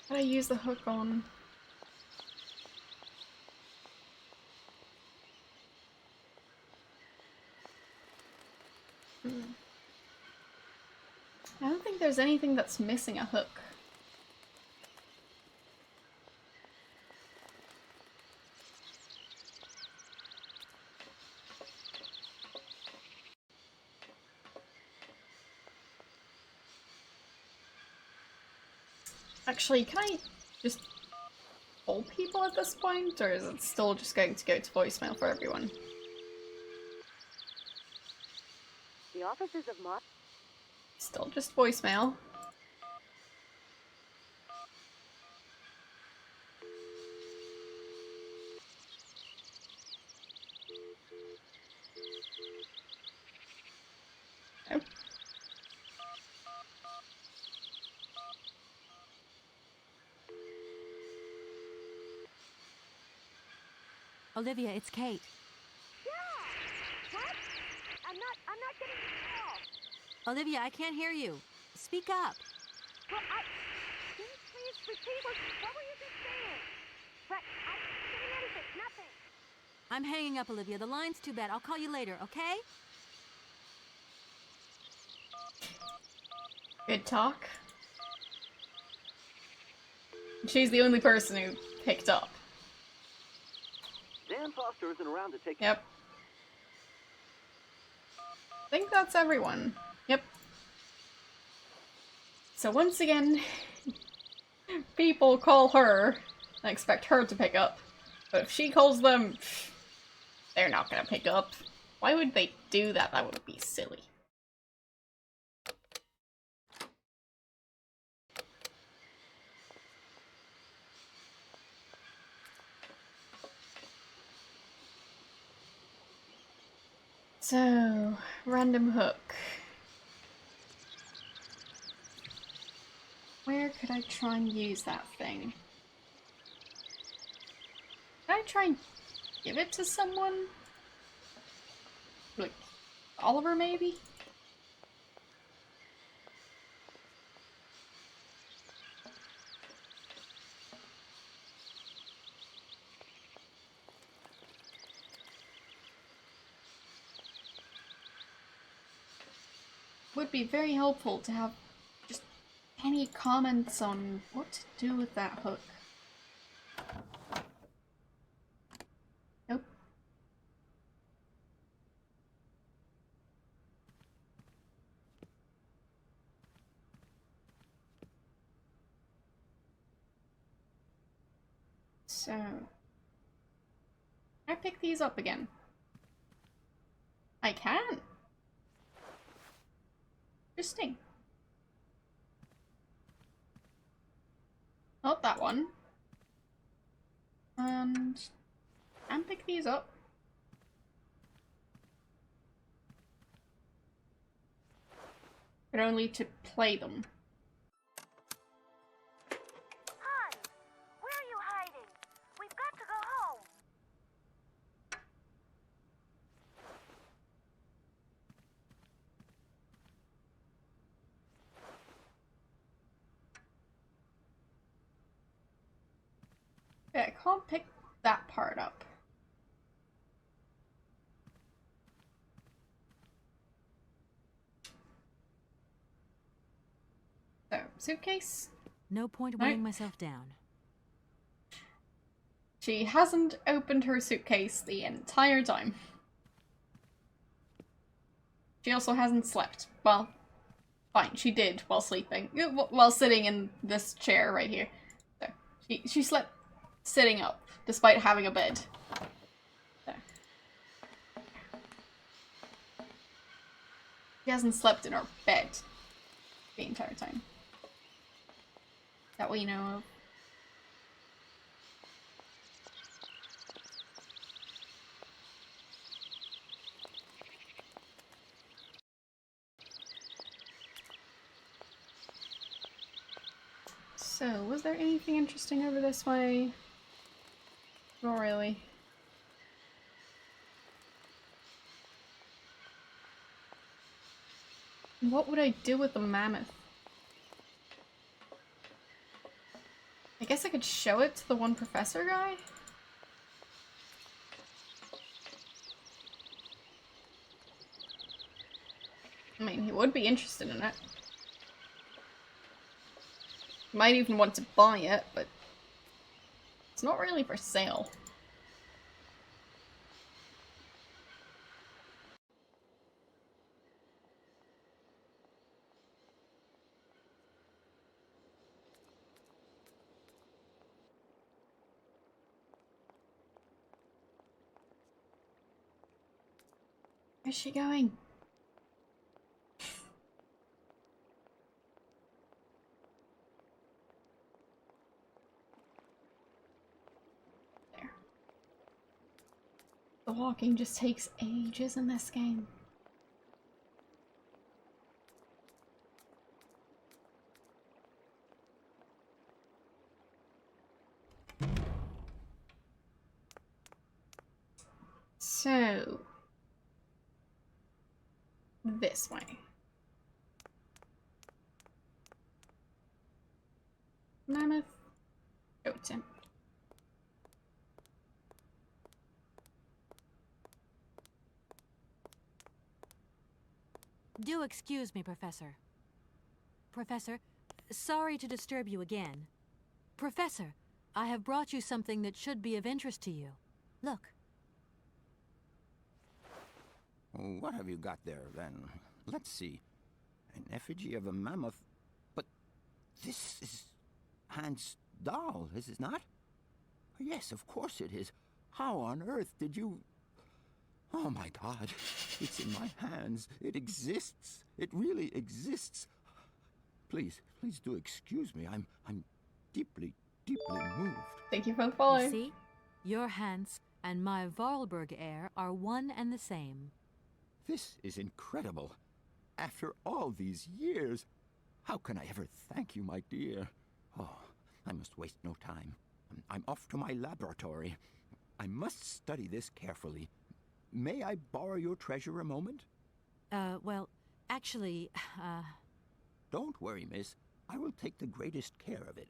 Can I use the hook on... I don't think there's anything that's missing a hook. Actually, can I just call people at this point, or is it still just going to go to voicemail for everyone? The offices of Mod. Still just voicemail. Oh. Olivia, it's Kate. Yeah! What? I'm not getting the call. Olivia, I can't hear you. Speak up. Well, please repeat what were you just saying? But I didn't hear anything, nothing. I'm hanging up, Olivia. The line's too bad. I'll call you later, okay? Good talk. She's the only person who picked up. Dan Foster isn't around to take. Yep. I think that's everyone. Yep. So once again, people call her and expect her to pick up. But if she calls them, they're not gonna pick up. Why would they do that? That would be silly. So, random hook. Where could I try and use that thing? Can I try and give it to someone? Like, Oliver, maybe? Would be very helpful to have just any comments on what to do with that hook. Nope. So, can I pick these up again? I can. Interesting. Not that one. And pick these up. but only to play them. Hans, where are you hiding? We've got to go home. Yeah, I can't pick that part up. So, suitcase? No point weighing myself down. She hasn't opened her suitcase the entire time. She also hasn't slept. Well, fine, she did while sleeping. While sitting in this chair right here. So, she slept sitting up, despite having a bed. So. She hasn't slept in her bed the entire time. That we know of. So, was there anything interesting over this way? Not really. What would I do with the mammoth? I guess I could show it to the one professor guy? I mean, he would be interested in it. He might even want to buy it, but it's not really for sale. Where's she going? There. The walking just takes ages in this game. So, this way. Mammoth, goat. Do excuse me, Professor. Professor, sorry to disturb you again. Professor, I have brought you something that should be of interest to you. Look. What have you got there, then? Let's see. An effigy of a mammoth. But this is Hans' doll, is it not? Yes, of course it is. How on earth did you... Oh, my God. It's in my hands. It exists. It really exists. Please do excuse me. I'm deeply, deeply moved. Thank you for the follow. You see? Your Hans and my Vorarlberg heir are one and the same. This is incredible. After all these years, how can I ever thank you, my dear? Oh, I must waste no time. I'm off to my laboratory. I must study this carefully. May I borrow your treasure a moment? Well, actually, Don't worry, miss. I will take the greatest care of it.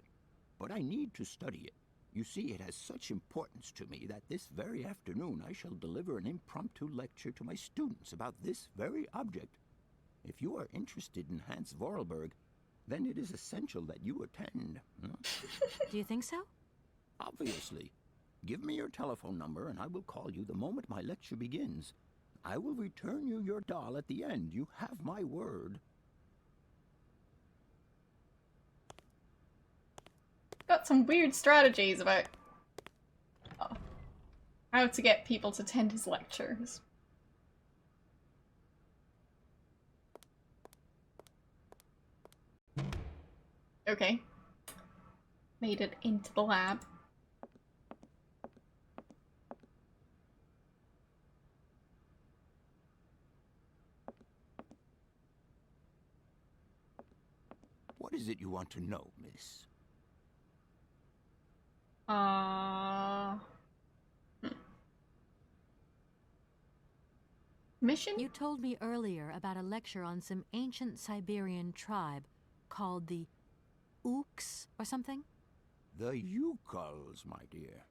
But I need to study it. You see, it has such importance to me that this very afternoon I shall deliver an impromptu lecture to my students about this very object. If you are interested in Hans Vorarlberg, then it is essential that you attend. Do you think so? Obviously. Give me your telephone number and I will call you the moment my lecture begins. I will return you your doll at the end. You have my word. Got some weird strategies about how to get people to attend his lectures. Okay. Made it into the lab. What is it you want to know, miss? Mission? You told me earlier about a lecture on some ancient Siberian tribe called the Ooks or something? The Yukuls, my dear.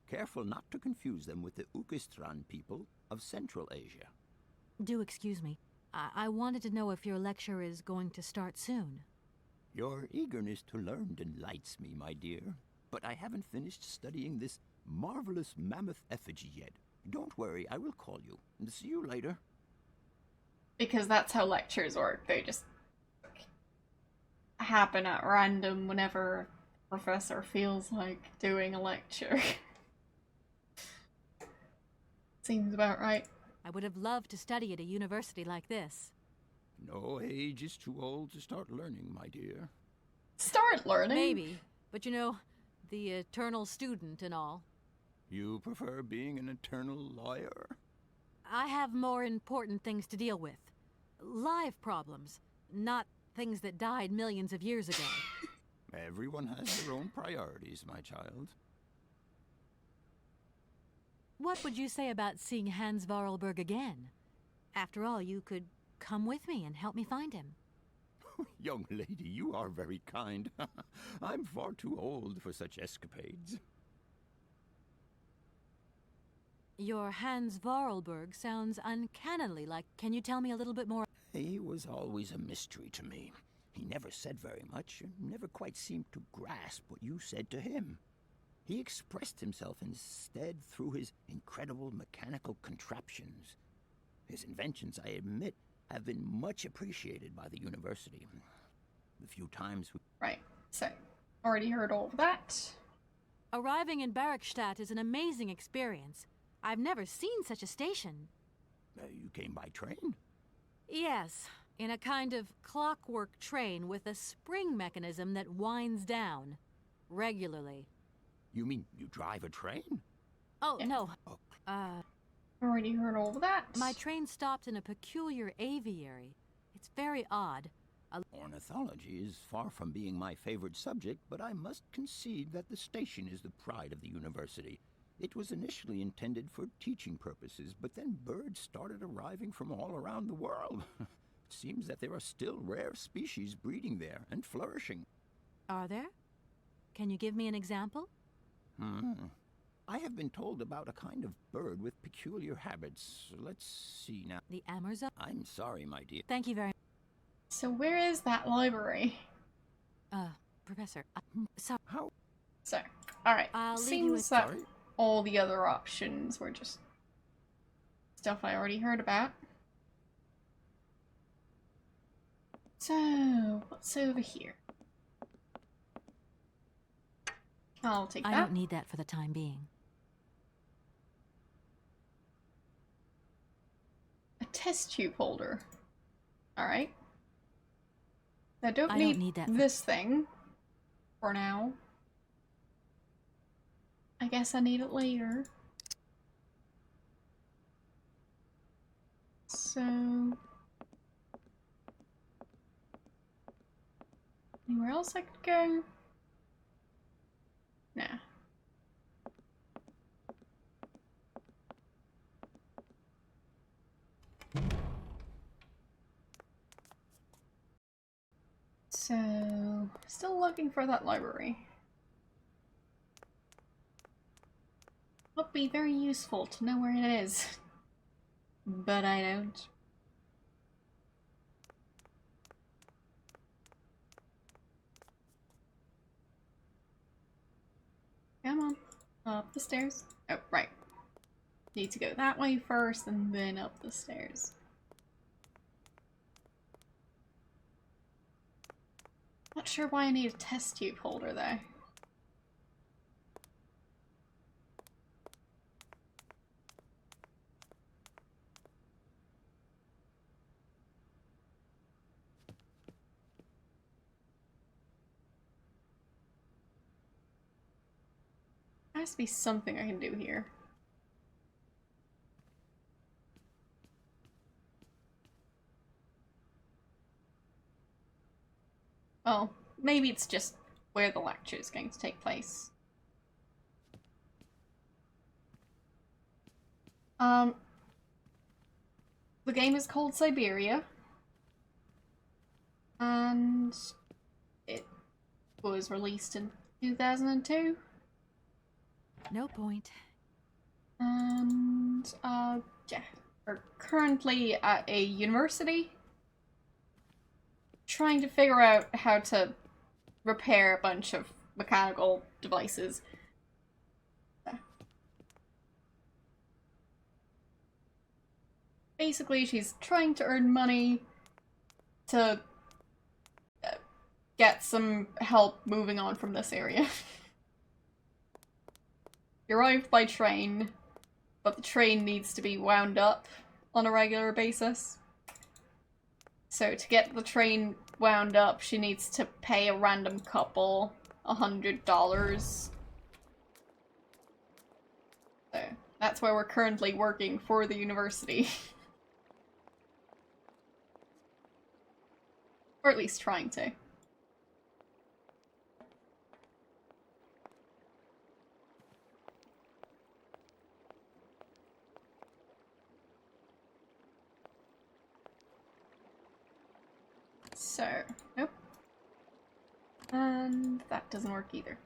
Careful not to confuse them with the Ukistran people of Central Asia. Do excuse me. I wanted to know if your lecture is going to start soon. Your eagerness to learn delights me, my dear. But I haven't finished studying this marvelous mammoth effigy yet. Don't worry, I will call you. And see you later. Because that's how lectures work. They just happen at random whenever a professor feels like doing a lecture. Seems about right. I would have loved to study at a university like this. No age is too old to start learning, my dear. Start learning? Maybe, but you know, the eternal student and all. You prefer being an eternal lawyer? I have more important things to deal with. Live problems, not things that died millions of years ago. Everyone has their own priorities, my child. What would you say about seeing Hans Vorarlberg again? After all, you could come with me and help me find him. Young lady, you are very kind. I'm far too old for such escapades. Your Hans Vorarlberg sounds uncannily like... Can you tell me a little bit more? He was always a mystery to me. He never said very much, and never quite seemed to grasp what you said to him. He expressed himself instead through his incredible mechanical contraptions. His inventions, I admit, have been much appreciated by the university. The few times we... Right, so, already heard all of that. Arriving in Barrackstadt is an amazing experience. I've never seen such a station. You came by train? Yes, in a kind of clockwork train with a spring mechanism that winds down regularly. You mean you drive a train? Oh, yeah. No. Already heard all of that. My train stopped in a peculiar aviary. It's very odd. Ornithology is far from being my favorite subject, but I must concede that the station is the pride of the university. It was initially intended for teaching purposes, but then birds started arriving from all around the world. It seems that there are still rare species breeding there and flourishing. Are there? Can you give me an example? I have been told about a kind of bird with peculiar habits. Let's see now. The Amazon? I'm sorry, my dear. Thank you very much. So where is that library? Professor, So, alright. I'll leave Seems you with... that all the other options were just stuff I already heard about. So, what's over here? I'll take that. I don't need that for the time being. A test tube holder. Alright. I don't need need that this thing for now. I guess I need it later. So... anywhere else I could go? Nah. So, still looking for that library. Would be very useful to know where it is. But I don't. Come on. Up the stairs. Oh, right. Need to go that way first and then up the stairs. Not sure why I need a test tube holder though. There has to be something I can do here. Oh, maybe it's just where the lecture is going to take place. The game is called Syberia. And it was released in 2002. No point. And, yeah. We're currently at a university trying to figure out how to repair a bunch of mechanical devices. Basically, she's trying to earn money to get some help moving on from this area. You arrive by train, but the train needs to be wound up on a regular basis. So to get the train wound up, she needs to pay a random couple $100. So that's why we're currently working for the university. Or at least trying to. So, nope. And that doesn't work either.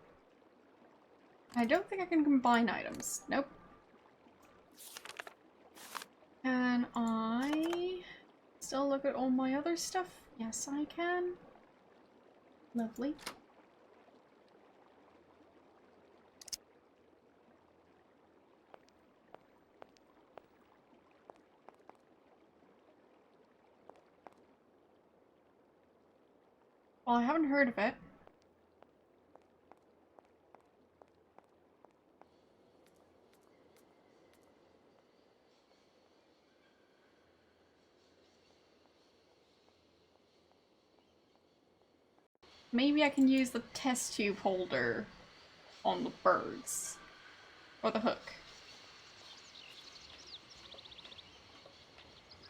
I don't think I can combine items. Nope. Can I still look at all my other stuff? Yes, I can. Lovely. Well, I haven't heard of it. Maybe I can use the test tube holder on the birds. Or the hook.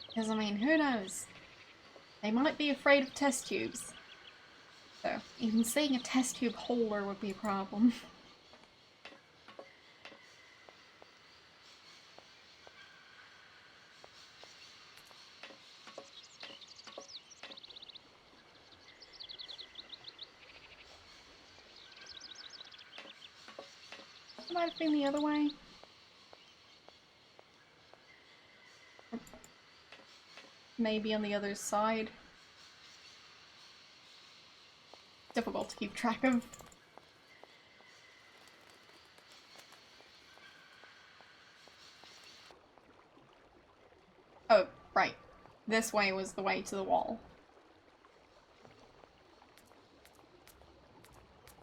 Because, I mean, who knows? They might be afraid of test tubes. So, even seeing a test tube holder would be a problem. Might have been the other way. Maybe on the other side. Difficult to keep track of. Oh, right. This way was the way to the wall.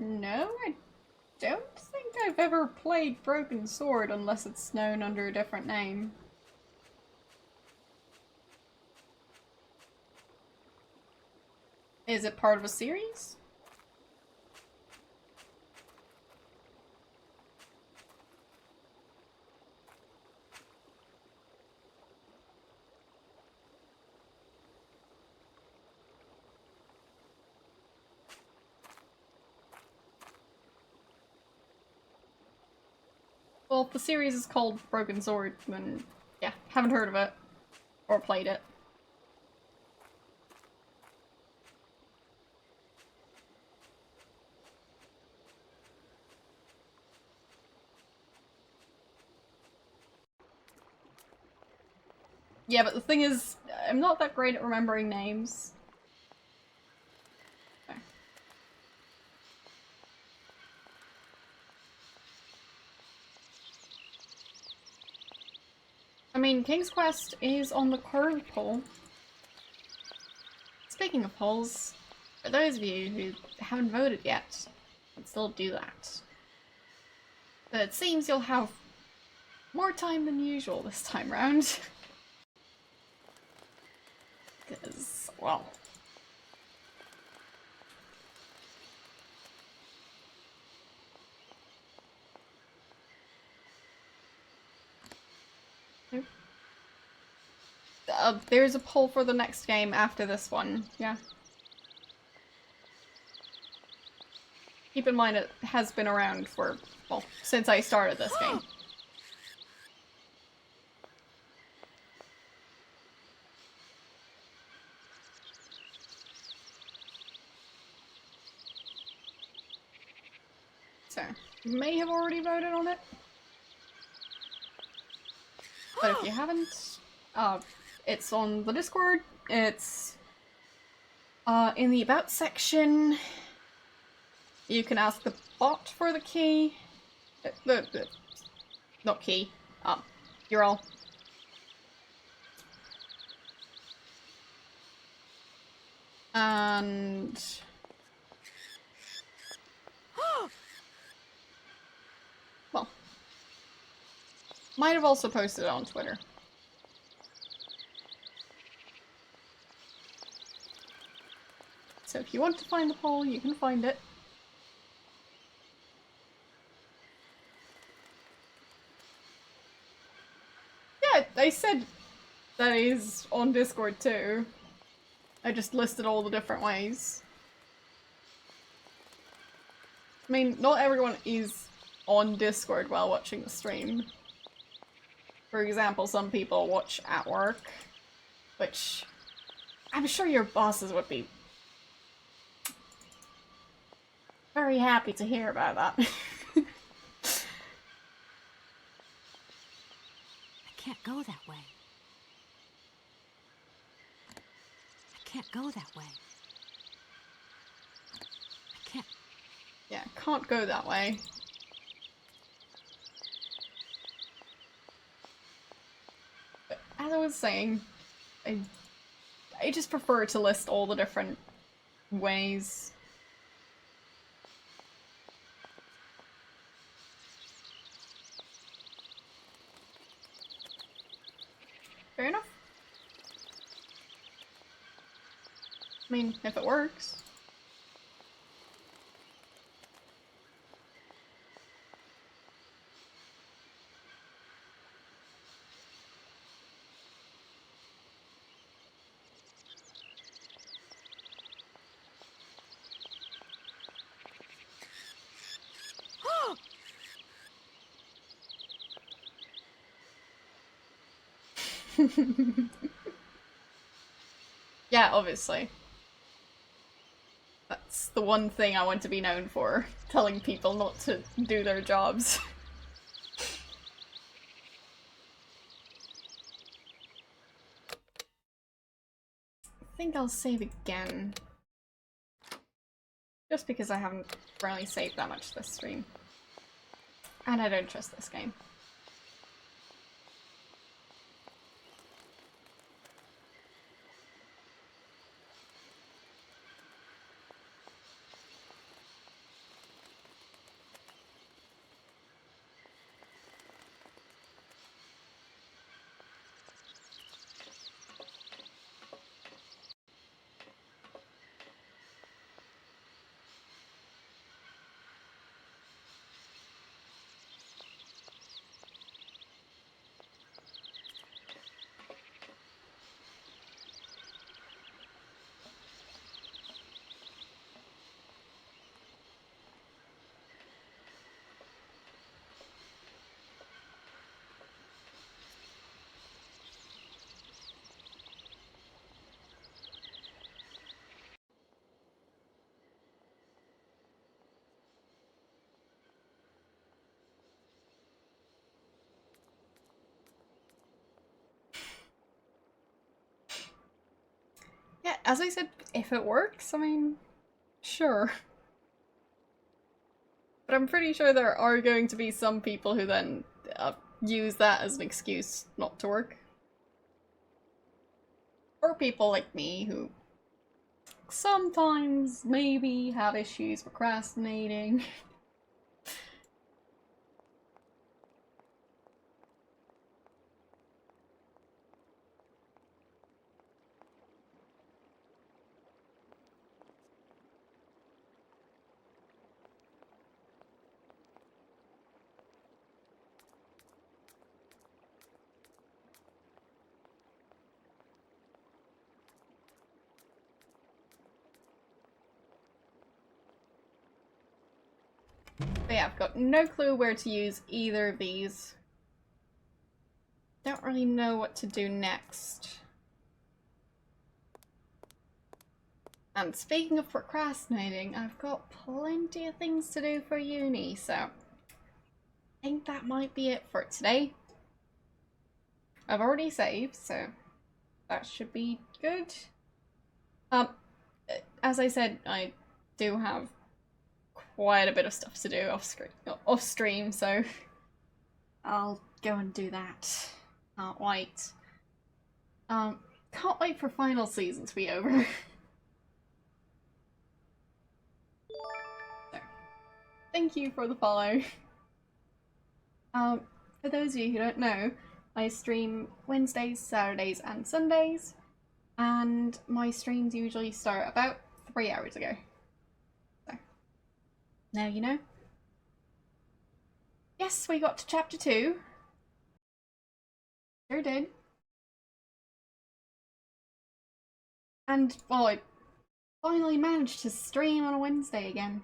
No, I don't think I've ever played Broken Sword unless it's known under a different name. Is it part of a series? Well, if the series is called Broken Sword, then yeah, haven't heard of it. Or played it. Yeah, but the thing is, I'm not that great at remembering names. I mean, King's Quest is on the current poll. Speaking of polls, for those of you who haven't voted yet, you can still do that. But it seems you'll have more time than usual this time round. Because, well... there's a poll for the next game after this one, yeah. keep in mind it has been around for, well, since I started this game. So, you may have already voted on it. But if you haven't, it's on the Discord, it's in the About section. You can ask the bot for the key. Not key, URL. And... well, might have also posted it on Twitter. So if you want to find the poll, you can find it. Yeah, I said that is on Discord too. I just listed all the different ways. I mean, not everyone is on Discord while watching the stream. For example, some people watch at work, which I'm sure your bosses would be very happy to hear about that. I can't go that way. I can't go that way. I can't. Yeah, can't go that way. But as I was saying, I just prefer to list all the different ways. Fair enough. I mean, if it works. Yeah, obviously. That's the one thing I want to be known for, telling people not to do their jobs. I think I'll save again. Just because I haven't really saved that much this stream. And I don't trust this game. Yeah, as I said, if it works, I mean, sure. But I'm pretty sure there are going to be some people who then use that as an excuse not to work. Or people like me who sometimes maybe have issues procrastinating. But yeah, I've got no clue where to use either of these. Don't really know what to do next. And speaking of procrastinating, I've got plenty of things to do for uni, so I think that might be it for today. I've already saved, so that should be good. As I said, I do have quite a bit of stuff to do off stream, so I'll go and do that. Can't wait. Can't wait for final season to be over. So, thank you for the follow. For those of you who don't know, I stream Wednesdays, Saturdays, and Sundays, and my streams usually start about 3 hours ago. So, now you know. Yes, we got to chapter 2. Sure did. And, well, I finally managed to stream on a Wednesday again.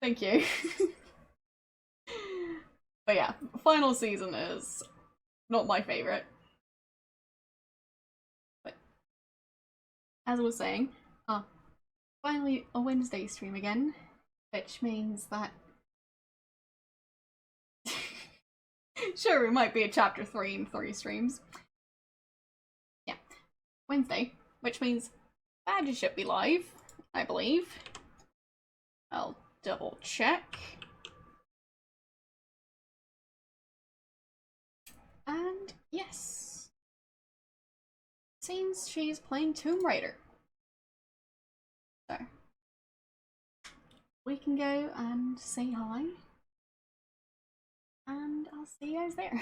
Thank you. But yeah, final season is not my favourite. But as I was saying, finally a Wednesday stream again, which means that sure, it might be a chapter 3 in 3 streams. Yeah, Wednesday, which means Badger should be live, I believe. I'll double check. And yes, seems she's playing Tomb Raider. So we can go and say hi, and I'll see you guys there.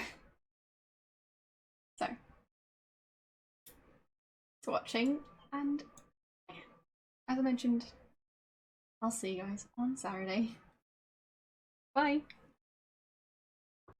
So, thanks for watching, and as I mentioned, I'll see you guys on Saturday. Bye!